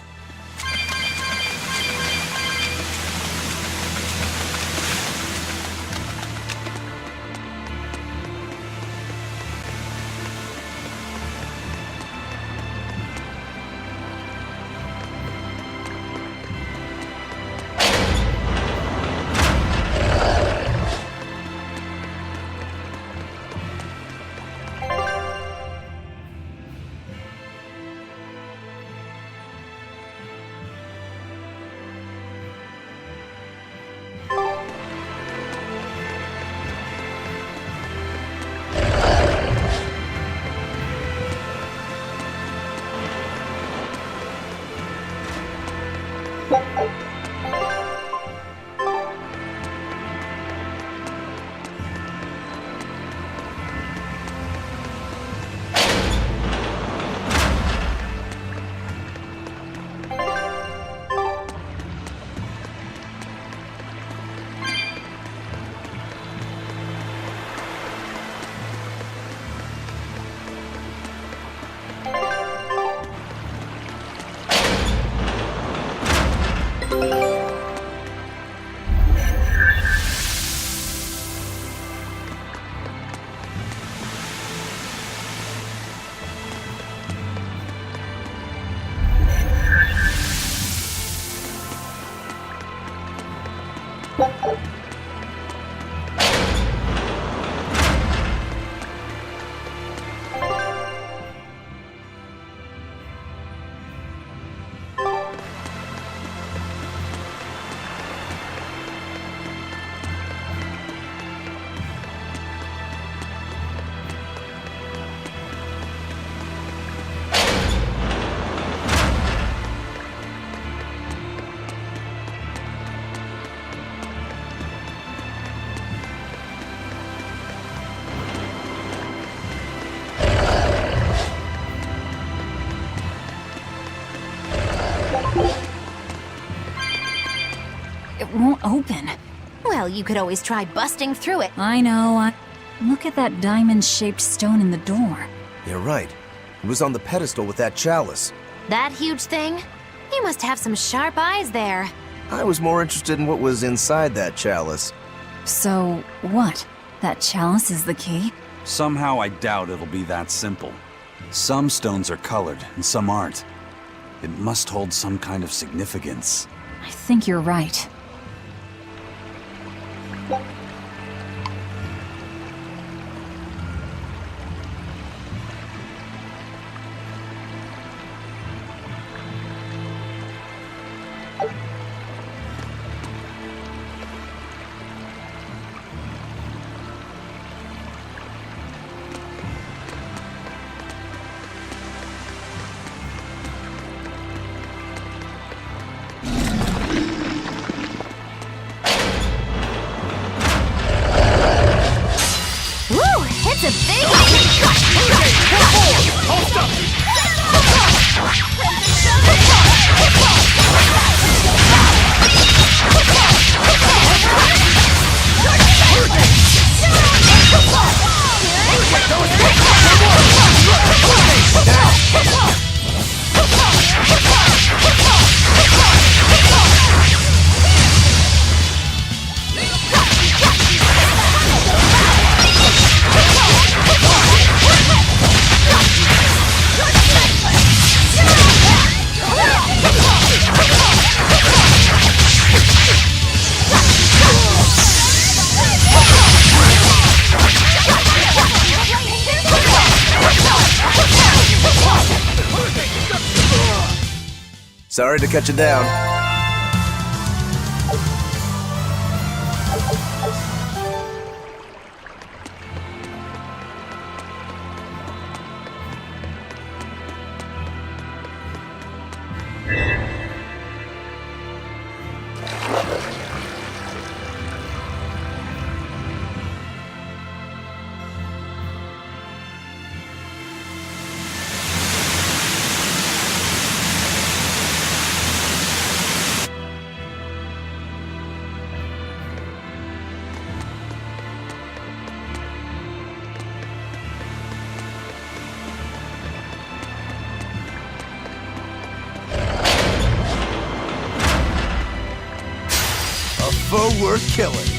won't open. Well, you could always try busting through it. I know, Look at that diamond-shaped stone in the door. You're right. It was on the pedestal with that chalice. That huge thing? You must have some sharp eyes there. I was more interested in what was inside that chalice. So, what? That chalice is the key? Somehow I doubt it'll be that simple. Some stones are colored, and some aren't. It must hold some kind of significance. I think you're right. It's a big... Sorry to cut you down. Foe worth killing.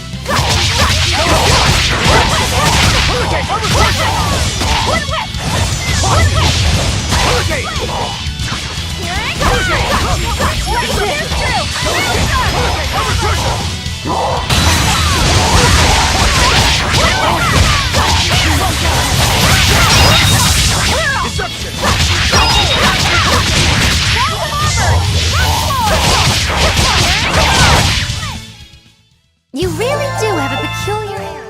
You really do have a peculiar air.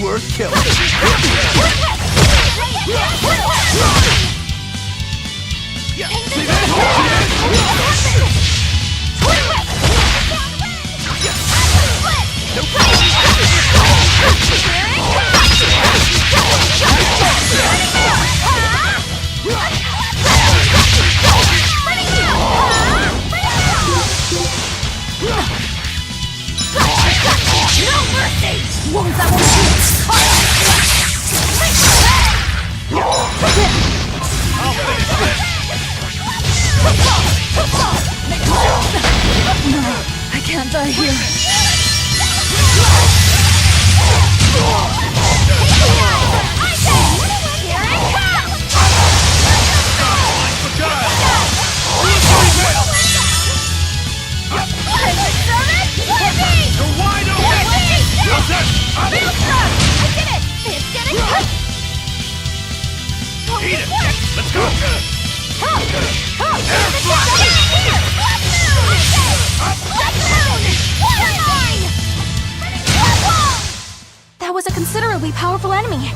worth killing. I can't die here. Let's go! That was a considerably powerful enemy.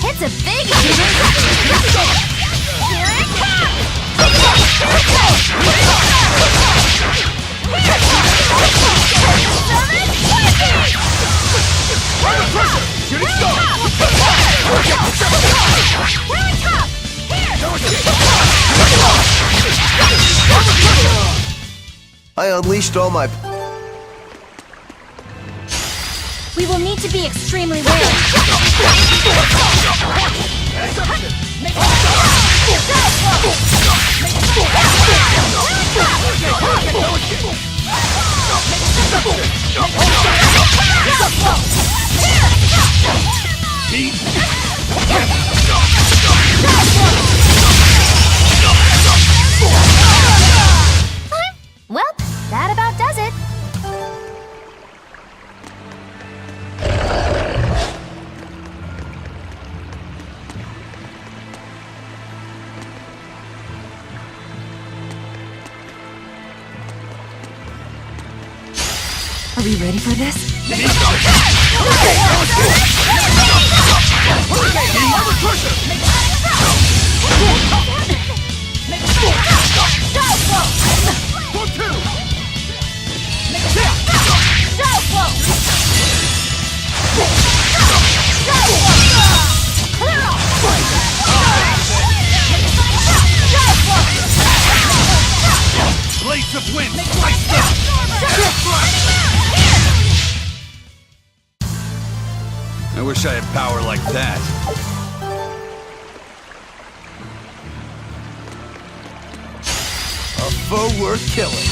It's a biggie! Here it I unleashed all my... We will need to be extremely wary. Well, that about does it. Are we ready for this? Blades of wind! I wish I had power like that. A foe worth killing.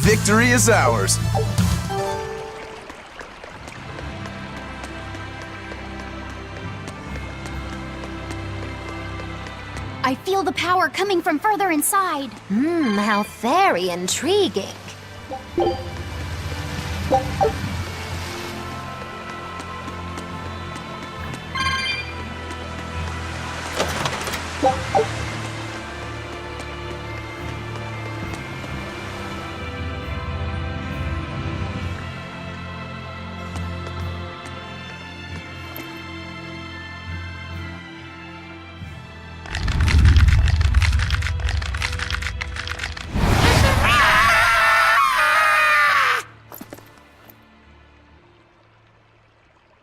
Victory is ours. I feel the power coming from further inside. How very intriguing.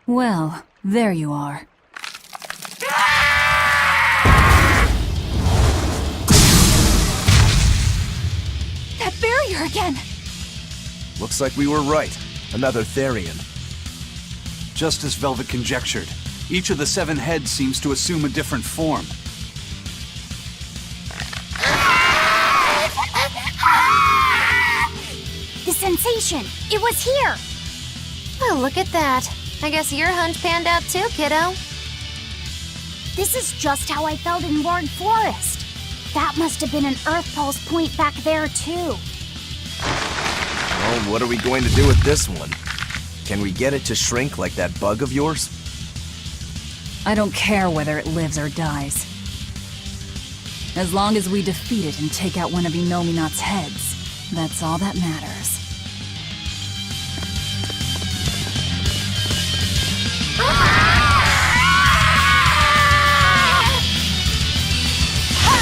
Well, there you are. That barrier again! Looks like we were right. Another Therian. Just as Velvet conjectured, each of the 7 heads seems to assume a different form. The sensation! It was here! Well, look at that. I guess your hunch panned out too, kiddo. This is just how I felt in Ward Forest. That must have been an Earth Pulse point back there, too. Well, what are we going to do with this one? Can we get it to shrink like that bug of yours? I don't care whether it lives or dies. As long as we defeat it and take out one of Inominat's heads, that's all that matters.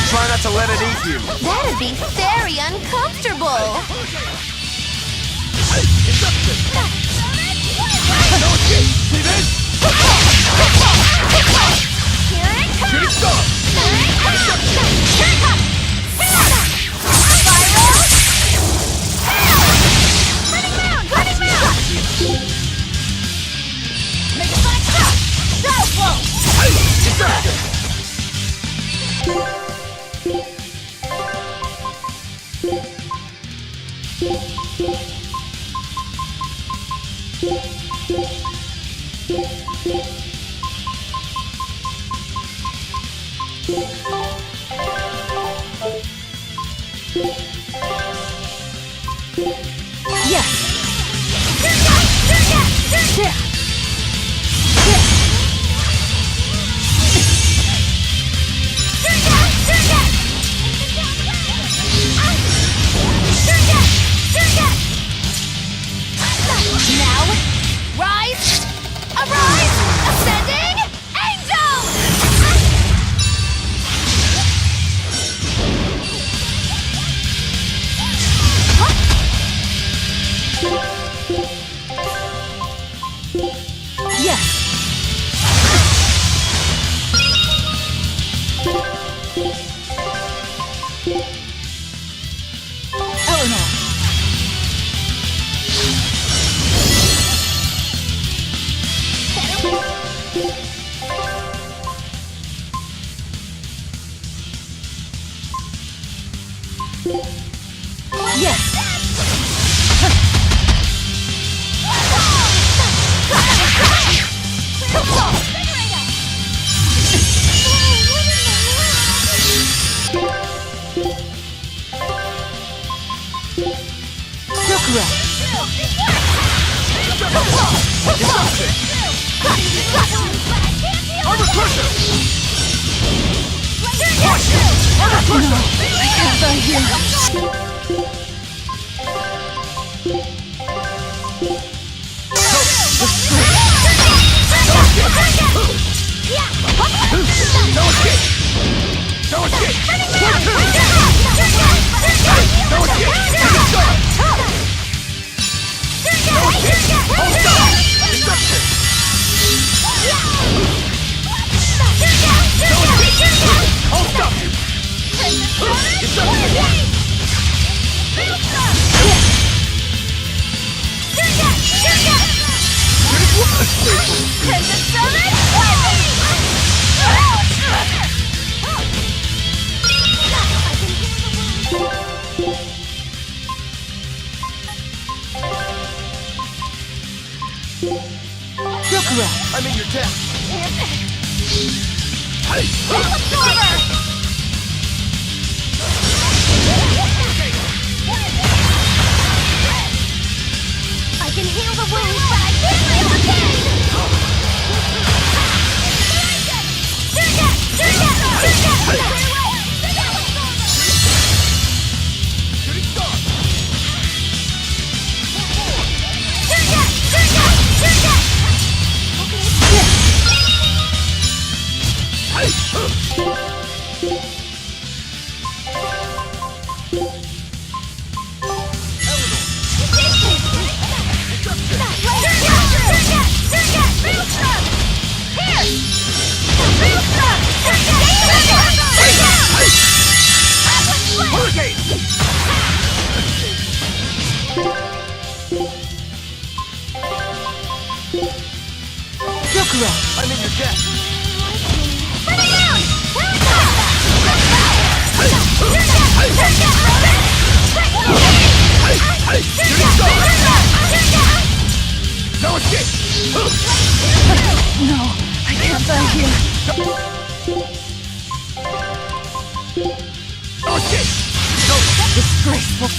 Try not to let it eat you. That'd be very uncomfortable. I'm in your debt. I can heal the wounds, but I can't heal the pain! I'm in your debt. No escape! No, I can't die here. No escape! No! Disgraceful.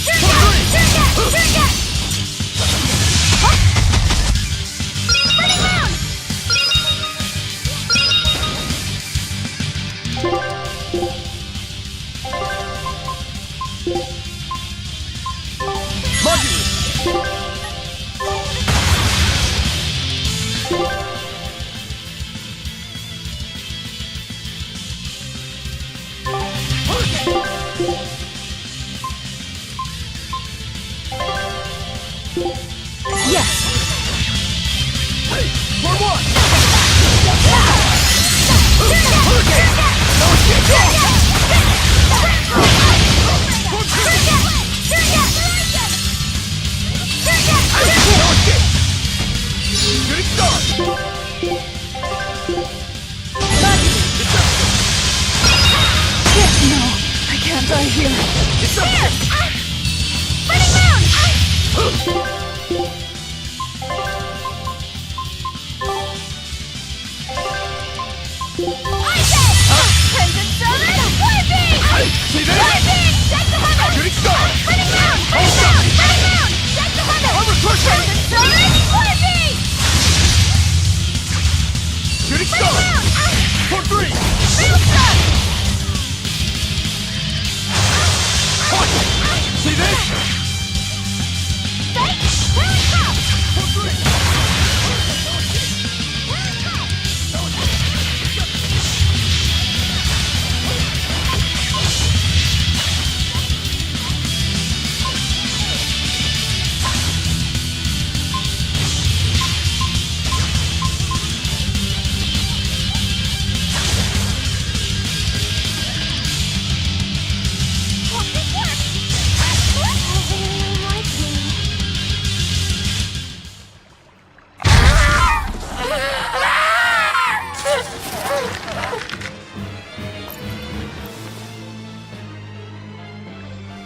Crimson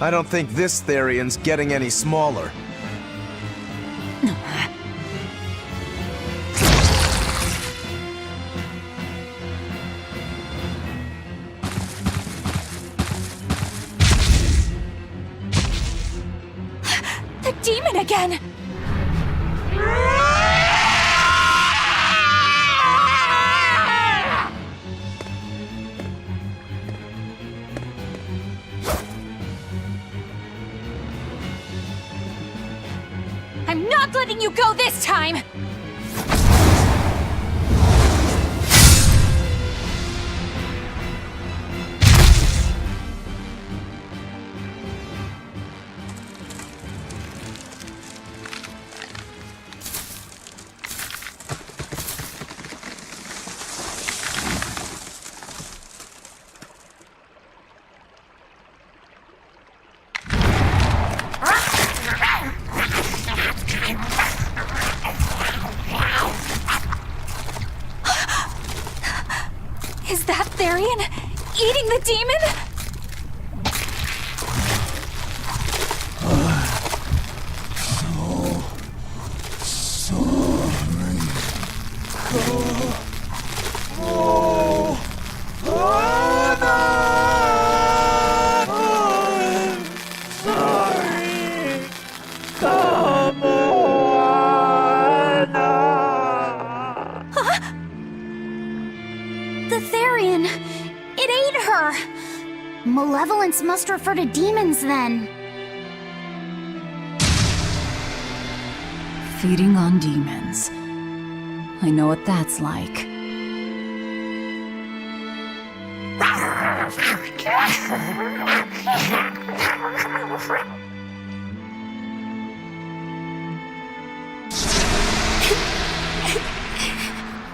I don't think this Therian's getting any smaller. The demon again! I'm not letting you go this time! Is that Therian eating the demon? The Therian! It ate her! Malevolence must refer to demons then. Feeding on demons. I know what that's like.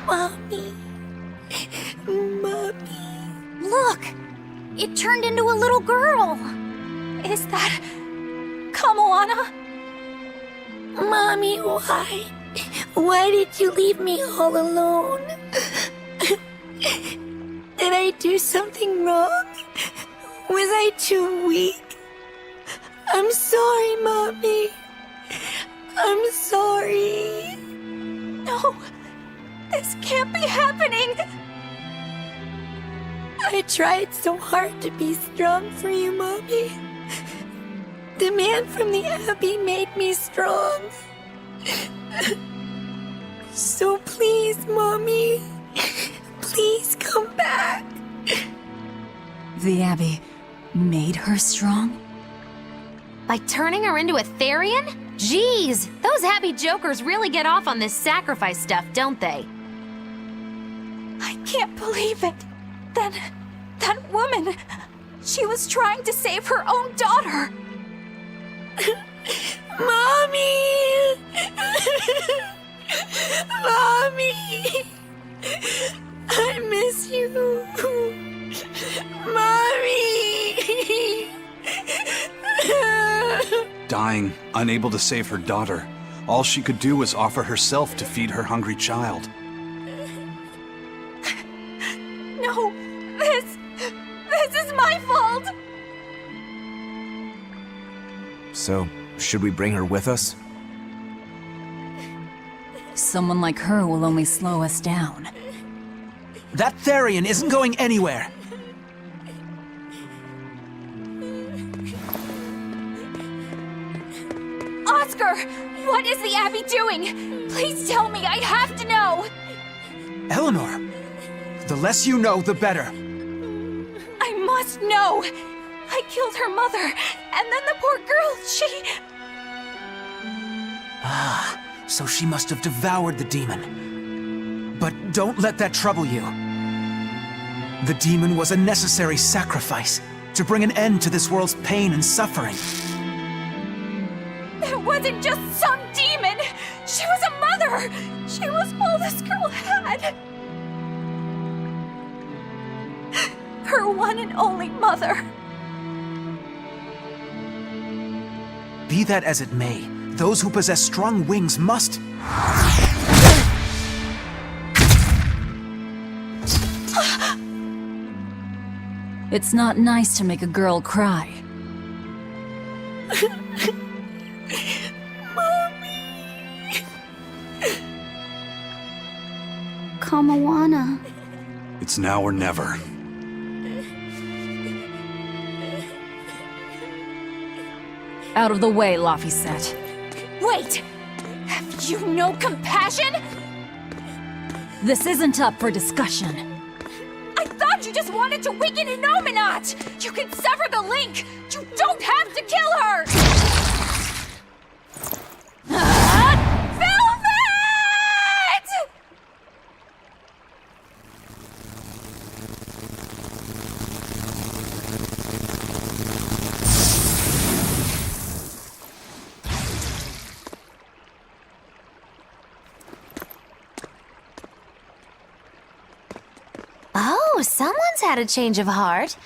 Mommy. Look! It turned into a little girl! Is that Kamoana? Mommy, why? Why did you leave me all alone? Did I do something wrong? Was I too weak? I'm sorry, Mommy. I'm sorry. No, this can't be happening. I tried so hard to be strong for you, Mommy. The man from the Abbey made me strong. So please, Mommy, please come back. The Abbey made her strong? By turning her into a Therian? Jeez, those Abbey jokers really get off on this sacrifice stuff, don't they? I can't believe it. Then, that woman, she was trying to save her own daughter. Mommy! Mommy! I miss you. Mommy! Dying, unable to save her daughter, all she could do was offer herself to feed her hungry child. No, this is my fault! So, should we bring her with us? Someone like her will only slow us down. That Therian isn't going anywhere! Oscar! What is the Abbey doing? Please tell me, I have to know! Eleanor! The less you know, the better. I must know! I killed her mother, and then the poor girl, she... Ah, so she must have devoured the demon. But don't let that trouble you. The demon was a necessary sacrifice to bring an end to this world's pain and suffering. It wasn't just some demon! She was a mother! She was all this girl had! Her one and only mother. Be that as it may, those who possess strong wings must... It's not nice to make a girl cry. Kamawana. It's now or never. Out of the way, Laphicet. Wait! Have you no compassion? This isn't up for discussion. I thought you just wanted to weaken Inominat! You can sever the link! You don't have to kill her! Velvet! Oh, someone's had a change of heart.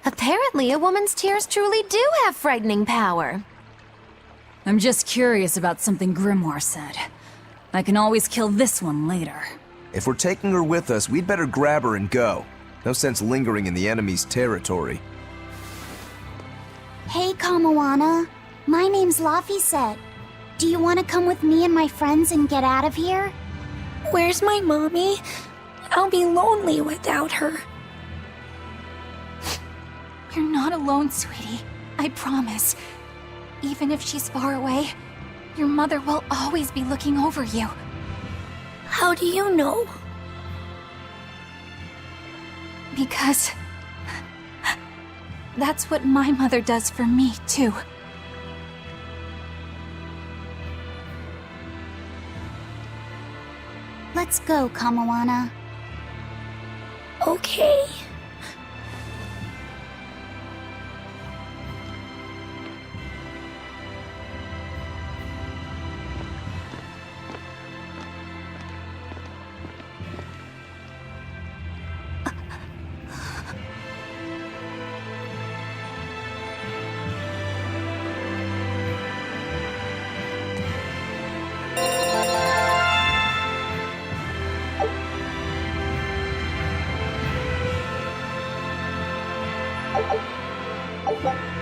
Apparently, a woman's tears truly do have frightening power. I'm just curious about something Grimoire said. I can always kill this one later. If we're taking her with us, we'd better grab her and go. No sense lingering in the enemy's territory. Hey, Kamawana. My name's Laphicet. Do you want to come with me and my friends and get out of here? Where's my mommy? I'll be lonely without her. You're not alone, sweetie. I promise. Even if she's far away, your mother will always be looking over you. How do you know? Because that's what my mother does for me, too. Let's go, Kamawana. Okay. Okay.